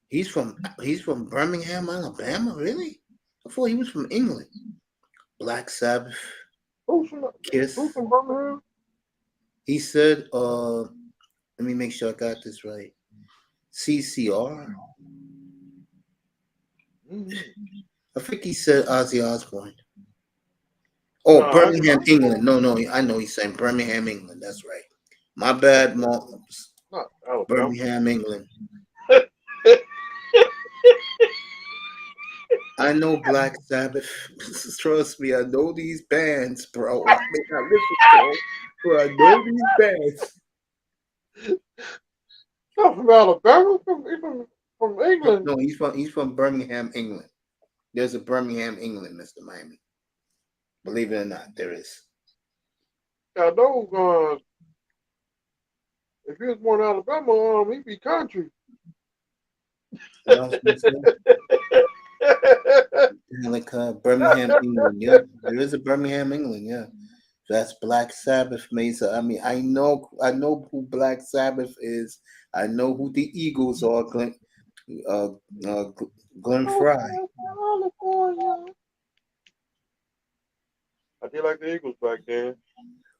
He's from Birmingham, Alabama. Really? I thought he was from England. Black Sabbath, who's from Kiss. Birmingham? He said, let me make sure I got this right. CCR. Mm-hmm. I think he said Ozzy Osbourne. Oh, No, Birmingham, England. No, I know he's saying Birmingham, England. That's right. My bad, Mom. not Alabama. Birmingham, England. I know Black Sabbath. Trust me, I know these bands, bro. I may not listen to them, but I know these bands. Not from Alabama, from England. No, he's from Birmingham, England. There's a Birmingham, England, Mr. Miami. Believe it or not, there is. I know. If he was born in Alabama, he'd be country. What else can I say? Like Birmingham, England. Yeah, there is a Birmingham, England. Yeah, that's Black Sabbath, Mesa. I mean, I know who Black Sabbath is. I know who the Eagles are. Uh, uh, Glenn Fry. California. I did like the Eagles back then.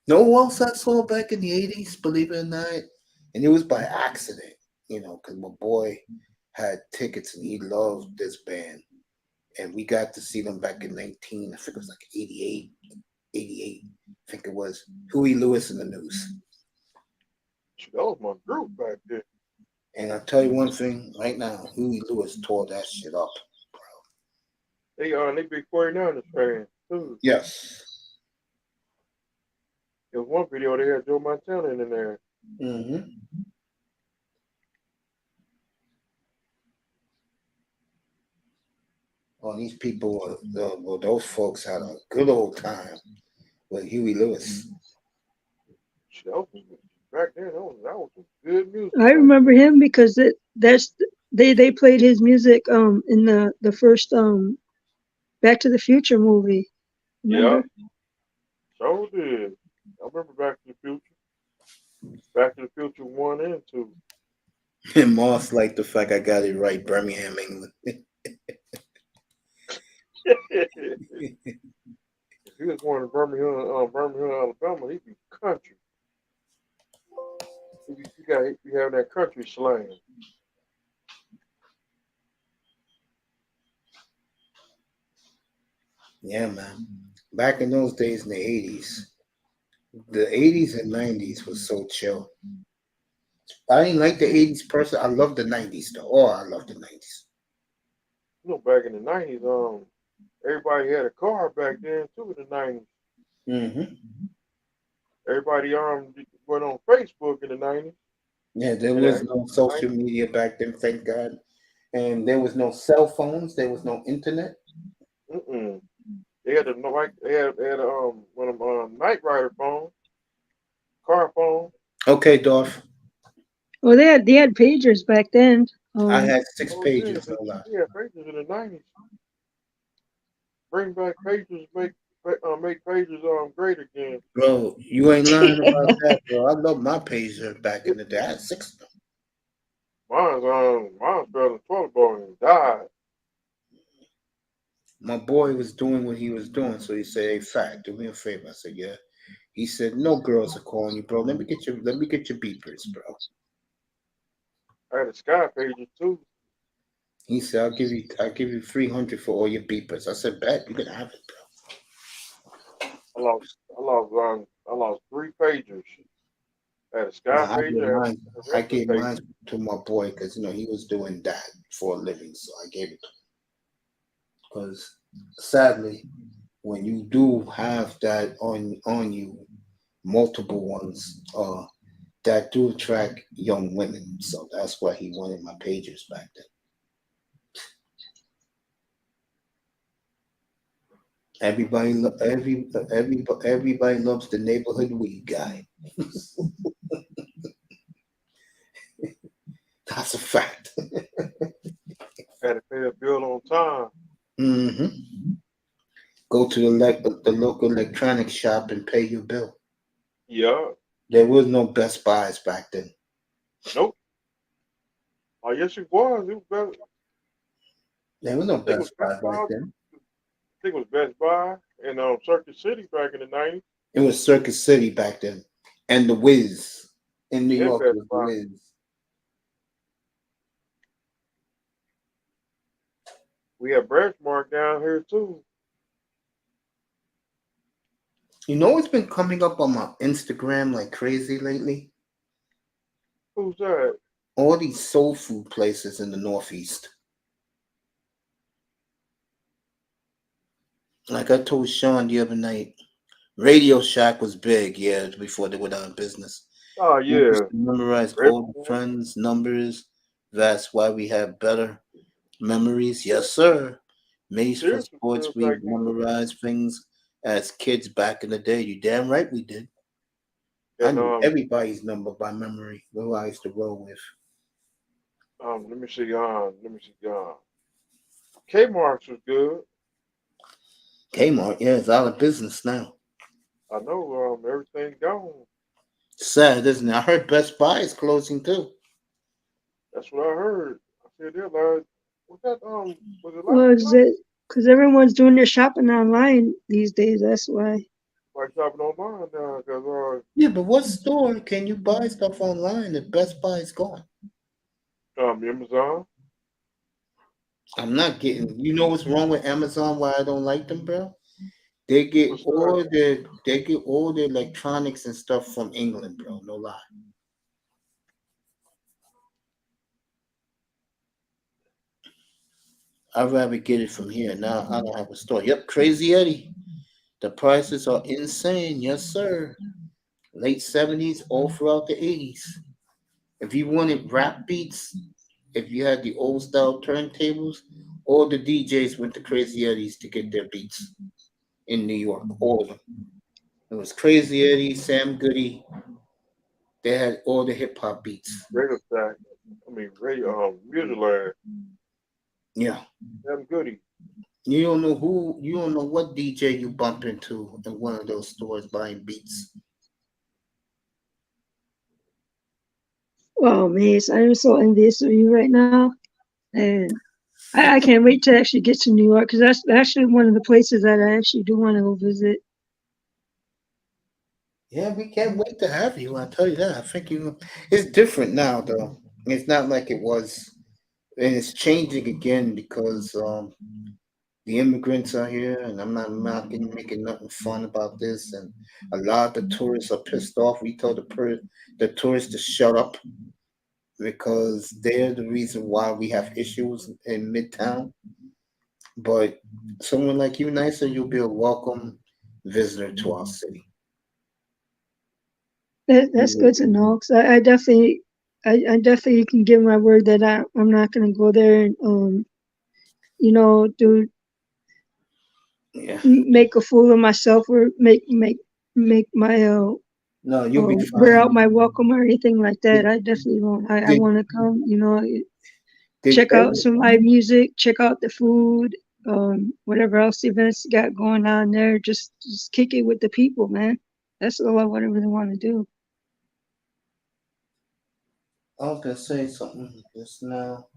Know who else I saw back in the 80s? Believe it or not, and it was by accident. because my boy had tickets and he loved this band. And we got to see them back in 19, I think it was like 88, 88. I think it was Huey Lewis and the News. Shit, that was my group back then. And I'll tell you one thing right now, Huey Lewis tore that shit up. They big 49ers fans too. Yes. There was one video they had Joe Montana in there. Mm-hmm. Well, these people, those folks had a good old time with Huey Lewis. Shit, back then, that was some good music. I remember him because they played his music in the first Back to the Future movie. Remember? Yeah, so did. I remember Back to the Future. Back to the Future 1 and 2. And Moss liked the fact I got it right, Birmingham, England. If he was born in Birmingham, Alabama, he'd be country. He'd be having that country slang. Yeah, man. Back in those days in the 80s and 90s was so chill. I didn't like the 80s person. I love the 90s though. Oh, I love the 90s. Back in the 90s, everybody had a car back then too in the 90s. Mm-hmm. Everybody went on Facebook in the 90s. Yeah, there And was no social media back then, thank God. And there was no cell phones. There was no internet. Mm-mm. They had one of them Knight Rider phone, car phone. Okay, Dorf. Well, they had pagers back then. I had six Oh yeah, pages. Hold on. yeah, pages in the 90s. Bring back pages, make pages great again. Bro, you ain't lying about that, bro. I love my pager back in the day. I had six of them. Mine's fell in the toilet bowl and died. My boy was doing what he was doing, so he said, "Hey, Fat, do me a favor." I said, "Yeah." He said, "No girls are calling you, bro. Let me get your beepers, bro." I had a sky pager too. He said, I'll give you 300 for all your beepers." I said, "Bet, you can have it, bro." I lost 3 pages. I had a sky Nah, pager, and a I regular gave pager. mine to my boy because he was doing that for a living, so I gave it to him. Because sadly, when you do have that on you, multiple ones, that do attract young women. So that's why he wanted my pages back then. Everybody loves the neighborhood weed guy. That's a fact. Had to pay a bill on time. Hmm. Go to the local electronics shop and pay your bill. Yeah. There was no Best Buys back then. Nope. Oh, yes, it was. It was better. There was no I think it was Best Buy Best Buy. back I then. think it was Best Buy in Circuit City back in the 90s. It was Circus City back then, and the Wiz in New And York Best was the Buy. Wiz. We had Branchmark down here too. You know what's been coming up on my Instagram like crazy lately? Who's that? All these soul food places in the Northeast. Like I told Sean the other night, Radio Shack was big, yeah, before they went out of business. Oh We used yeah. to memorize Red all the Bull. friends' numbers. That's why we have better memories. Yes, sir. Maze for Serious was sports, good back we then. memorized things as kids back in the day. You damn right we did. I And knew everybody's number by memory. Who I used to roll with. let me see. Kmart's was good. Kmart, yeah, it's out of business now. I know everything's gone. Sad, isn't it? I heard Best Buy is closing too. That's what I heard. I said they're like, was that was it last Was night? it because everyone's doing their shopping online these days? That's why. Like shopping online now because Yeah, but what store can you buy stuff online if Best Buy is gone? Amazon. I'm not getting. You know what's wrong with Amazon? Why I don't like them, bro? They get What's that? all the electronics and stuff from England, bro. No lie. I'd rather get it from here. Now I don't have a store. Yep, Crazy Eddie. The prices are insane. Yes, sir. Late 70s, all throughout the 80s. If you wanted rap beats, if you had the old style turntables, all the DJs went to Crazy Eddie's to get their beats in New York. All of them. It was Crazy Eddie, Sam Goody. They had all the hip hop beats. Radio Shack. Music Land. Yeah. Damn goody. You don't know what DJ you bump into in one of those stores buying beats. Oh, Mace, I'm so envious of you right now. And I can't wait to actually get to New York because that's actually one of the places that I actually do want to go visit. Yeah, we can't wait to have you. I tell you that. I think it's different now though. It's not like it was, and it's changing again because the immigrants are here, and I'm not making nothing fun about this. And a lot of the tourists are pissed off. We told the tourists to shut up because they're the reason why we have issues in Midtown. But someone like you, nicer, you'll be a welcome visitor to our city. That's good to know because I definitely can give my word that I'm not going to go there and, do Yeah. make a fool of myself or make my No, you'll be wear fine. out my welcome or anything like that. Did I definitely won't. I did want to come, did check out every some live music, check out the food, whatever else events got going on there. Just kick it with the people, man. That's all I would really want to do. I was gonna say something just now.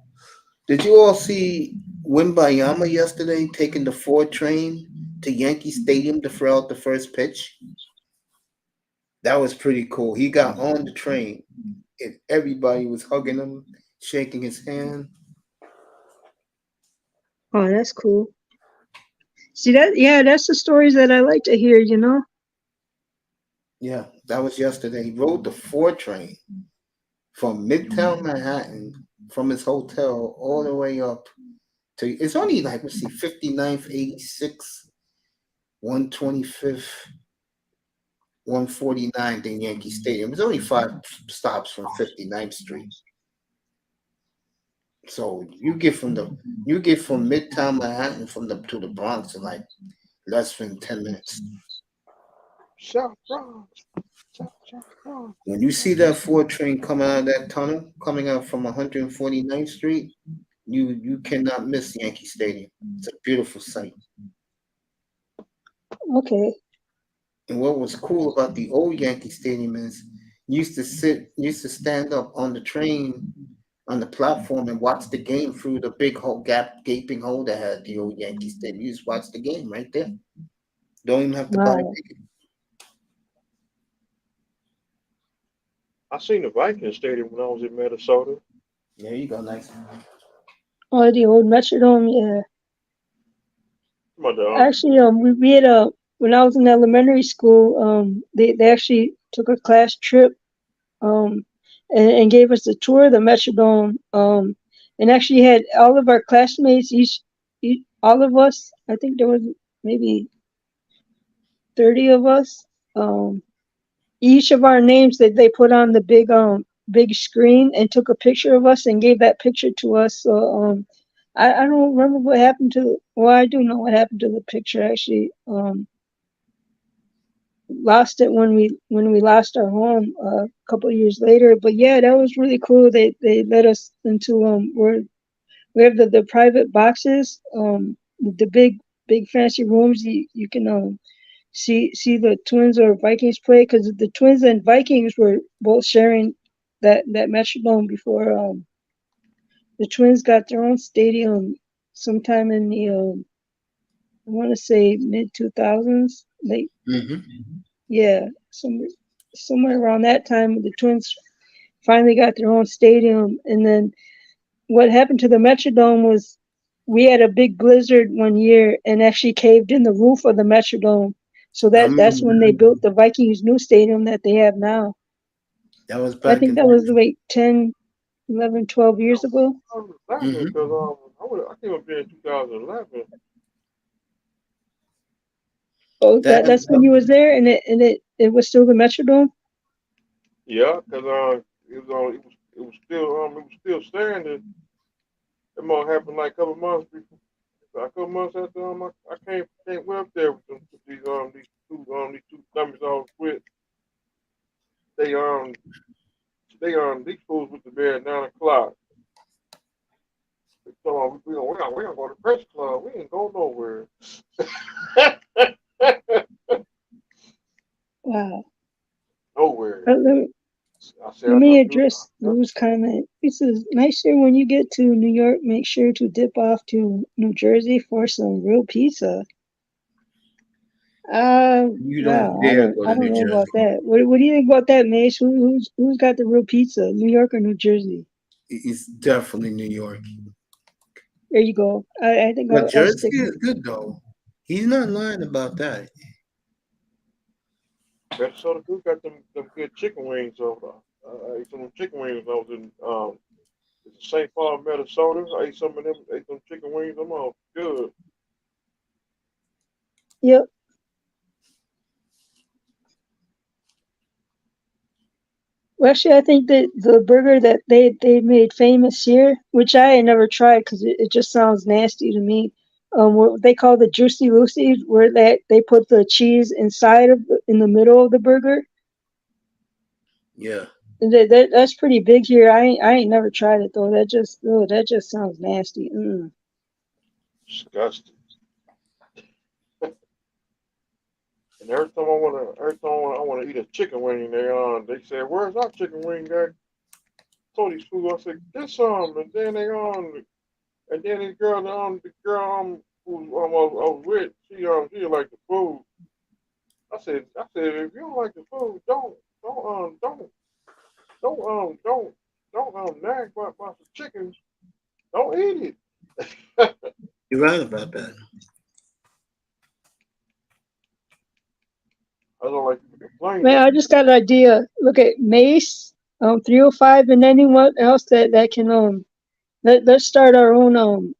Did you all see Wimbayama yesterday taking the 4 train to Yankee Stadium to throw out the first pitch? That was pretty cool. He got on the train and everybody was hugging him, shaking his hand. Oh, that's cool. See that? Yeah, that's the stories that I like to hear. Yeah, that was yesterday. He rode the 4 train from Midtown Manhattan from his hotel all the way up to it's only like let's see 59th, 86th, 125th, 149th in Yankee Stadium. It's only 5 stops from 59th Street. So you get from Midtown Manhattan from the to the Bronx in like less than 10 minutes. South Bronx. South Bronx. When you see that 4 train coming out of that tunnel, coming out from 149th Street, you cannot miss Yankee Stadium. It's a beautiful sight. Okay. And what was cool about the old Yankee Stadium is you used to stand up on the train on the platform and watch the game through the big hole gaping hole that had the old Yankee Stadium. You just watch the game right there. Don't even have to buy a Wow. ticket. I seen the Vikings Stadium when I was in Minnesota. There you go, nice. Oh, the old Metrodome. Yeah. My dog. Actually, we had a when I was in elementary school, they actually took a class trip, um, and gave us a tour of the Metrodome, and actually had all of our classmates, all of us. I think there was maybe 30 of us. Um, each of our names that they put on the big screen and took a picture of us and gave that picture to us. So I don't remember what happened to. Well, I do know what happened to the picture actually. Lost it when we lost our home a couple of years later. But yeah, that was really cool. They let us into where we have the private boxes, the big fancy rooms. You can see the Twins or Vikings play because the Twins and Vikings were both sharing that Metrodome before the Twins got their own stadium sometime in the I want to say mid 2000s, late. Hmm. Yeah, somewhere around that time the Twins finally got their own stadium, and then what happened to the Metrodome was we had a big blizzard one year and actually caved in the roof of the Metrodome. So I that's remember when they built the Vikings new stadium that they have now. that was I back think in. that was like 10, 11, 12 years ago. 2011, Mhm. because I came up here in 2011. Oh, That that's when you was there, and it was still the Metrodome. Yeah, because it was still standing. It might happen like a couple months before. A couple months after I came up there with these two dummies all quit. They these fools with the bed at 9 o'clock. They told me we gonna go to the press club. We ain't go nowhere. Wow. Nowhere. Let, let, I said let I me know good. address Lou's comment. He says, next year when you get to New York, make sure to dip off to New Jersey for some real pizza. you don't Wow, dare go I to don't New know about Jersey. that. What do you think about that, Mace? Who's got the real pizza? New York or New Jersey? It's definitely New York. There you go. I think But I'll Jersey stick is with. good though. He's not lying about that. Minnesota Goose got them good chicken wings over. I ate some chicken wings. I was in it's St. Paul, Minnesota. I ate some of them. Ate some chicken wings. I'm all good. Yep. Well, actually, I think that the burger that they made famous here, which I had never tried because it just sounds nasty to me. What they call the Juicy Lucy's, where they put the cheese inside in the middle of the burger. Yeah. That's pretty big here. I ain't never tried it though. That just sounds nasty. Mm. Disgusting. And every time I wanna eat a chicken wing, they say, "Where's our chicken wing at?" Told these fools, I said, "Get some." And then the girl who I was with, she liked the food. I said, if you don't like the food, don't nag about the chicken. Don't eat it. You're right about that. I don't like people Man, complaining. I just got an idea. Look at Mace, 305, and anyone else that can let's start our own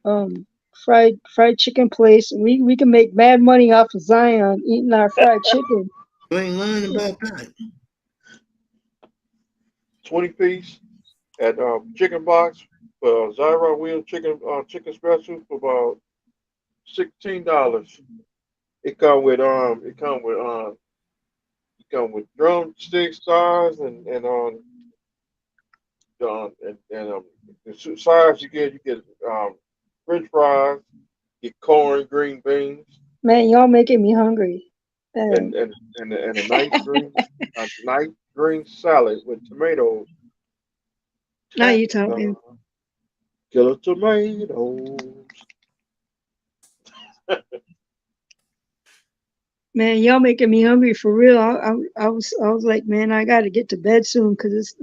um fried chicken place. We can make mad money off of Zion eating our fried chicken. You ain't lying about that. 20 piece at chicken box for Zyra wheel chicken special for about $16. It come with drumstick stars and the sides you get French fries, get corn, green beans, Man, y'all making me hungry. and Dang. a nice green salad with tomatoes. Now Ta you talking. ta, killer tomatoes. Man, y'all making me hungry for real. I was like, man, I gotta get to bed soon because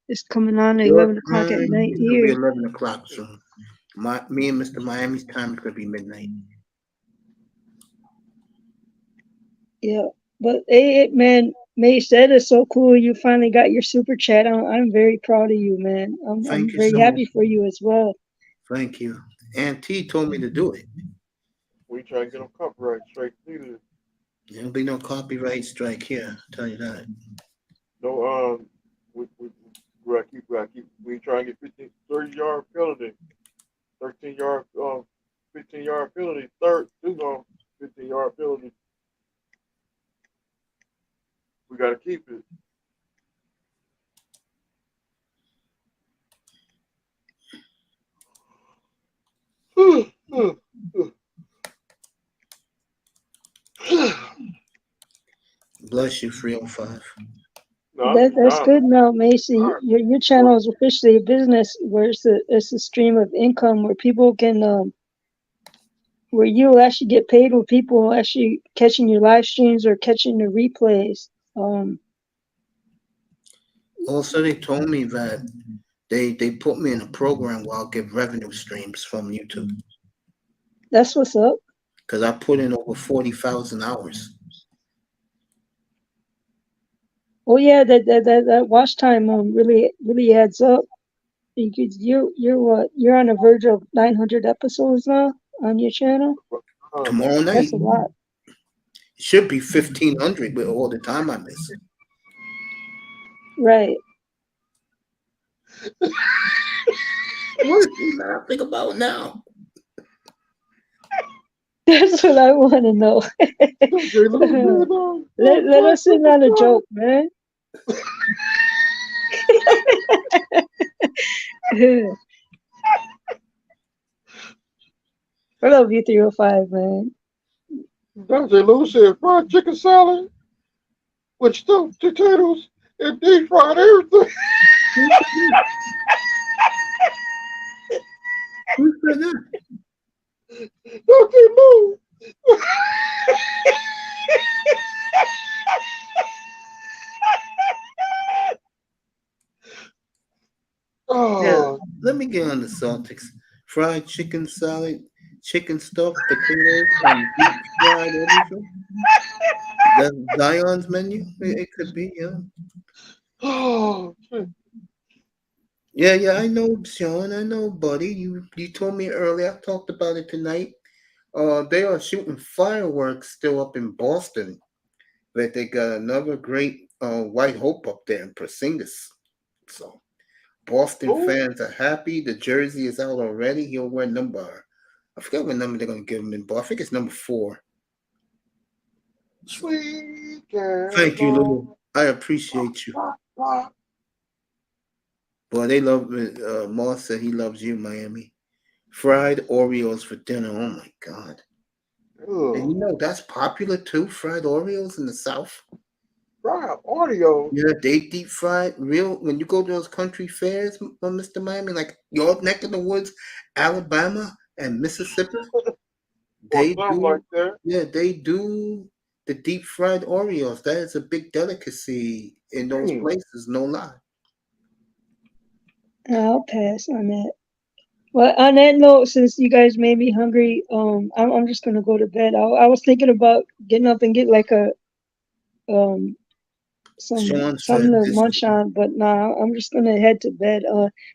it's coming on at Your 11 o'clock at time night is gonna be here. 11 o'clock soon. Me and Mr. Miami's time is gonna be midnight. Yeah, but man, Mace, that is so cool. You finally got your super chat. I'm very proud of you, man. Thank I'm you very so much. happy for you as well. Thank you. And T told me to do it. We try to get them copyright straight. Neither There'll be no copyright strike here. I'll tell you that. no we try and get 15, 30 yard penalty, 13 yard 15 yard penalty, third two on 15 yard penalty. We gotta keep it. Bless you, 305. No, That's no, good now, Macy. no. Your channel is officially a business where it's a stream of income where people can where you actually get paid with people actually catching your live streams or catching the replays. Also, they told me that They put me in a program where I'll get revenue streams from YouTube That's what's up. because I put in over 40,000 hours. Oh yeah, that watch time really adds up. You're what? You're on the verge of 900 episodes now on your channel. Tomorrow night That's a lot. it should be 1,500 with all the time I miss. Right. What are you laughing about now? That's what I want to know. Let us in on a joke, man. I love you, 305, man. Dr. Lou said fried chicken salad with stuffed potatoes and deep fried everything. Who said that? Dr. Lou. Yeah, Oh, let me get on the Celtics. Fried chicken salad, chicken stuffed potatoes, and deep fried everything. That's Zion's menu. It could be, yeah. oh, Yeah, I know, Sean. I know, buddy. You told me earlier. I talked about it tonight. They are shooting fireworks still up in Boston, but they got another great White Hope up there in Persingus. So Boston oh, fans are happy. The jersey is out already. He'll wear number. I forget what number they're gonna give him in, but I think it's number 4. sweet Thank you, Caroline. Lou. I appreciate you. Boy, they love it. Moss said he loves you, Miami. Fried Oreos for dinner. Oh my God. And you Ugh. know that's popular too, fried Oreos in the South. Fried audio. Yeah, they deep fried real when you go to those country fairs, Mr. Miami, like your neck of the woods, Alabama and Mississippi, Or they something like do that. yeah, they do the deep fried Oreos. That is a big delicacy in those Damn. places, no lie. I'll pass on that. Well, on that note, since you guys made me hungry, I'm just gonna go to bed. I was thinking about getting up and get like a um Sean something said to this munch on, but nah, I'm just gonna head to bed.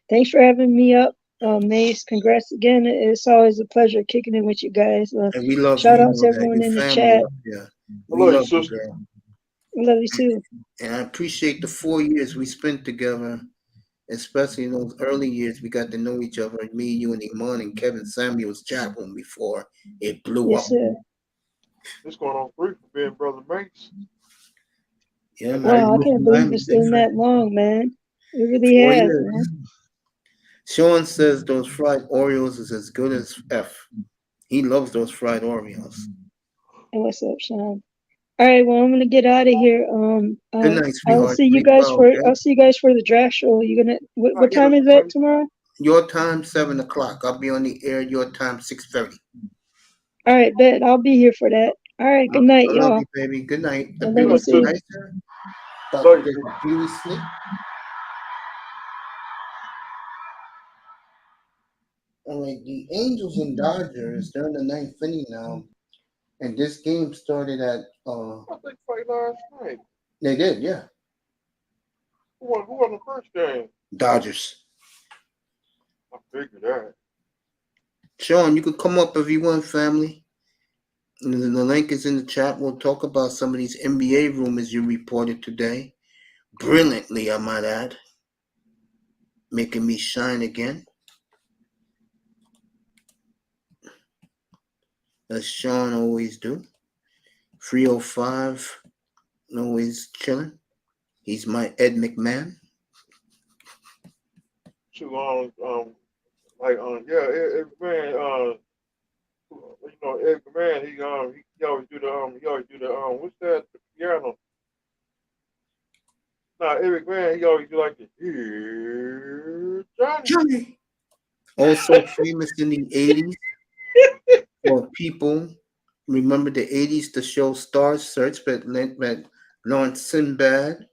Thanks for having me up, Mace. Congrats again. It's always a pleasure kicking it with you guys. and we love Shout you, out to know that everyone you in the family chat. up here. I We love you, love you, sister. girl. I love you too. And I appreciate the 4 years we spent together, especially in those early years. We got to know each other. Me, you, and Iman and Kevin Samuels chat room before it blew Yes, up. sir. It's going on 3 for being brother mates. Yeah, And man. Wow, I Mr. can't believe Miami, it's big been fan. that long, man. It really 4 has, years. man. Sean says those fried Oreos is as good as F. He loves those fried Oreos. And what's up, Sean? All right, well, I'm gonna get out of here. Good night, sweetheart. Sleep well, okay? I'll see you guys for the draft show. You gonna what get time us is that tomorrow? Your time 7 o'clock. I'll be on the air. Your time 6:30. All right, bet I'll be here for that. All right, I good night, love y'all. you, baby. Good night. I The love Good you night, beauty's sister. too. nicer. About Love to get you. the beauty sleep. All right, the Angels and Dodgers, they're in the ninth inning now. And this game started at I think played last night. they did, yeah. Who won the first game? Dodgers. I figured that. Sean, you could come up if you want, family. And the link is in the chat. We'll talk about some of these NBA rumors you reported today. Brilliantly, I might add. Making me shine again. As Sean always do. 305, always chilling. He's my Ed McMahon. Too long. Yeah, Ed man. Ed man. He always do the what's that? The piano. Nah, Eric man. He always do like the here Johnny. Johnny. Also famous in the 80s for people. Remember the 80s, the show Star Search, but Lawrence Sinbad,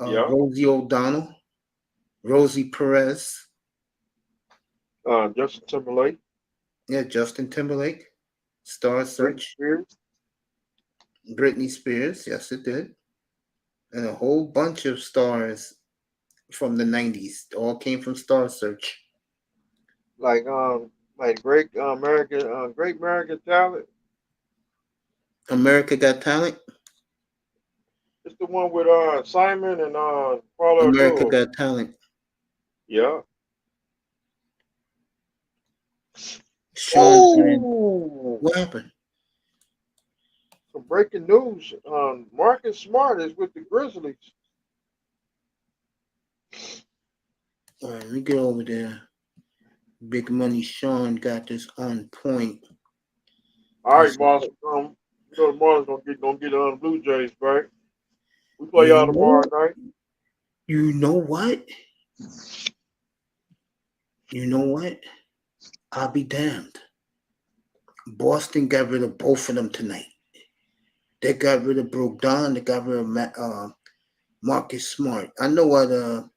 Yeah. Rosie O'Donnell. Rosie Perez. Justin Timberlake, Yeah, Justin Timberlake. Star Britney Search. Spears. Britney Spears. Yes, it did. And a whole bunch of stars from the 90s. All came from Star Search. Like Great American Great American Talent. America Got Talent. It's the one with Simon and Paula America Abdul. Got Talent. Yeah. Sean Penn. Ooh, What happened? some breaking news. Marcus Smart is with the Grizzlies. All right, let me get over there. Big Money Sean got this on point. All right, Marlins. You know the Marlins gonna get on the Blue Jays, right? We play y'all tomorrow night. You know what? You know what? I'll be damned. Boston got rid of both of them tonight. They got rid of Brogdon. They got rid of Marcus Smart. I know why the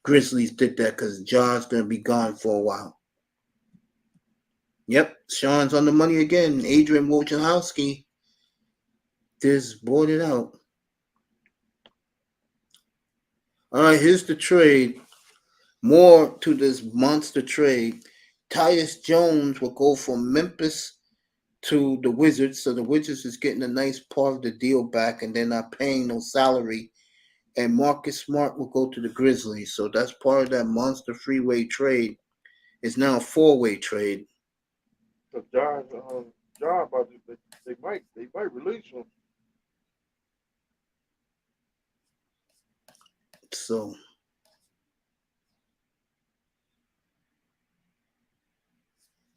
Grizzlies did that because John's going to be gone for a while. Yep, Sean's on the money again. Adrian Wojciechowski just bought it out. All right, here's the trade. More to this monster trade. Tyus Jones will go from Memphis to the Wizards. So the Wizards is getting a nice part of the deal back and they're not paying no salary. And Marcus Smart will go to the Grizzlies. So that's part of that monster freeway trade. It's now a four-way trade. The Giants, about they might release him. So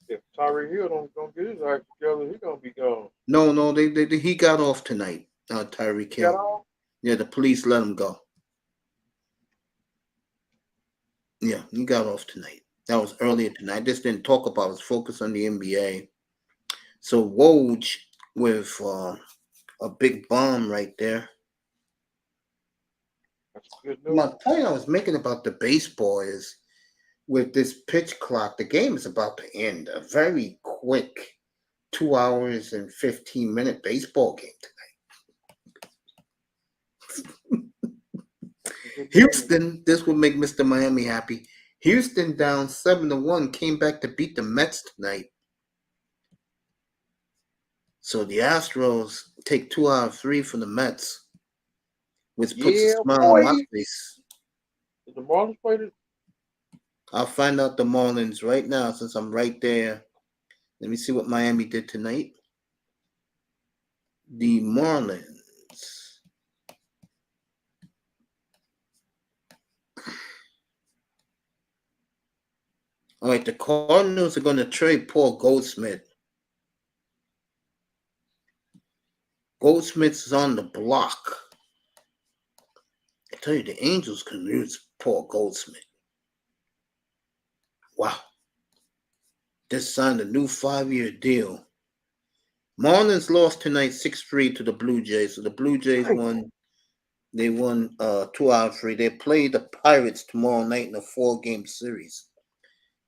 If Tyree Hill don't get his act together, he gonna be gone. no, he got off tonight. Tyreek Got Hill. off? Yeah, the police let him go. Yeah, he got off tonight. That was earlier tonight. I just didn't talk about it. I was focused on the NBA. So Woj with a big bomb right there. That's good news. My point I was making about the baseball is with this pitch clock, the game is about to end. A very quick 2 hours and 15-minute baseball game tonight. Houston, this will make Mr. Miami happy. Houston down 7-1, came back to beat the Mets tonight. So the Astros take 2 out of 3 from the Mets, which puts a smile on my face. Did the Marlins play it? I'll find out the Marlins right now since I'm right there. Let me see what Miami did tonight. The Marlins. All right, the Cardinals are going to trade Paul Goldschmidt. Goldsmith's on the block. I tell you, the Angels can use Paul Goldsmith. Wow. Just signed a new 5-year deal. Marlins lost tonight 6-3 to the Blue Jays. So the Blue Jays won. They won 2 out of 3. They play the Pirates tomorrow night in a 4-game series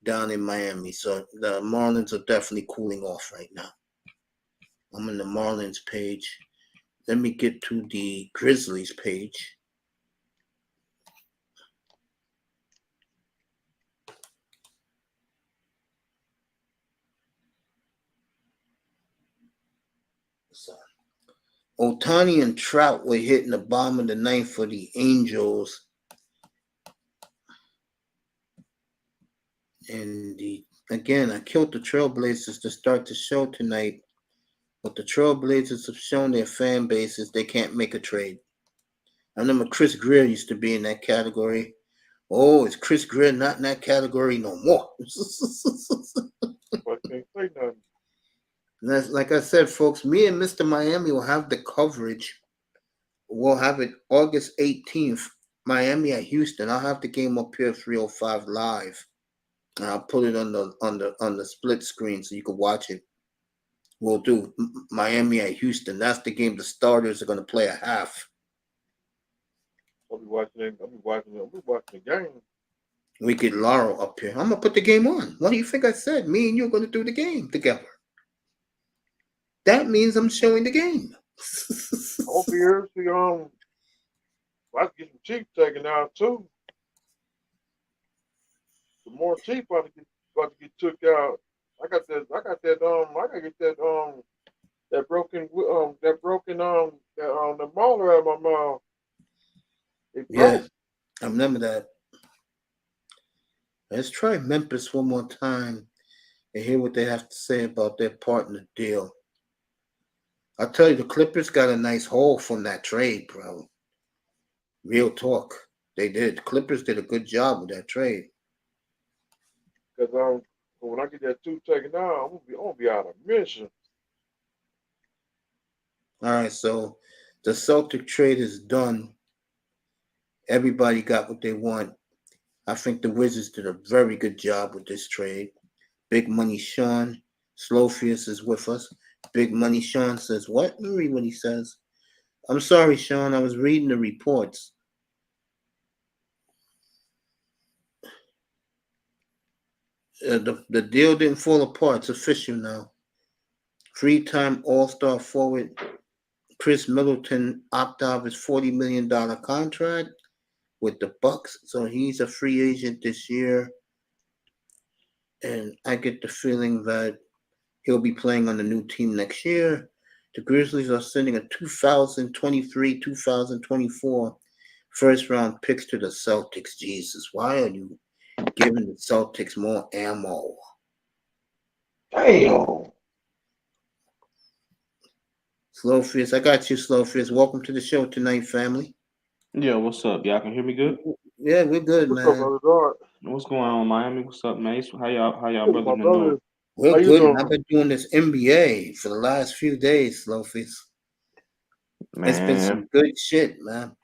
down in Miami. So the Marlins are definitely cooling off right now. I'm on the Marlins page. Let me get to the Grizzlies page. So, Ohtani and Trout were hitting the bottom of the ninth for the Angels. And again, I killed the Trailblazers to start the show tonight. But the Trailblazers have shown their fan bases they can't make a trade. I remember Chris Greer used to be in that category. Oh, is Chris Greer not in that category no more? But can't say nothing. That's, like I said, folks, me and Mr. Miami will have the coverage. We'll have it August 18th, Miami at Houston. I'll have the game up here 305 live. And I'll put it on the split screen so you can watch it. We'll do Miami at Houston. That's the game the starters are going to play a half. I'll be watching the game. We get Laurel up here. I'm gonna put the game on. What do you think I said? Me and you are gonna do the game together. That means I'm showing the game. I'll be here. See, I get some teeth taken out too. The more teeth about to get took out. I got that. I got that. I gotta get that broken the molar out of my mouth. It Yeah, broke. I remember that. Let's try Memphis one more time and hear what they have to say about their partner deal. I'll tell you, the Clippers got a nice haul from that trade, bro. Real talk. They did. Clippers did a good job with that trade. Cause when I get that tooth taken out, I'm gonna be out of mission. All right, so the Celtic trade is done. Everybody got what they want. I think the Wizards did a very good job with this trade. Big Money Sean, Slowfierce is with us. Big Money Sean says, what? Let me read what he says. I'm sorry, Sean. I was reading the reports. The deal didn't fall apart. It's official now. Three-time All-Star forward Chris Middleton opted out of his $40 million contract with the Bucks, so he's a free agent this year. And I get the feeling that he'll be playing on the new team next year. The Grizzlies are sending a 2023-2024 first round picks to the Celtics. Jesus, why are you giving the Celtics more ammo? Damn. Slowfist, I got you, Slowfist. Welcome to the show tonight, family. Yeah, what's up? Y'all can hear me good? Yeah, we're good, What's up, man. brother Dart? What's going on, Miami? What's up, Mace? How y'all My brothers been brother. doing? We're How you good. doing? I've been doing this NBA for the last few days, Slowfist. It's been some Man, good shit, man.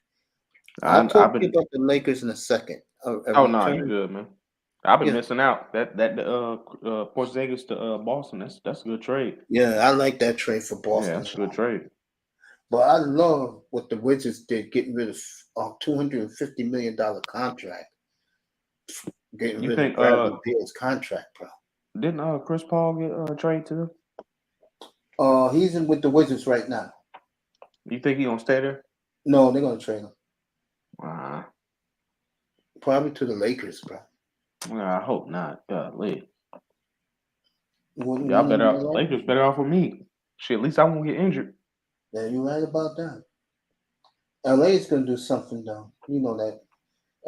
I'll I've talk to you been about the Lakers in a second. A oh no, you return. good, man. I've been Yeah, missing out. That Porzingis to Boston, that's a good trade. yeah, I like that trade for Yeah, Boston. that's a good trade. But I love what the Wizards did, getting rid of a $250 million contract, getting You rid of think Bradley Beal's contract, bro. didn't Chris Paul get traded to them? He's in with the Wizards right now. You think he gonna stay there? No, they're gonna trade him. Uh, Probably to the Lakers, bro. I hope not. Golly. Wouldn't Y'all want him better in off. LA? Lakers better off with me. Shit, at least I won't get injured. Yeah, you're right about that. LA is gonna do something though. You know that.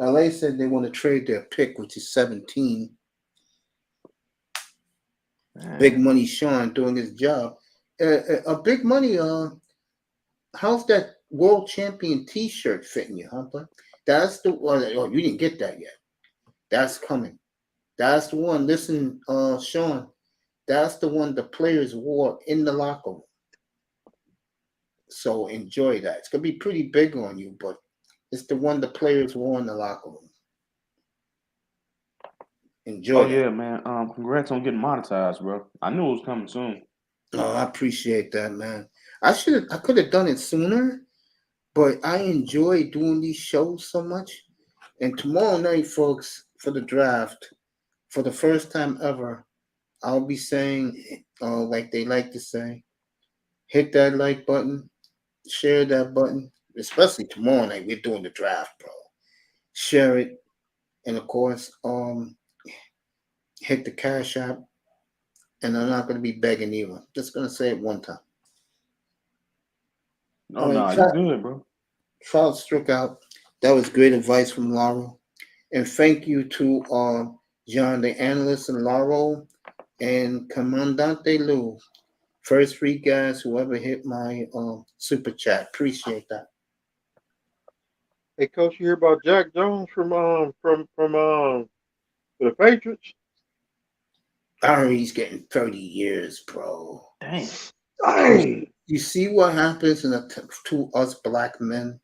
LA said they want to trade their pick, which is 17. Big Man. Money Sean doing his job. Big Money. How's that world champion T-shirt fitting you, huh? Bud? That's the one. Oh, you didn't get that yet. That's coming. That's the one. Listen, Sean. That's the one the players wore in the locker room. So enjoy that. It's gonna be pretty big on you, but it's the one the players wore in the locker room. Enjoy Oh that. yeah, man. Congrats on getting monetized, bro. I knew it was coming soon. Oh, I appreciate that, man. I could have done it sooner, but I enjoy doing these shows so much. And tomorrow night, folks, for the draft, for the first time ever, I'll be saying, like they like to say, hit that like button, share that button, especially tomorrow night. We're doing the draft, bro. Share it, and of course, hit the cash app. And I'm not going to be begging either. Just going to say it one time. Oh All right, no, you good, bro. Trout struck out. That was great advice from Laurel. And thank you to John, the analyst, and Laurel, and Commandante Lou. First three guys who ever hit my super chat. Appreciate that. Hey, coach, you hear about Jack Jones from the Patriots? I heard he's getting 30 years, bro. Dang. Dang. You see what happens to us black men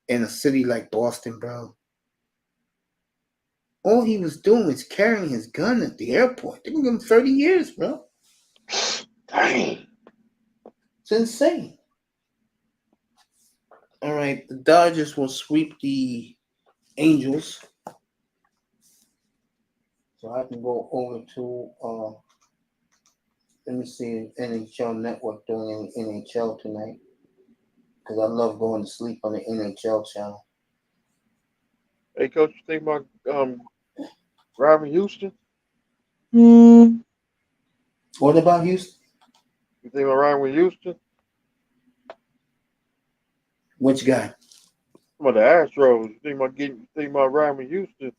in a city like Boston, bro? All he was doing was carrying his gun at the airport. They're going to give him 30 years, bro. Dang. It's insane. All right, the Dodgers will sweep the Angels. so I can go over to let me see NHL Network doing NHL tonight because I love going to sleep on the NHL channel. Hey, coach, you think about driving Houston? What about Houston? You think about riding with Houston? Which guy? Some of the Astros. You think about riding with Houston?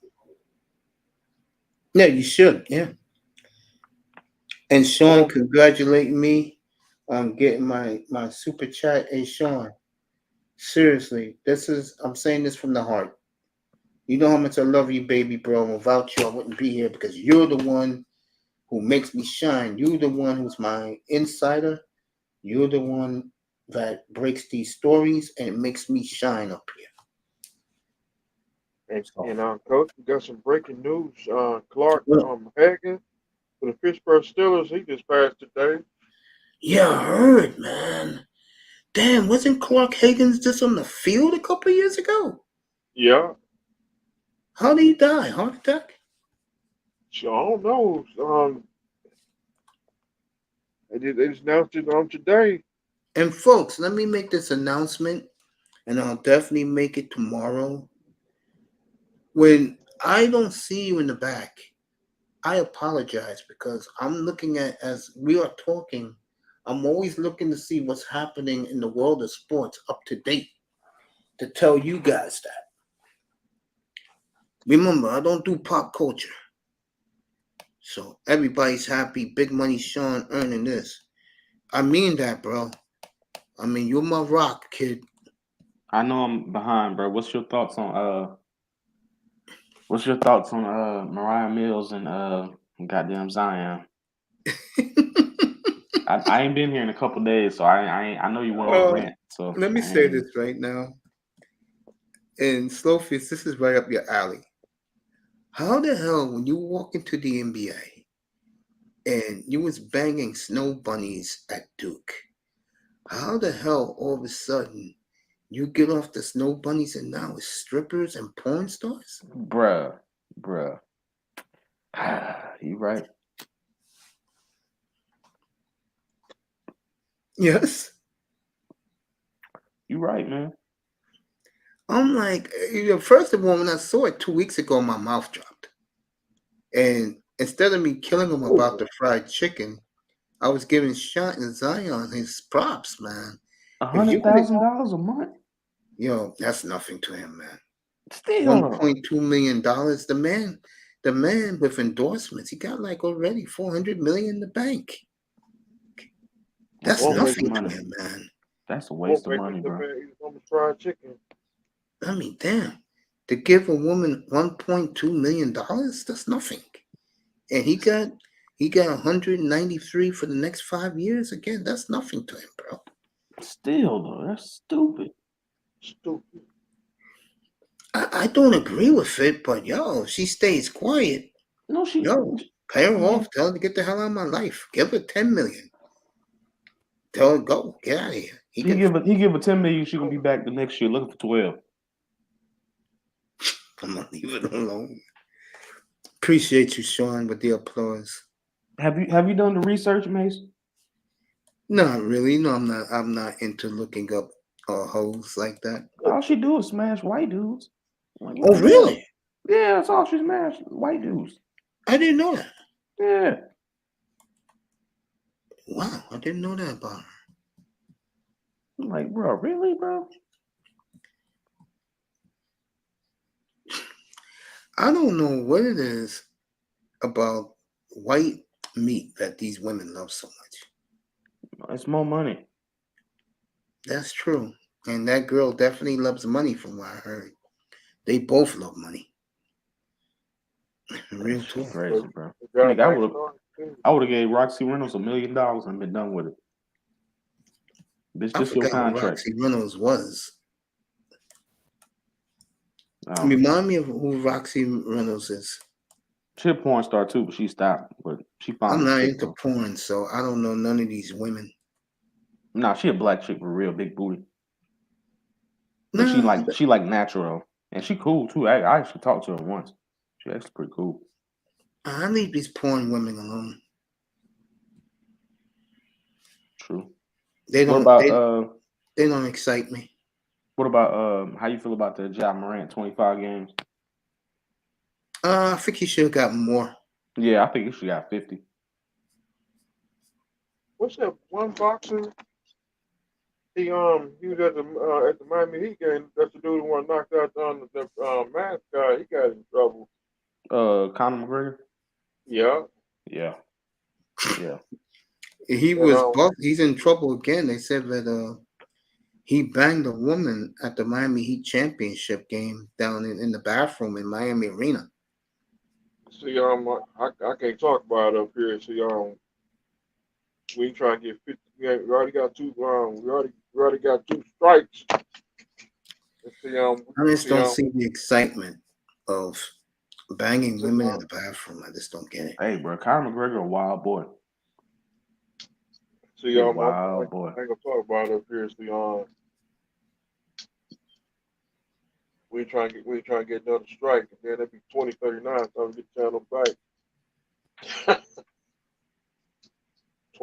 Yeah, you should. Yeah. And Sean Well, congratulating me on getting my super chat. Hey Sean, seriously, I'm saying this from the heart. You know how much I love you, baby bro. Without you, I wouldn't be here because you're the one who makes me shine. You're the one who's my insider. You're the one that breaks these stories and it makes me shine up here. and coach, we got some breaking news. Clark Well, Hagen for the Pittsburgh Steelers, he just passed today. yeah, I heard, man. Damn, wasn't Clark Higgins just on the field a couple years ago? Yeah, How did he die? Heart attack? so I don't know. They just announced it today. And folks, let me make this announcement, and I'll definitely make it tomorrow. When I don't see you in the back, I apologize because I'm looking at, as we are talking, I'm always looking to see what's happening in the world of sports up to date to tell you guys that. Remember, I don't do pop culture. So everybody's happy. Big Money Sean earning this. I mean that, bro. I mean, you're my rock, kid. I know I'm behind, bro. What's your thoughts on Mariah Mills and goddamn Zion? I ain't been here in a couple days, so I know you went on a rant. So Let me say this right now. And Slowface, this is right up your alley. How the hell, when you walk into the NBA and you was banging snow bunnies at Duke, how the hell all of a sudden you get off the snow bunnies and now it's strippers and porn stars? bruh. You right. Yes. You right, man. I'm like, first of all, when I saw it 2 weeks ago, my mouth dropped. And instead of me killing him about the fried chicken, I was giving Shot and Zion his props, man. If you could, $100,000 a month. yo, that's nothing to him, man. Still, $1.2 million. The man with endorsements, he got like already 400 million in the bank. That's a waste of nothing to money. him, man. That's a waste of money, bro. Fried chicken. I mean, damn. To give a woman $1.2 million, that's nothing. And he got 193 for the next 5 years. Again, that's nothing to him, bro. Still, though, that's stupid. Stupid. I don't agree with it, but yo, she stays quiet. No, Pay her off. Tell her to get the hell out of my life. Give her 10 million. Tell her go. Get out of here. He give her 10 million. She gonna be back the next year looking for 12. I'm gonna leave it alone. Appreciate you, Sean, with the applause. Have you done the research, Mace? Not really. No, I'm not into looking up hoes like that. All she do is smash white dudes. Like, Oh, really? Yeah, that's all she smashed. White dudes. I didn't know that. Yeah. Wow, I didn't know that about her. I'm like, bro, really, bro? I don't know what it is about white meat that these women love so much. It's more money. That's true. And that girl definitely loves money from what I heard. They both love money. Real talk. Crazy, bro. Nigga, I would have gave Roxy Reynolds $1 million and been done with it. Bitch, this your contract. Who Roxy Reynolds was. Remind me of who Roxy Reynolds is. She a porn star too, but she stopped. But she found. I'm not into porn, so I don't know none of these women. Nah, she a black chick with a real big booty. Nah, she like natural, and she cool too. I actually talked to her once. She actually pretty cool. I leave these porn women alone. True. They What don't. about They don't excite me. What about how you feel about the Ja Morant 25 games? I think he should have got more. Yeah, I think he should got 50. What's that one boxer? He was at the Miami Heat game. That's the dude who want knocked out the mask guy. He got in trouble. Conor McGregor. Yeah. Yeah. He And was. He's in trouble again. They said that he banged a woman at the Miami Heat championship game down in the bathroom in Miami Arena. see, I can't talk about it up here. See, we ain't trying to get 50. We already got two. We already got 2 strikes. And see, I just don't see the excitement of banging women in the bathroom. I just don't get it. Hey, bro, Conor McGregor, a wild boy. See, wild boy. I ain't gonna talk about it up here. See, we trying to get another strike, and then it'd be 2039. So we get the channel back.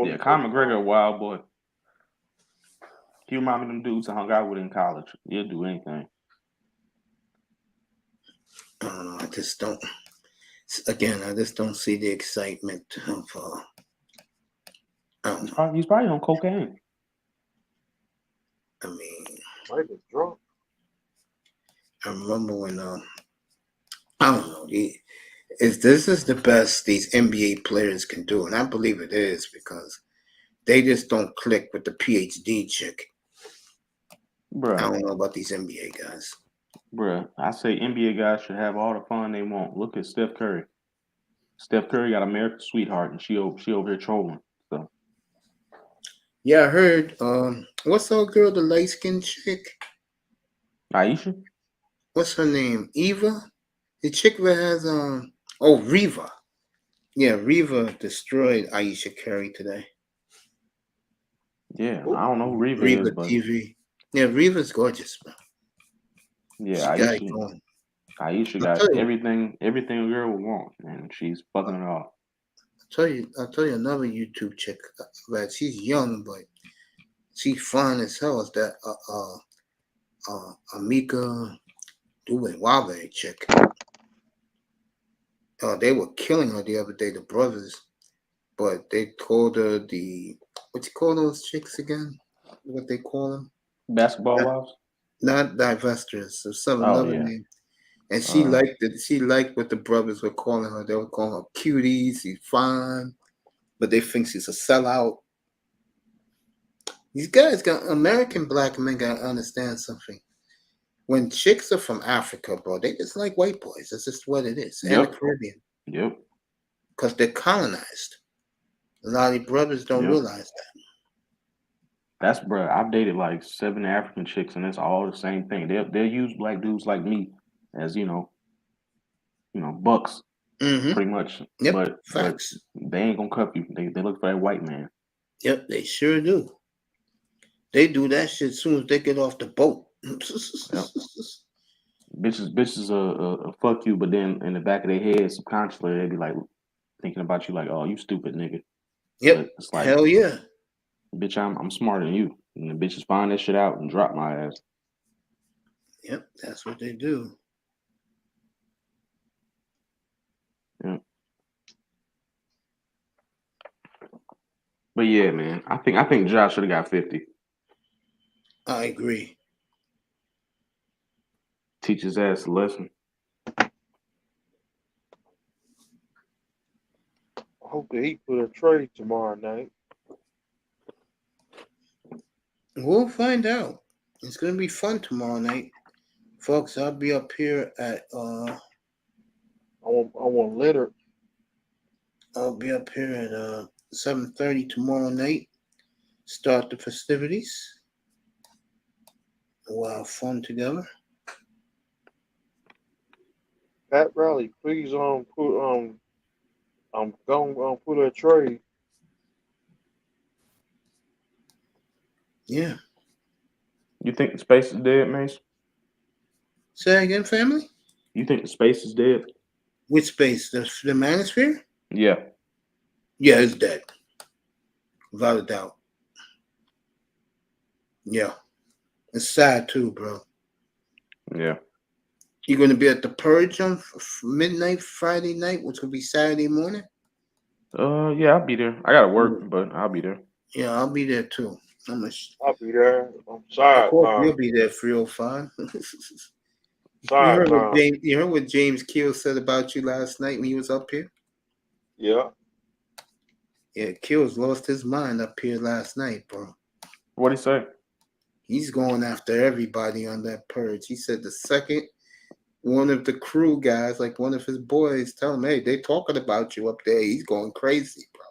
Yeah, Conor McGregor, a wild boy. He remind me of them dudes I hung out with in college. He'll do anything. I don't know. I just don't. Again, I just don't see the excitement of. I don't know. He's probably on cocaine. I mean, Might be drunk. I remember when I don't know. This is the best these NBA players can do, and I believe it is because they just don't click with the PhD chick. Bruh. I don't know about these NBA guys. Bruh, I say NBA guys should have all the fun they want. Look at Steph Curry. Steph Curry got America's sweetheart, and she over here trolling. So. Yeah, I heard. What's that girl, the light skinned chick? Aisha. What's her name? Eva. The chick that has Reva. Yeah, Reva destroyed Aisha Curry today. Yeah, I don't know who Reva is, but TV. Yeah, Reva's gorgeous, bro. Yeah, she got it going. Aisha got everything a girl would want, and she's fucking it off. I'll tell you another YouTube chick that she's young, but she's fine as hell. Is that Amika Duwave chick? They were killing her the other day, the brothers, but they called her what you call those chicks again? What they call them? Basketball wives? Not divestors, or some another name. And she liked it. She liked what the brothers were calling her. They were calling her cutie. She's fine, but they think she's a sellout. These guys American black men gotta understand something. When chicks are from Africa, bro, they just like white boys. That's just what it is. And the Caribbean. Yep. Because they're colonized. A lot of brothers don't realize that. That's, bro. I've dated like 7 African chicks, and it's all the same thing. They'll use black dudes like me as bucks, pretty much. Yep, but facts. But they ain't gonna cuff you. They look for that white man. Yep, they sure do. They do that shit as soon as they get off the boat. Yep. Bitches fuck you, but then in the back of their head, subconsciously, they be like thinking about you like, oh, you stupid nigga. Yep. But it's like, hell yeah. Bitch, I'm smarter than you. And the bitches find that shit out and drop my ass. Yep, that's what they do. Yep. But yeah, man, I think Josh should have got 50. I agree. Teach his ass a lesson. I hope the Heat put a trade tomorrow night. We'll find out. It's gonna be fun tomorrow night, folks. I'll be up here at I want Leonard. I'll be up here at 7:30 tomorrow night. Start the festivities. We'll have fun together. Pat Riley, please put I'm gonna put a trade. Yeah. You think the space is dead, Mace? Say again, family? You think the space is dead? Which space? The manosphere? Yeah. Yeah, it's dead. Without a doubt. Yeah. It's sad too, bro. Yeah. You're going to be at the Purge on midnight Friday night, which will be Saturday morning? Yeah, I'll be there. I gotta work, but I'll be there. Yeah, I'll be there too. I'll be there. I'm Of side course, line. you'll be there 305. Side line. You heard what James Keel said about you last night when he was up here? Yeah. Yeah, Keel's lost his mind up here last night, bro. What'd he say? He's going after everybody on that Purge. He said the second one of the crew guys, like one of his boys, tell him, hey, they talking about you up there. He's going crazy, bro.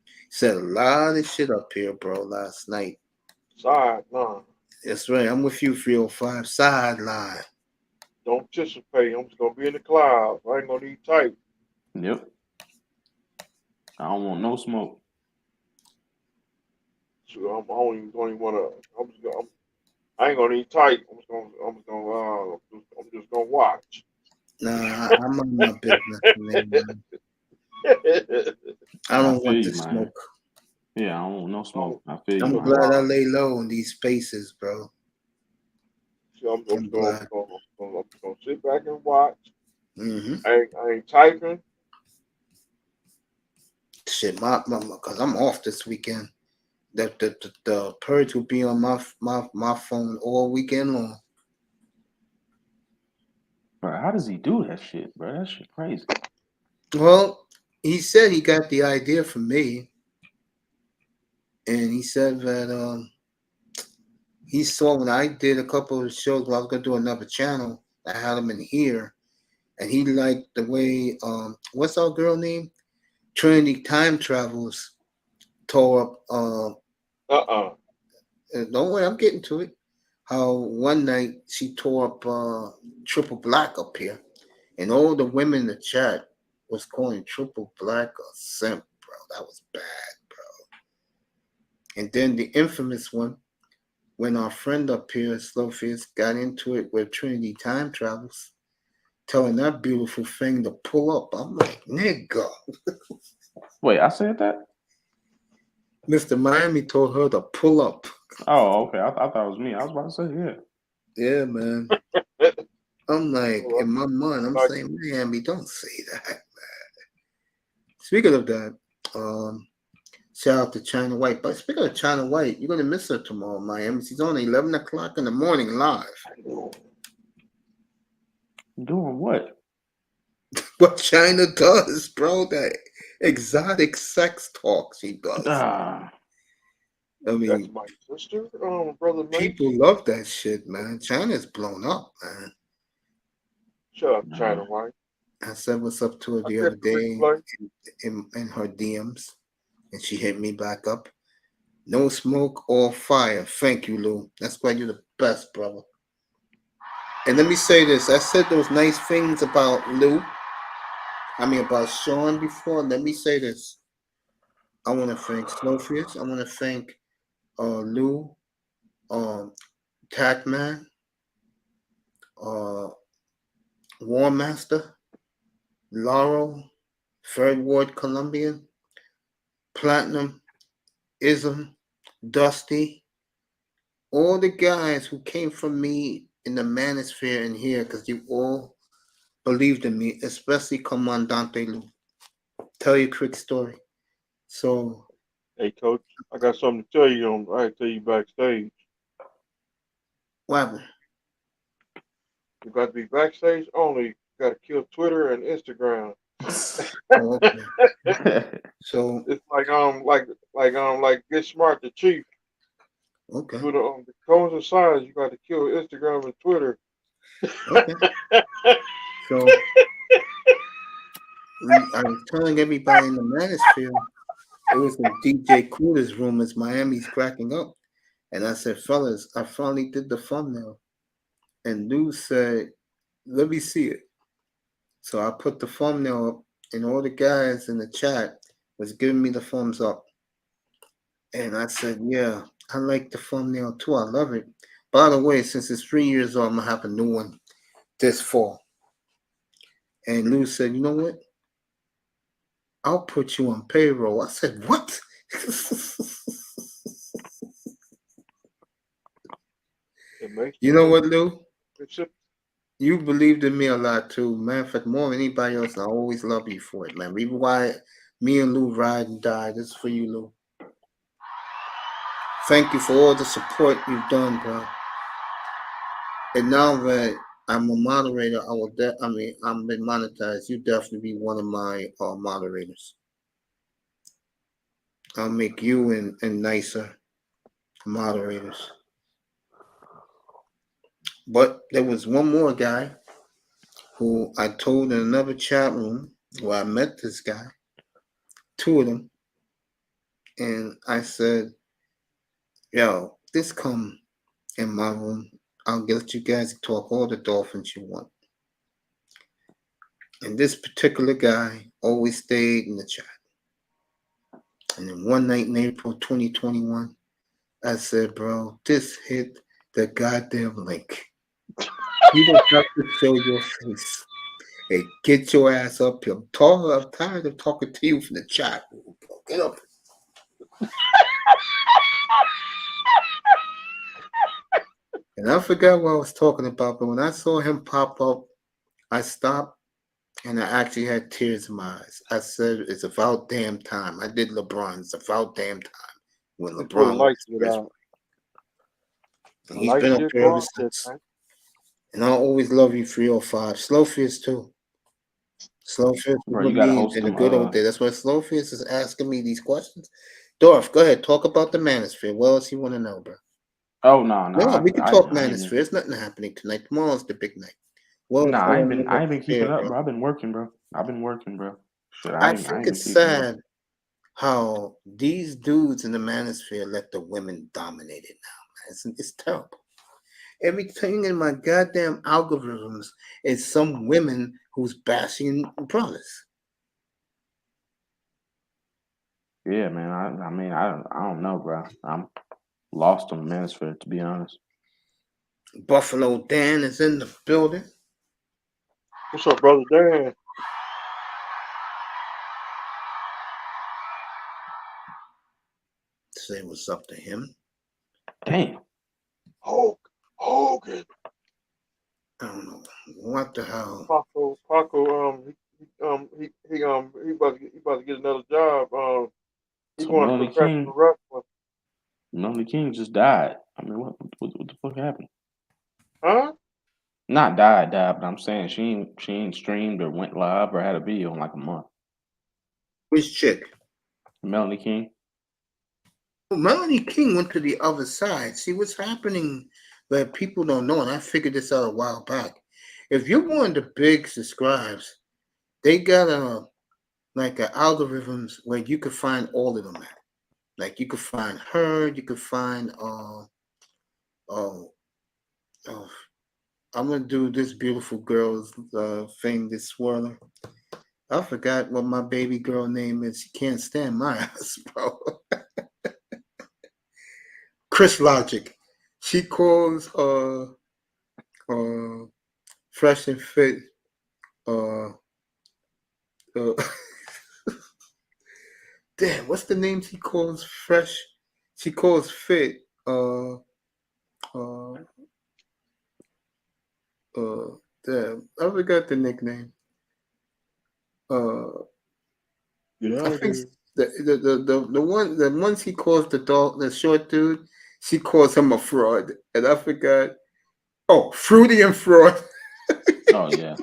He said a lot of shit up here, bro, last night. Sideline. That's right. I'm with you, 305. Sideline. Don't anticipate. I'm just gonna be in the clouds. I ain't gonna need tight. Yep. I don't want no smoke. So don't even wanna. I ain't gonna need tight. I'm just gonna watch. Nah, I'm on my business, man. I don't want the smoke. Yeah, I don't want no smoke. I feel I'm you. glad I lay low in these spaces, bro. So I'm gonna sit back and watch. Mm-hmm. I ain't typing. Shit, because I'm off this weekend. The Purge will be on my phone all weekend long. Bro, how does he do that shit, bro? That shit crazy. Well, he said he got the idea from me, and he said that he saw when I did a couple of shows where I was gonna do another channel. I had him in here, and he liked the way what's our girl name? Trinity Time Travels tore up. Don't worry, I'm getting to it. How one night she tore up Triple Black up here, and all the women in the chat was calling Triple Black a simp, bro. That was bad, bro. And then the infamous one, when our friend up here, Slowface, got into it with Trinity Time Travels, telling that beautiful thing to pull up. I'm like, nigga. Wait, I said that? Mr. Miami told her to pull up. Oh, okay. I thought it was me. I was about to say, yeah. Yeah, man. I'm like, in my mind, I'm saying, Miami, don't say that, man. Speaking of that, shout out to China White. But speaking of China White, you're gonna miss her tomorrow, Miami. She's on 11 o'clock in the morning live. Doing what? What China does, bro. That exotic sex talk she does. I mean, that's my sister, brother. People love that shit, man. China's blown up, man. Shut up, China White. I said what's up to her the other day in her DMs, and she hit me back up. No smoke or fire. Thank you, Lou. That's why you're the best, brother. And let me say this. I said those nice things about Lou. About Sean before. Let me say this. I want to thank Snowfish. I want to thank Lou, Tacman, War Master, Laurel, Third Ward Colombian, Platinum, Ism, Dusty, all the guys who came from me in the manosphere in here, because you all believed in me, especially Commandante Lou. Tell you a quick story. So, hey, Coach, I got something to tell you. I tell you backstage. What happened? You got to be backstage only. You got to kill Twitter and Instagram. Oh, okay. So it's like Get Smart the Chief. Okay. Do the codes and signs. You got to kill Instagram and Twitter. Okay. So I was telling everybody in the manosphere, it was in DJ Cooler's room as Miami's cracking up. And I said, fellas, I finally did the thumbnail. And Lou said, let me see it. So I put the thumbnail up, and all the guys in the chat was giving me the thumbs up. And I said, yeah, I like the thumbnail too. I love it. By the way, since it's 3 years old, I'm going to have a new one this fall. And Lou said, you know what? I'll put you on payroll. I said, what? It makes You sense. know what, Lou? It's just, You believed in me a lot too. Man, for more than anybody else, I always love you for it, man. Even why me and Lou ride and die. This is for you, Lou. Thank you for all the support you've done, bro. And now that I'm a moderator, I'm been monetized. You definitely be one of my moderators. I'll make you and nicer moderators. But there was one more guy who I told in another chat room where I met this guy, two of them, and I said, yo, this come in my room. I'll let you guys talk all the dolphins you want. And this particular guy always stayed in the chat. And then one night in April 2021, I said, bro, this hit the goddamn link. You don't have to show your face. Hey, get your ass up here. I'm tired of talking to you from the chat. Get up. And I forgot what I was talking about, but when I saw him pop up, I stopped and I actually had tears in my eyes. I said, it's about damn time. I did LeBron. It's about damn time when you put a LeBron light was to it president. out. And I he's like been up shit there go ever out there, since. man. And I'll always love you 305. Slowfist too. Slowfist Bro, with you gotta me host in the them. good old days. That's why Slowfist is asking me these questions. Dorf, go ahead. Talk about the manosphere. What else you want to know, bro? Oh no, No, we can talk I ain't manosphere. There's nothing happening tonight. Tomorrow's the big night. Well, nah, I want to know I about ain't been the keeping fair, up, bro. bro. I've been working, bro. Shit, I I think ain't been it's keeping up. sad how these dudes in the manosphere let the women dominate it now, man. It's terrible. Everything in my goddamn algorithms is some women who's bashing brothers. Yeah, man. I mean, I don't know, bro. I'm lost on the manosphere, to be honest. Buffalo Dan is in the building. What's up, brother Dan? Say what's up to him. Damn. Hogan. I don't know what the hell. Paco, he about to get another job. He So going to Melanie King, professional wrestling. Melanie King just died. I mean, what the fuck happened? Huh? Not died, but I'm saying she ain't streamed or went live or had a video in like a month. Which chick? Melanie King. Well, Melanie King went to the other side. See what's happening that people don't know, and I figured this out a while back. If you're one of the big subscribes, they got algorithms where you could find all of them at. Like you could find her, you could find I'm gonna do this beautiful girl's thing, this swirler. I forgot what my baby girl name is. She can't stand my ass, bro. Chris Logic. She calls Fresh and Fit damn, what's the name she calls Fresh? She calls Fit damn, I forgot the nickname. Get I out of think here. the ones he calls the dog, the short dude, she calls him a fraud, and I forgot. Oh, Fruity and Fraud. Oh yeah.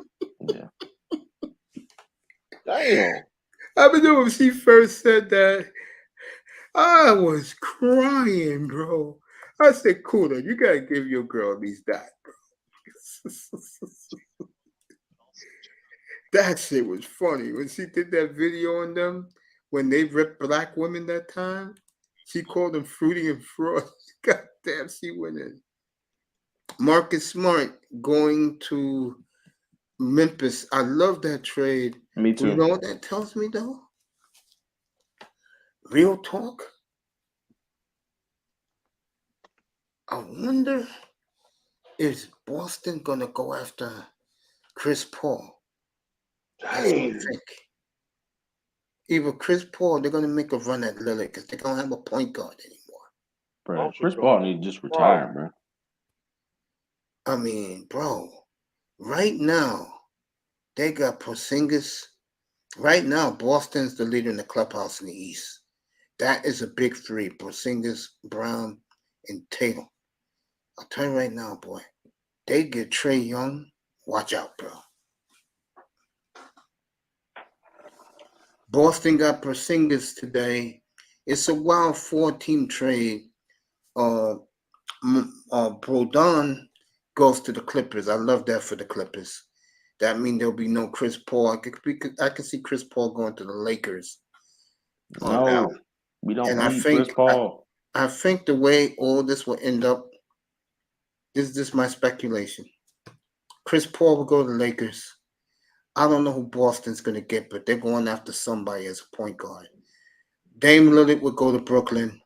Damn. I remember when she first said that, I was crying, bro. I said, Cooler, you gotta give your girl at least that, bro. That shit was funny. When she did that video on them, when they ripped black women that time, she called them Fruity and Fraud. God damn, she went in. Marcus Smart going to Memphis. I love that trade. Me You too. know what that tells me, though? Real talk. I wonder, is Boston gonna go after Chris Paul? That's what I Dang. think. Either Chris Paul, they're gonna make a run at Lillard because they don't have a point guard anymore. Bro, Also Chris going Paul to need to just Charlotte. retire, bro. I mean, bro, right now they got Porzingis. Right now, Boston's the leader in the clubhouse in the East. That is a big three: Porzingis, Brown, and Tatum. I'll tell you right now, boy, they get Trae Young. Watch out, bro. Boston got Porzingis today. It's a wild four-team trade. Uh, Brodon goes to the Clippers. I love that for the Clippers. That means there'll be no Chris Paul. I can see Chris Paul going to the Lakers now. No, we don't And I need Chris think Paul. I think the way all this will end up, this is just my speculation. Chris Paul will go to the Lakers. I don't know who Boston's going to get, but they're going after somebody as a point guard. Dame Lillard will go to Brooklyn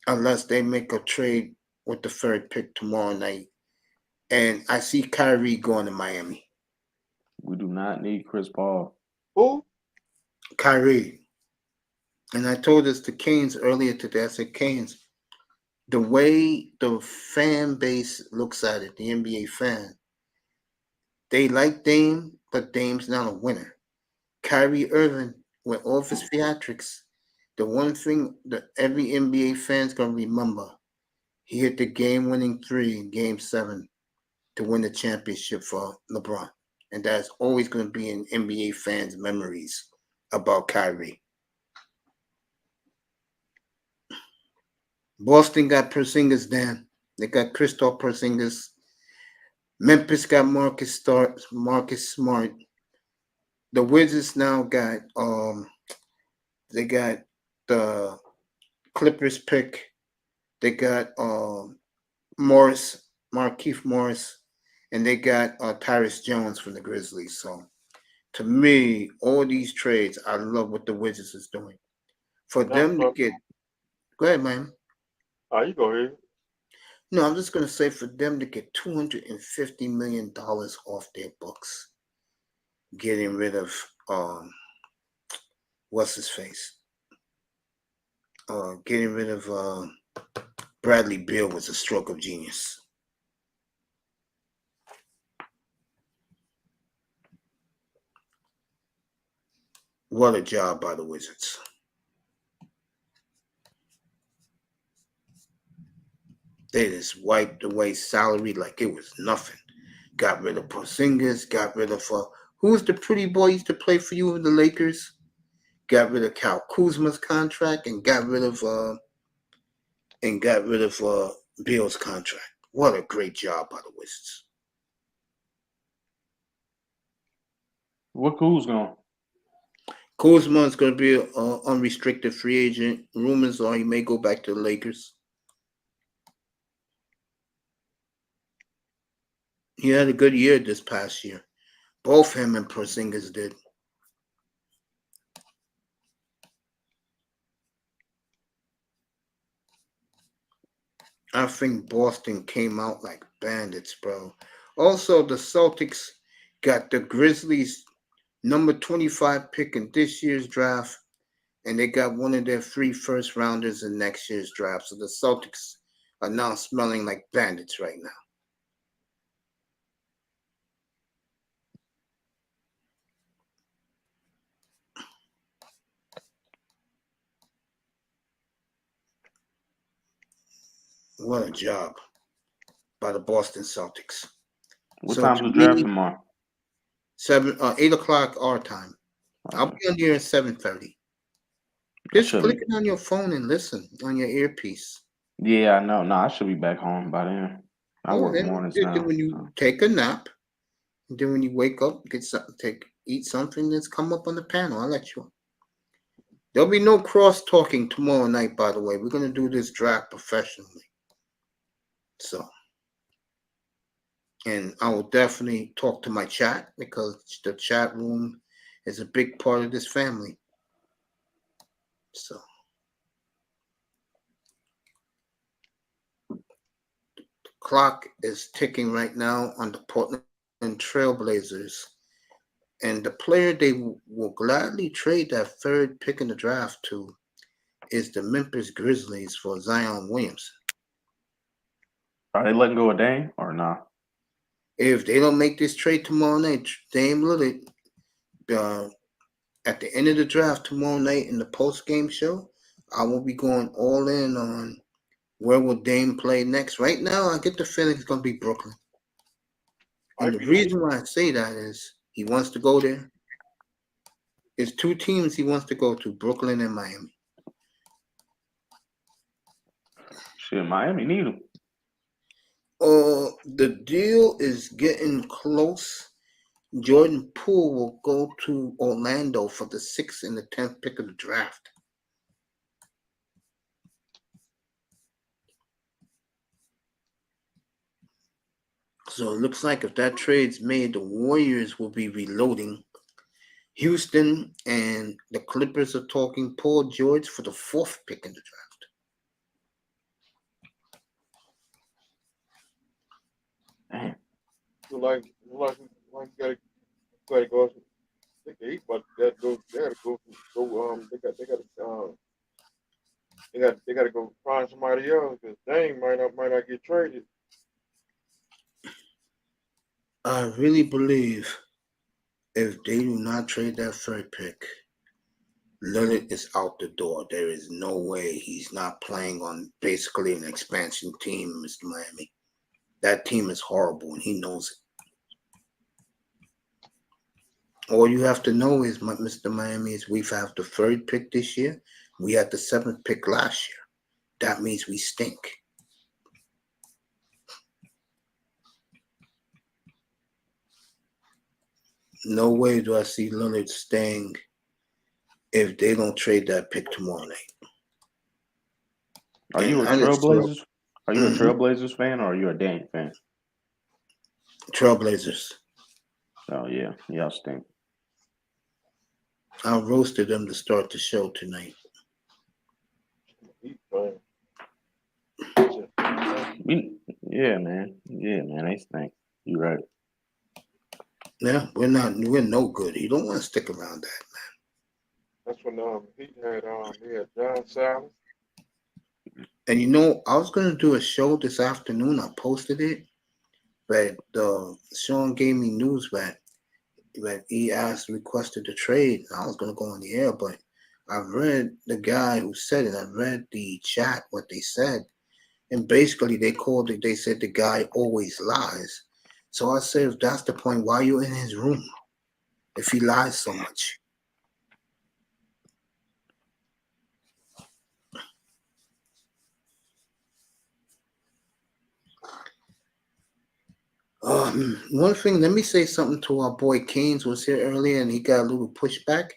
unless they make a trade with the third pick tomorrow night. And I see Kyrie going to Miami. We do not need Chris Paul. Who? Kyrie. And I told this to Keynes earlier today. I said, Keynes, the way the fan base looks at it, the NBA fan, they like Dame, but Dame's not a winner. Kyrie Irving, with all of his theatrics, the one thing that every NBA fan's going to remember, he hit the game-winning three in Game 7 to win the championship for LeBron. And that's always going to be in NBA fans' memories about Kyrie. Boston got Porzingis, Dan. They got Kristaps Porzingis. Memphis got Marcus Smart. The Wizards now got they got the Clippers pick. They got Markieff Morris, and they got Tyrus Jones from the Grizzlies. So to me, all these trades, I love what the Wizards is doing. For Now, them to get, go ahead, man. you go ahead. No, I'm just gonna say for them to get $250 million off their books, getting rid of what's his face? Getting rid of Bradley Beal was a stroke of genius. What a job by the Wizards. They just wiped away salary like it was nothing. Got rid of Porzingis, got rid of who's the pretty boy used to play for you in the Lakers? Got rid of Kyle Kuzma's contract and got rid of Beal's contract. What a great job by the Wizards. What Kuz going? Kuzma is going to be an unrestricted free agent. Rumors are he may go back to the Lakers. He had a good year this past year. Both him and Porzingis did. I think Boston came out like bandits, bro. Also, the Celtics got the Grizzlies number 25 pick in this year's draft, and they got one of their 3 first rounders in next year's draft. So the Celtics are now smelling like bandits right now. What a job by the Boston Celtics. What So time's to the draft me, tomorrow? 8 o'clock our time. I'll be on here at 7:30. Just click it on your phone and listen on your earpiece. Yeah, I know. No, I should be back home by then. I work mornings now. Then when you take a nap, then when you wake up, get something, eat something that's come up on the panel. I'll let you on. There'll be no cross talking tomorrow night, by the way. We're gonna do this draft professionally. So, and I will definitely talk to my chat because the chat room is a big part of this family. So, the clock is ticking right now on the Portland Trailblazers. And the player they will gladly trade that third pick in the draft to is the Memphis Grizzlies for Zion Williamson. Are they letting go of Dame or not? If they don't make this trade tomorrow night, Dame Lillard, at the end of the draft tomorrow night in the post game show, I will be going all in on where will Dame play next. Right now, I get the feeling it's going to be Brooklyn. And the reason why I say that is he wants to go there. There's two teams he wants to go to, Brooklyn and Miami. Shit, Miami need him. The deal is getting close. Jordan Poole will go to Orlando for the 6th and the 10th pick of the draft. So it looks like if that trade's made, the Warriors will be reloading. Houston and the Clippers are talking Paul George for the 4th pick in the draft. Damn. Like you gotta go. I think they but that go. They gotta go. They gotta go find somebody else because Dame might not get traded. I really believe if they do not trade that third pick, Lillard is out the door. There is no way he's not playing on basically an expansion team, Mr. Miami. That team is horrible, and he knows it. All you have to know is, Mr. Miami, is we have the 3rd pick this year. We had the 7th pick last year. That means we stink. No way do I see Lillard staying if they don't trade that pick tomorrow night. Are you a Trailblazers? Are you a Trailblazers fan or are you a Dame fan? Trailblazers. Oh yeah, y'all stink. I roasted them to start the show tonight. Yeah, man, they stink. You right. Yeah, we're no good. You don't want to stick around that, man. That's when he had John Sally. And I was gonna do a show this afternoon. I posted it, but Sean gave me news that he requested the trade. I was gonna go on the air, but I read the guy who said it. I read the chat, what they said, and basically they said the guy always lies. So I said, if that's the point, why are you in his room if he lies so much? One thing, let me say something to our boy Keynes was here earlier, and he got a little pushback.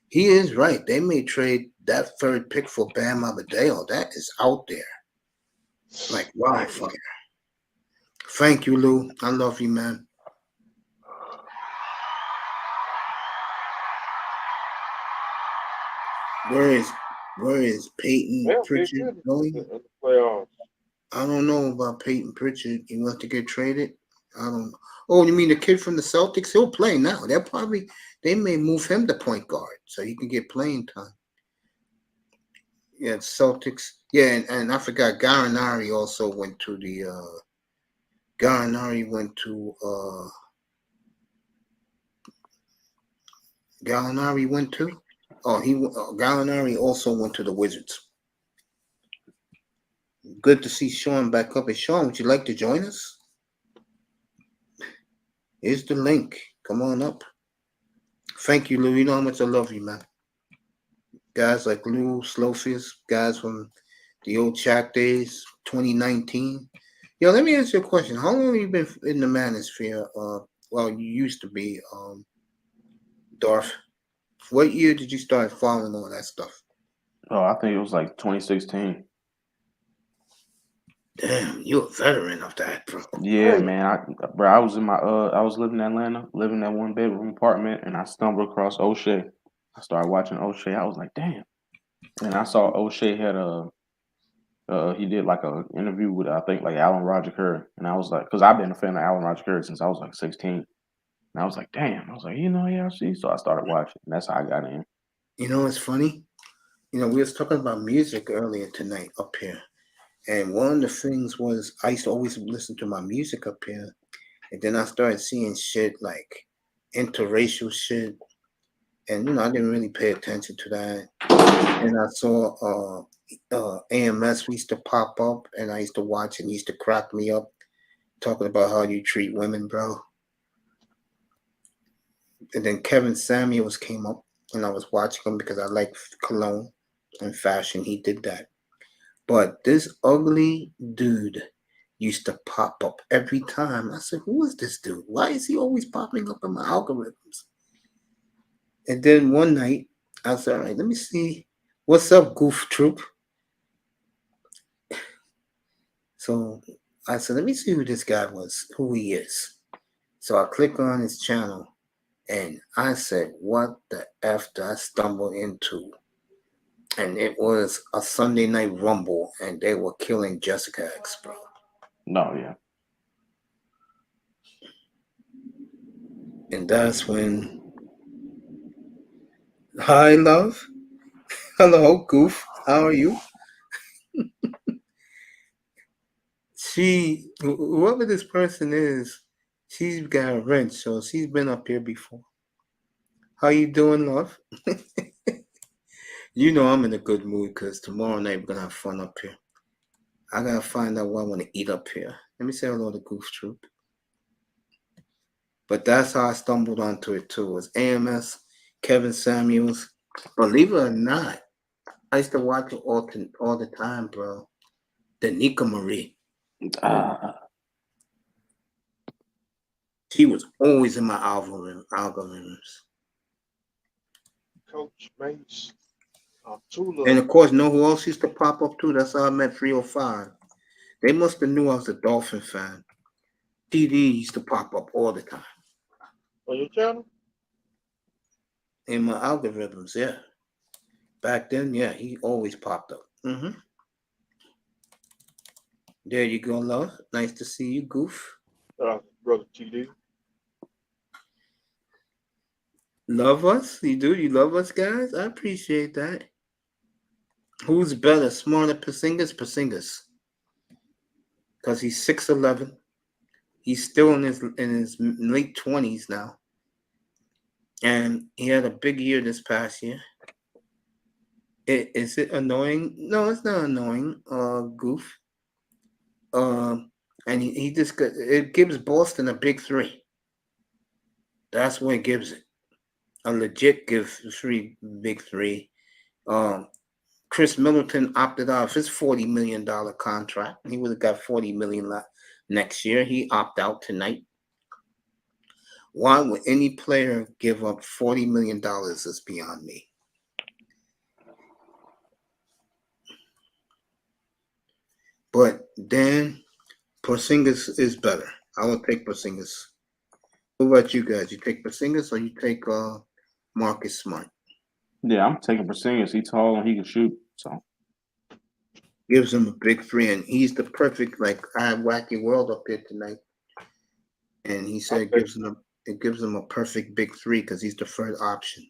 He is right. They may trade that 3rd pick for Bam Adebayo. That is out there, like wildfire. Thank you, Lou. I love you, man. Where is Peyton Pritchard going? I don't know about Peyton Pritchard. He wants to get traded. I don't know. Oh, you mean the kid from the Celtics? He'll play now. They may move him to point guard so he can get playing time. Yeah, Celtics. Yeah, and I forgot Gallinari also went to the Gallinari went to Gallinari also went to the Wizards. Good to see Sean back up. Hey, Sean, would you like to join us? Here's the link. Come on up. Thank you, Lou. You know how much I love you, man. Guys like Lou, Slowfius, guys from the old chat days, 2019. Yo, let me ask you a question. How long have you been in the manosphere? Well, you used to be, Darth. What year did you start following all that stuff? Oh, I think it was like 2016. Damn, you're a veteran of that, bro. Yeah, man. I was in I was living in Atlanta, living in that 1-bedroom apartment, and I stumbled across O'Shea. I started watching O'Shea. I was like, damn. And I saw O'Shea had he did like a interview with I think like Alan Roger Curry, and I was like, because I've been a fan of Alan Roger Curry since I was like 16. And I was like, damn. I was like, you know ARC? So I started watching. And that's how I got in. You know, it's funny. You know, we was talking about music earlier tonight up here. And one of the things was I used to always listen to my music up here. And then I started seeing shit like interracial shit. And, you know, I didn't really pay attention to that. And I saw AMS used to pop up, and I used to watch and used to crack me up, talking about how you treat women, bro. And then Kevin Samuels came up, and I was watching him because I like cologne and fashion. He did that. But this ugly dude used to pop up every time. I said, who is this dude? Why is he always popping up in my algorithms? And then one night, I said, all right, let me see. What's up, Goof Troop? So I said, let me see who this guy was, who he is. So I click on his channel, and I said, what the F did I stumble into? And it was a Sunday Night Rumble, and they were killing Jessica X, bro. No, yeah. And that's when, hi, love. Hello, Goof. How are you? Whoever this person is, she's got a wrench, so she's been up here before. How you doing, love? You know I'm in a good mood because tomorrow night we're gonna have fun up here. I gotta find out what I want to eat up here. Let me say hello to Goof Troop. But that's how I stumbled onto it too. It was AMS, Kevin Samuels. Believe it or not, I used to watch it all the time, bro. Danica Marie. She was always in my algorithms. Coach Mace, Tula. And of course, know who else used to pop up too? That's how I met 305. They must have knew I was a Dolphin fan. TD used to pop up all the time. On your channel? In my algorithms, yeah. Back then, yeah, he always popped up. Mm-hmm. There you go, love. Nice to see you, Goof. Brother TD. Love us? You do? You love us, guys? I appreciate that. Who's better, smarter, Porzingis? Porzingis. Because he's 6'11". He's still in his late 20s now. And he had a big year this past year. Is it annoying? No, it's not annoying, Goof. And he just it gives Boston a big three. That's what it gives it. A legit big three. Chris Middleton opted out of his $40 million contract. He would have got $40 million next year. He opted out tonight. Why would any player give up $40 million? Is beyond me. But then Porzingis is better. I will take Porzingis. What about you guys? You take Porzingis or you take Marcus Smart? Yeah, I'm taking Porzingis. He's tall and he can shoot. So gives him a big three, and he's the perfect. Like I have Wacky World up here tonight, and he said it gives him a perfect big three because he's the third option.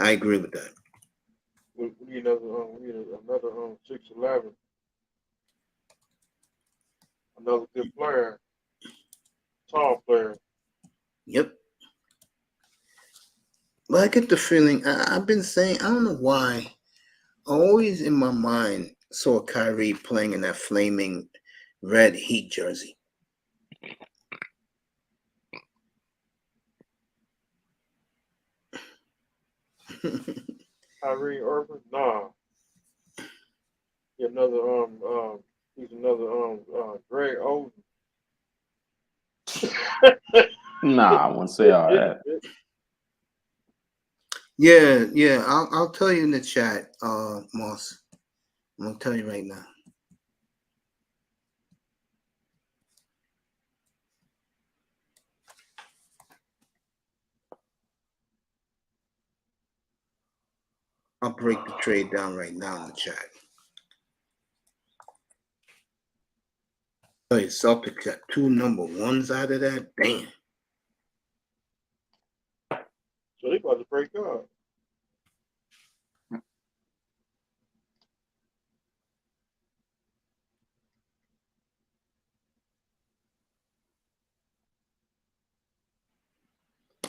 I agree with that. We need another 6'11". Another good player. Tall player. Yep. But I get the feeling I've been saying I don't know why. Always in my mind saw Kyrie playing in that flaming red Heat jersey. Kyrie Irving? Nah. He's another Greg Oden. nah, I wouldn't say all that. Yeah. I'll tell you in the chat, Moss. I'm gonna tell you right now. I'll break the trade down right now in the chat. Oh, Celtics got 2 number 1s out of that. Damn. So they about to break up.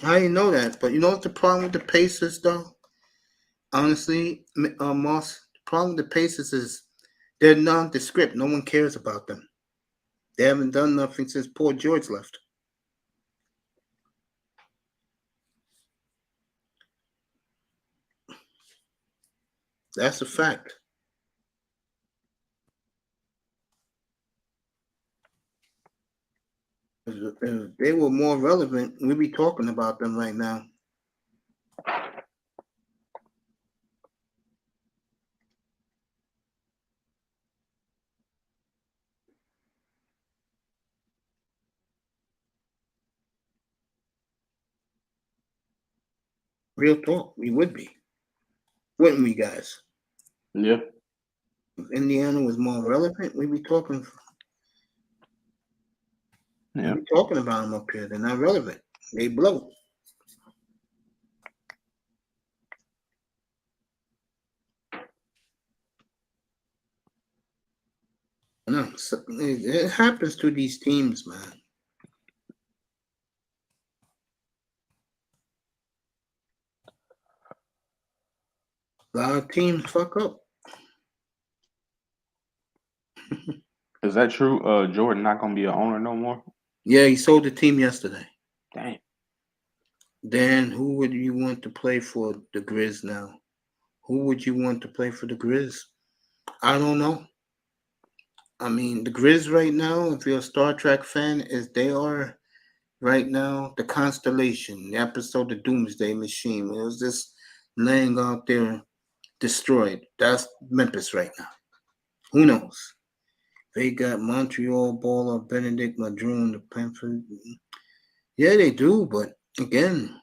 I didn't know that, but you know what the problem with the Pacers, though? Honestly, Moss, the problem with the Pacers is they're nondescript. No one cares about them. They haven't done nothing since Paul George left. That's a fact. If they were more relevant, we'd be talking about them right now. Real talk, we would be. Wouldn't we, guys? Yeah. If Indiana was more relevant, we'd be talking. Yeah. We'd be talking about them up here. They're not relevant. They blow. No, it happens to these teams, man. A lot of teams fuck up. Is that true? Jordan not gonna be an owner no more? Yeah, he sold the team yesterday. Dang. Dan, who would you want to play for the Grizz now? Who would you want to play for the Grizz? I don't know. I mean, the Grizz right now, if you're a Star Trek fan, is they are right now the constellation, the episode of Doomsday Machine. It was just laying out there destroyed. That's Memphis right now. Who knows? They got Montreal baller Benedict Madron, the Panthers. Yeah, they do, but again,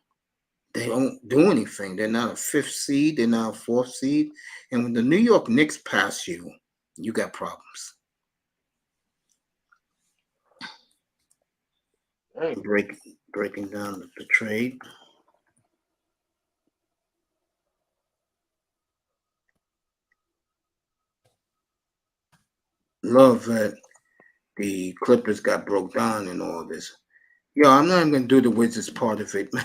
they don't do anything. They're not a fifth seed. They're not a fourth seed. And when the New York Knicks pass you, you got problems. Dang. Breaking down the trade. Love that the Clippers got broke down and all this. Yo, I'm not even gonna do the Wizards part of it, man.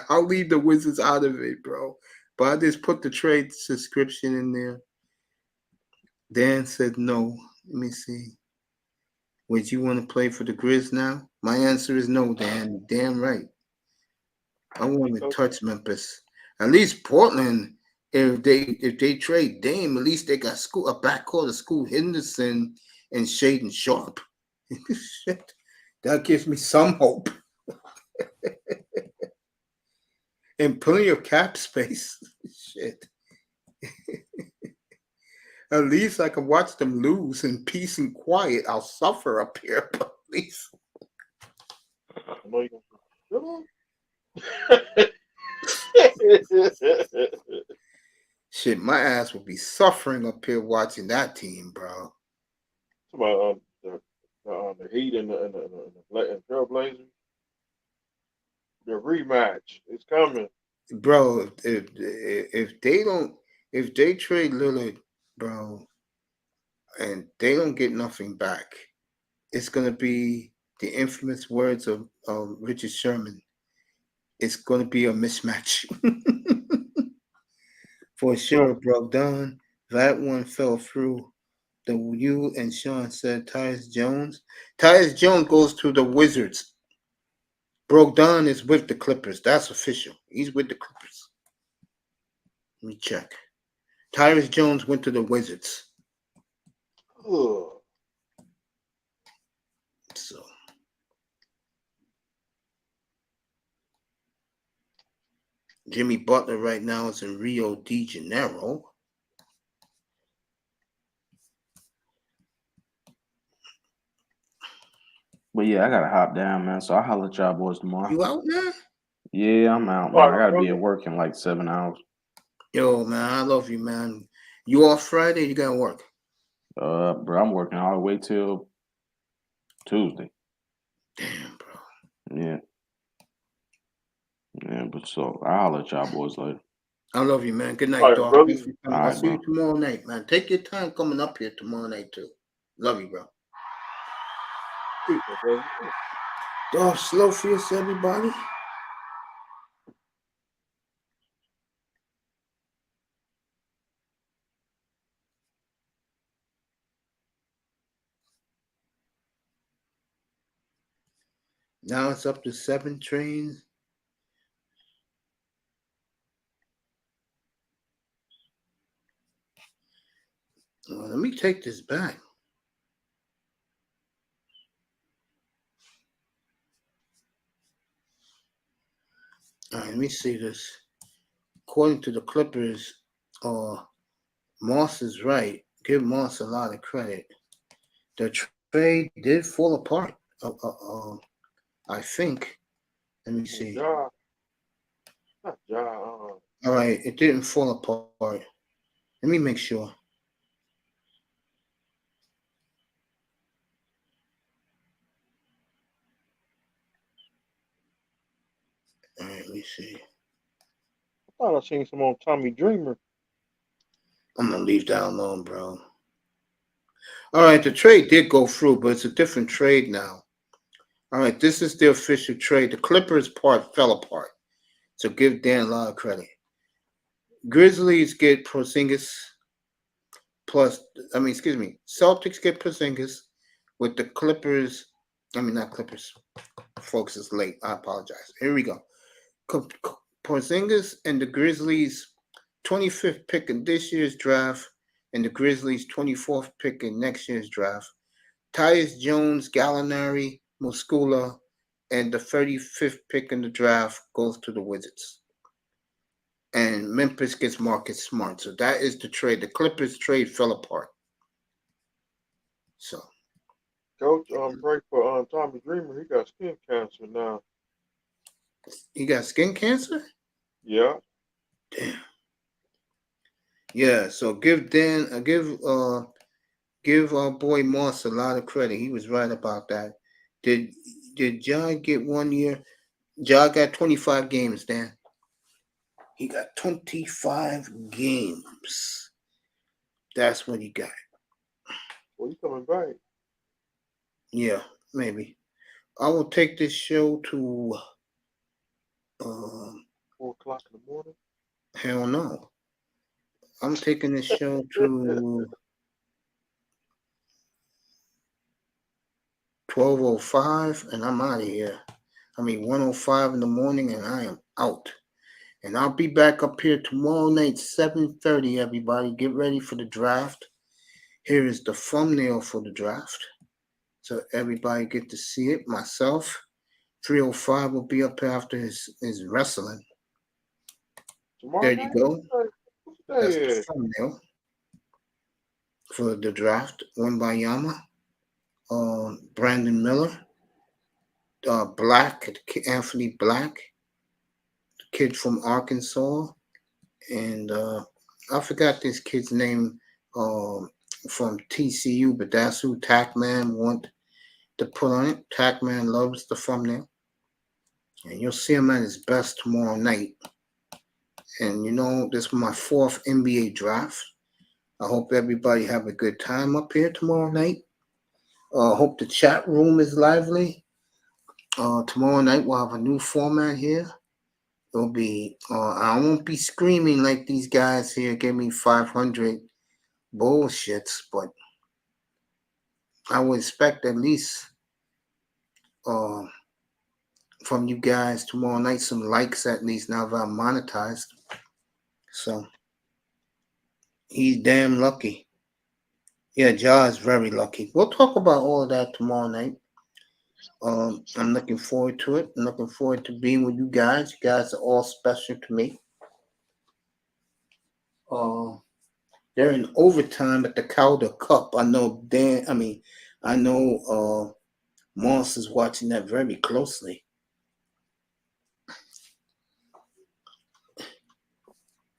I'll leave the Wizards out of it, bro. But I just put the trade subscription in there. Dan said no. Let me see. Would you want to play for the Grizz now? My answer is no, Dan. Damn right. I want to touch Memphis. At least Portland, if they trade Dame, at least they got a backcourt of Scoot Henderson and Shaden Sharp. Shit. That gives me some hope. And plenty of cap space. Shit. At least I can watch them lose in peace and quiet. I'll suffer up here, but at least. I know you gonna Shit, my ass would be suffering up here watching that team, bro. about the Heat and the Trailblazers. The rematch is coming. Bro, if they trade Lillard, bro, and they don't get nothing back, it's gonna be the infamous words of Richard Sherman. It's gonna be a mismatch. For sure, broke down. That one fell through. You and Sean said Tyus Jones. Tyus Jones goes to the Wizards. Brogdon is with the Clippers. That's official. He's with the Clippers. Let me check. Tyus Jones went to the Wizards. Ugh. So Jimmy Butler right now is in Rio de Janeiro. But yeah, I gotta hop down, man. So I'll holler at y'all boys tomorrow. You out now? Yeah, I'm out, man. I gotta be at work in like 7 hours. Yo, man, I love you, man. You off Friday? You gotta work? Bro, I'm working all the way till Tuesday. Damn, bro. Yeah. Yeah, So I'll let y'all boys later. I love you, man. Good All night, right, dog. brother. Thanks for coming. All I'll right, see you bro. tomorrow night, man. Take your time coming up here tomorrow night, too. Love you, bro. Peace, my brother. Dog, slow fierce, everybody. Now it's up to 7 trains. Let me take this back. All right, let me see this. According to the Clippers, Moss is right. Give Moss a lot of credit. The trade did fall apart. I think. Let me see. Ja, not Ja. All right, it didn't fall apart. Let me make sure. All right, let me see. I thought I seen some on Tommy Dreamer. I'm gonna leave that alone, bro. All right, the trade did go through, but it's a different trade now. All right, this is the official trade. The Clippers part fell apart, so give Dan a lot of credit. Grizzlies get Porzingis plus. Celtics get Porzingis with the Clippers. Not Clippers. Folks, it's late. I apologize. Here we go. Porzingis and the Grizzlies 25th pick in this year's draft, and the Grizzlies 24th pick in next year's draft. Tyus Jones, Gallinari, Muscula, and the 35th pick in the draft goes to the Wizards. And Memphis gets Marcus Smart. So that is the trade. The Clippers trade fell apart. So Coach, pray for Tommy Dreamer. He got skin cancer now. he got skin cancer? Yeah. Damn. Yeah, so give our boy Moss a lot of credit. He was right about that. Did Ja get 1 year? Ja got 25 games, Dan. He got 25 games. That's what he got. Well, he coming back. Yeah, maybe. I will take this show to 4 o'clock in the morning. hell no. I'm taking this show to 12:05 and I'm out of here. 1:05 in the morning and I am out. And I'll be back up here tomorrow night, 7:30, everybody. Get ready for the draft. Here is the thumbnail for the draft. So everybody get to see it. Myself, 305 will be up after his wrestling. Tomorrow There night? you go. That's the Yeah. thumbnail for the draft. Wembayama, Brandon Miller, Black, Anthony Black, the kid from Arkansas, and I forgot this kid's name from TCU, but that's who Tackman want to put on it. Tackman loves the thumbnail. And you'll see him at his best tomorrow night. And this is my 4th NBA draft. I hope everybody have a good time up here tomorrow night. Hope the chat room is lively. Tomorrow night we'll have a new format here. It'll be I won't be screaming like these guys here give me 500 bullshits, but I would expect at least from you guys tomorrow night some likes at least now that I'm monetized. So he's damn lucky. Yeah, Ja is very lucky. We'll talk about all of that tomorrow night. I'm looking forward to it. I'm looking forward to being with you guys. You guys are all special to me. They're in overtime at the Calder Cup. I know Moss is watching that very closely.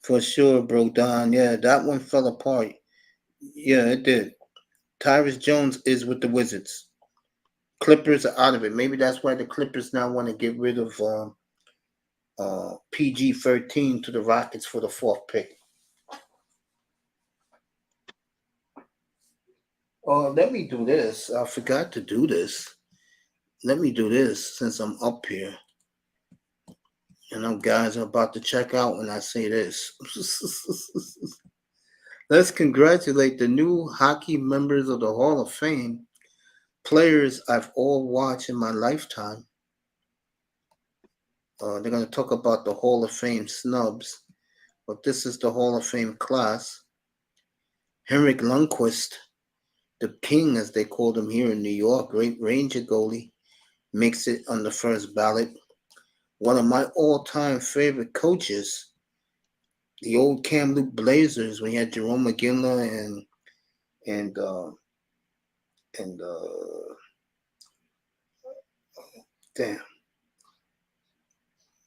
For sure, bro, Don. Yeah, that one fell apart. Yeah, it did. Tyrus Jones is with the Wizards. Clippers are out of it. Maybe that's why the Clippers now want to get rid of PG-13 to the Rockets for the 4th pick. Oh, let me do this. I forgot to do this. Let me do this since I'm up here. And them guys are about to check out when I say this. Let's congratulate the new hockey members of the Hall of Fame, players I've all watched in my lifetime. They're going to talk about the Hall of Fame snubs, but this is the Hall of Fame class. Henrik Lundqvist, the king, as they called him here in New York, great Ranger goalie, makes it on the first ballot. One of my all-time favorite coaches, the old Kamloops Blazers, when you had Jerome McGinley and damn,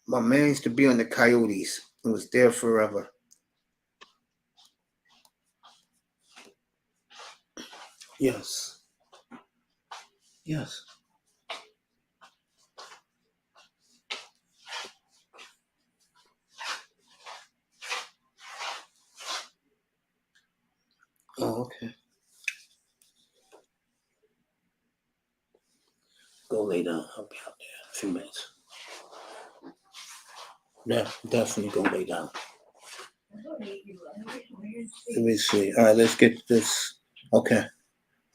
my man used to be on the Coyotes. He was there forever. Yes. Yes. Oh, okay. Go lay down. I'll be out there in a few minutes. Yeah, definitely go lay down. Let me see. All right, let's get this. Okay,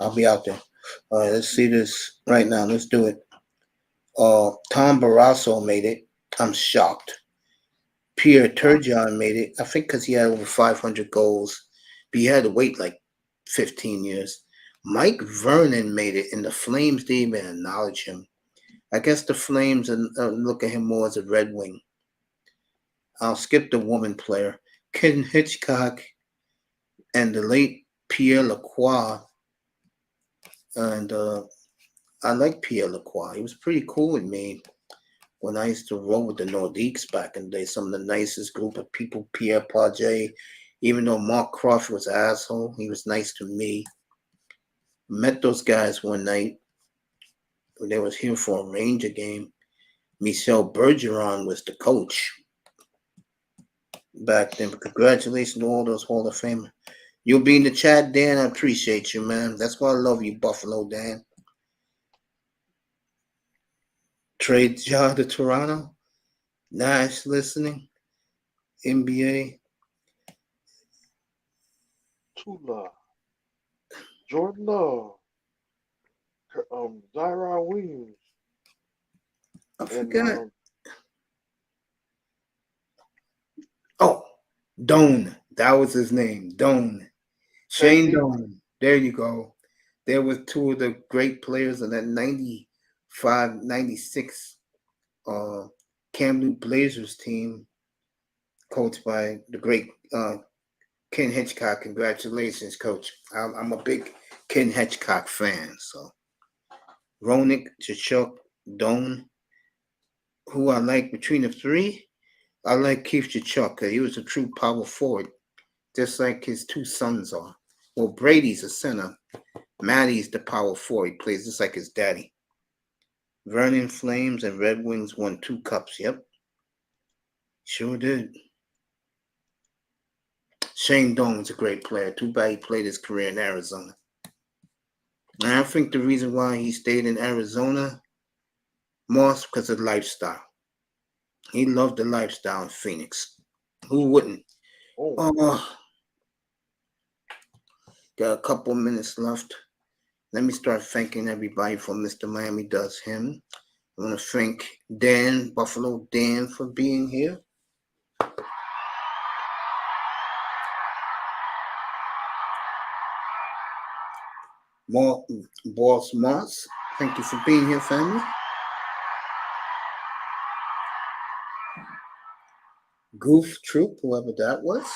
I'll be out there. All right, let's see this right now. Let's do it. Tom Barrasso made it. I'm shocked. Pierre Turgeon made it. I think because he had over 500 goals, but he had to wait like 15 years. Mike Vernon made it, and the Flames didn't even acknowledge him. I guess the Flames look at him more as a Red Wing. I'll skip the woman player. Ken Hitchcock and the late Pierre Lacroix. And I like Pierre Lacroix. He was pretty cool with me when I used to roll with the Nordiques back in the day. Some of the nicest group of people, Pierre Pagé. Even though Mark Crawford was an asshole, he was nice to me. Met those guys one night when they was here for a Ranger game. Michel Bergeron was the coach back then. But congratulations to all those Hall of Famers. You'll be in the chat, Dan. I appreciate you, man. That's why I love you, Buffalo Dan. Trade job to Toronto. Nash listening. NBA. Tula, Jordan Love, Zyron Williams, I and forgot. Oh, Doan. That was his name. Doan. Shane KD. Doan. There you go. There were two of the great players of that 95, 96 Kamloops Blazers team, coached by the great Ken Hitchcock. Congratulations, coach. I'm a big Ken Hitchcock fan. So, Ronick, Chichuk, Doan. Who I like between the three, I like Keith Chichuk. He was a true power forward, just like his two sons are. Well, Brady's a center. Matty's the power forward. He plays just like his daddy. Vernon Flames and Red Wings won 2 cups. Yep. Sure did. Shane Doan's a great player. Too bad he played his career in Arizona. And I think the reason why he stayed in Arizona, Moss, because of lifestyle. He loved the lifestyle in Phoenix. Who wouldn't? Oh, got a couple minutes left. Let me start thanking everybody for Mr. Miami Does Him. I want to thank Dan, Buffalo Dan, for being here. Boss Moss, thank you for being here, family. Goof Troop, whoever that was.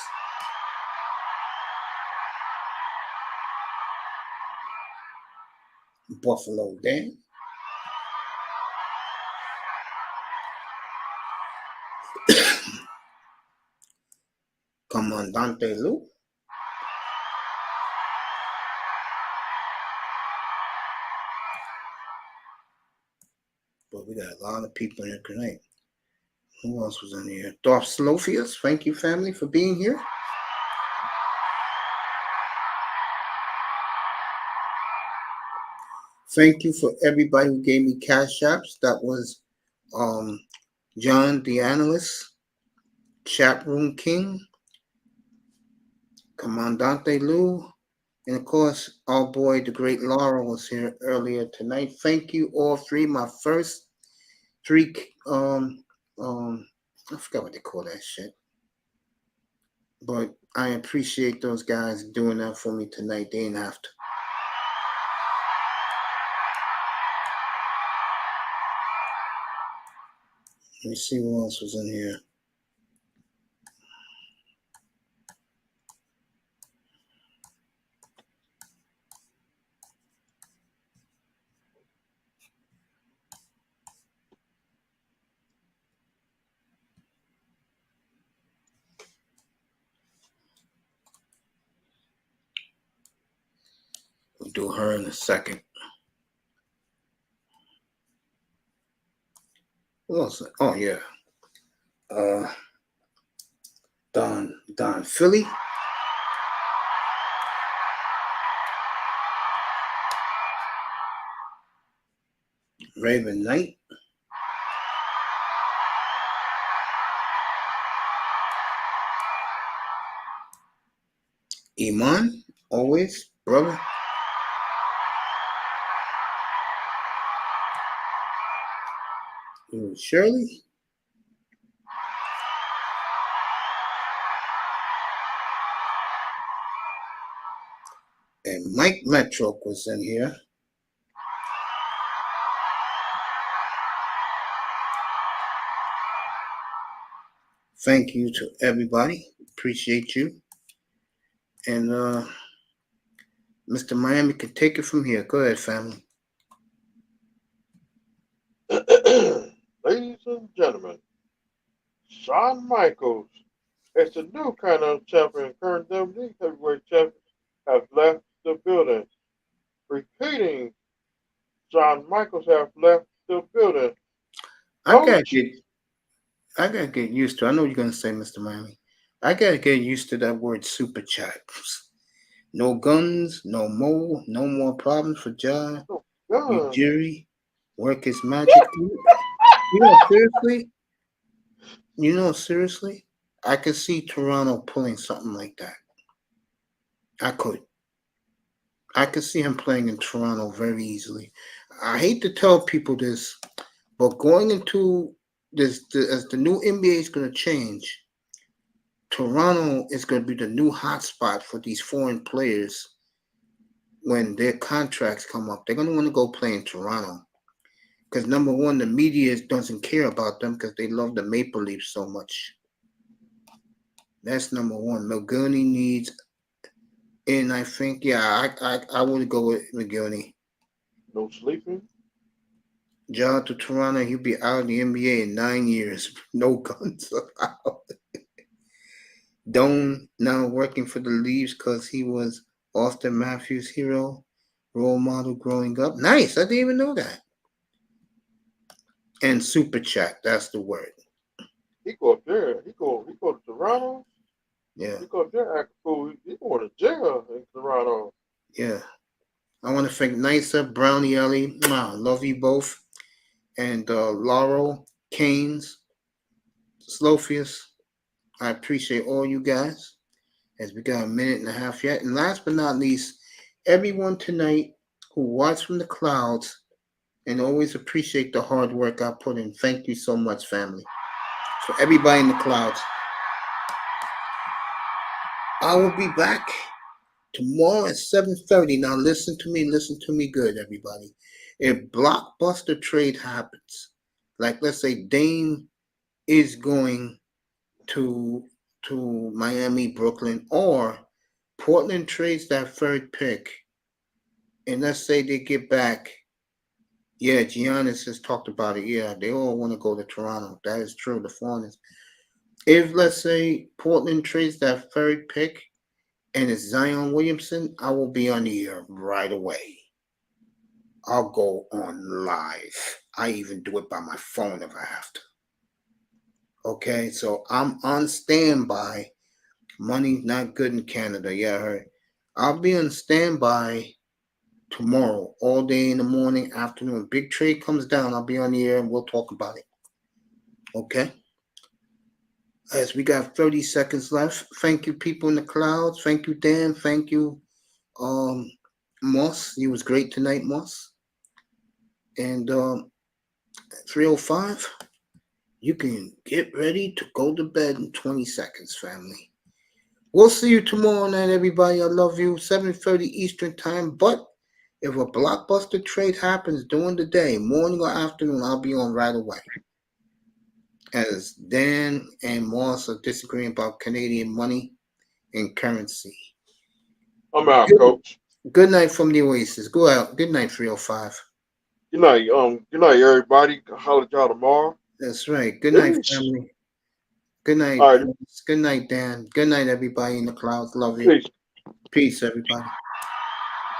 Buffalo Dan. Comandante Lou. But we got a lot of people here tonight. Who else was in here? Darth Slofius. Thank you, family, for being here. Thank you for everybody who gave me cash apps. That was John the Analyst, Chat Room King, Commandante Lou, and of course, our boy, the great Laura, was here earlier tonight. Thank you, all three. My first three, I forgot what they call that shit. But I appreciate those guys doing that for me tonight. They didn't have to. Let me see who else was in here. We'll do her in a second. Who else? Oh yeah. Don Philly. Raven Knight. Iman, always, brother. Shirley. And Mike Metrock was in here. Thank you to everybody. Appreciate you. And Mr. Miami can take it from here. Go ahead, family. Ladies and gentlemen, Shawn Michaels as the new Continental Champion, current WWE Heavyweight Champion, has left the building. Repeating, Shawn Michaels has left the building. I gotta get used to. I know you're gonna say, Mr. Miami. I gotta get used to that word super chat. No guns, no more problems for John. Oh, Ujiri, work his magic. Seriously, I could see Toronto pulling something like that. I could see him playing in Toronto very easily. I hate to tell people this, but going into this, as the new NBA is going to change, Toronto is going to be the new hotspot for these foreign players when their contracts come up. They're going to want to go play in Toronto. Because number one, the media doesn't care about them because they love the Maple Leafs so much. That's number one. McGurney needs, and I think, I would go with McGurney. no sleeping. John to Toronto, he'll be out of the NBA in 9 years. No guns allowed. Doan now working for the Leafs because he was Austin Matthews' hero, role model growing up. Nice. I didn't even know that. And super chat. That's the word. He go up there. He go to Toronto. Yeah. He go up there acting fool. He going to jail in Toronto. Yeah. I want to thank Nisa, Brownie Ellie. Love you both. And Laurel, Keynes, Slofius. I appreciate all you guys. As we got a minute and a half yet. And last but not least, everyone tonight who watched from the clouds and always appreciate the hard work I put in. Thank you so much, family. So everybody in the clouds. I will be back tomorrow at 7:30. Now listen to me good, everybody. If blockbuster trade happens, like let's say Dame is going to Miami, Brooklyn, or Portland trades that third pick, and let's say they get back. Yeah, Giannis has talked about it. Yeah, they all want to go to Toronto. That is true. The foreigners. If let's say Portland trades that third pick and it's Zion Williamson, I will be on the air right away. I'll go on live. I even do it by my phone if I have to. Okay, so I'm on standby. Money's not good in Canada. Yeah, I heard. I'll be on standby tomorrow, all day in the morning, afternoon. Big trade comes down, I'll be on the air and we'll talk about it. Okay? As we got 30 seconds left. Thank you, people in the clouds. Thank you, Dan. Thank you, um, Moss. You was great tonight, Moss. And 305, you can get ready to go to bed in 20 seconds, family. We'll see you tomorrow night, everybody. I love you. 7:30 Eastern time. But if a blockbuster trade happens during the day, morning or afternoon, I'll be on right away. As Dan and Moss are disagreeing about Canadian money and currency. I'm out, Good, coach. good night from the Oasis. Go out. Good night, 305. Good night, everybody. Holler at y'all tomorrow. That's right. Good night, Peace. family. Good night. All right, Good night, Dan. Good night, everybody in the clouds. Love you. peace. Peace, everybody.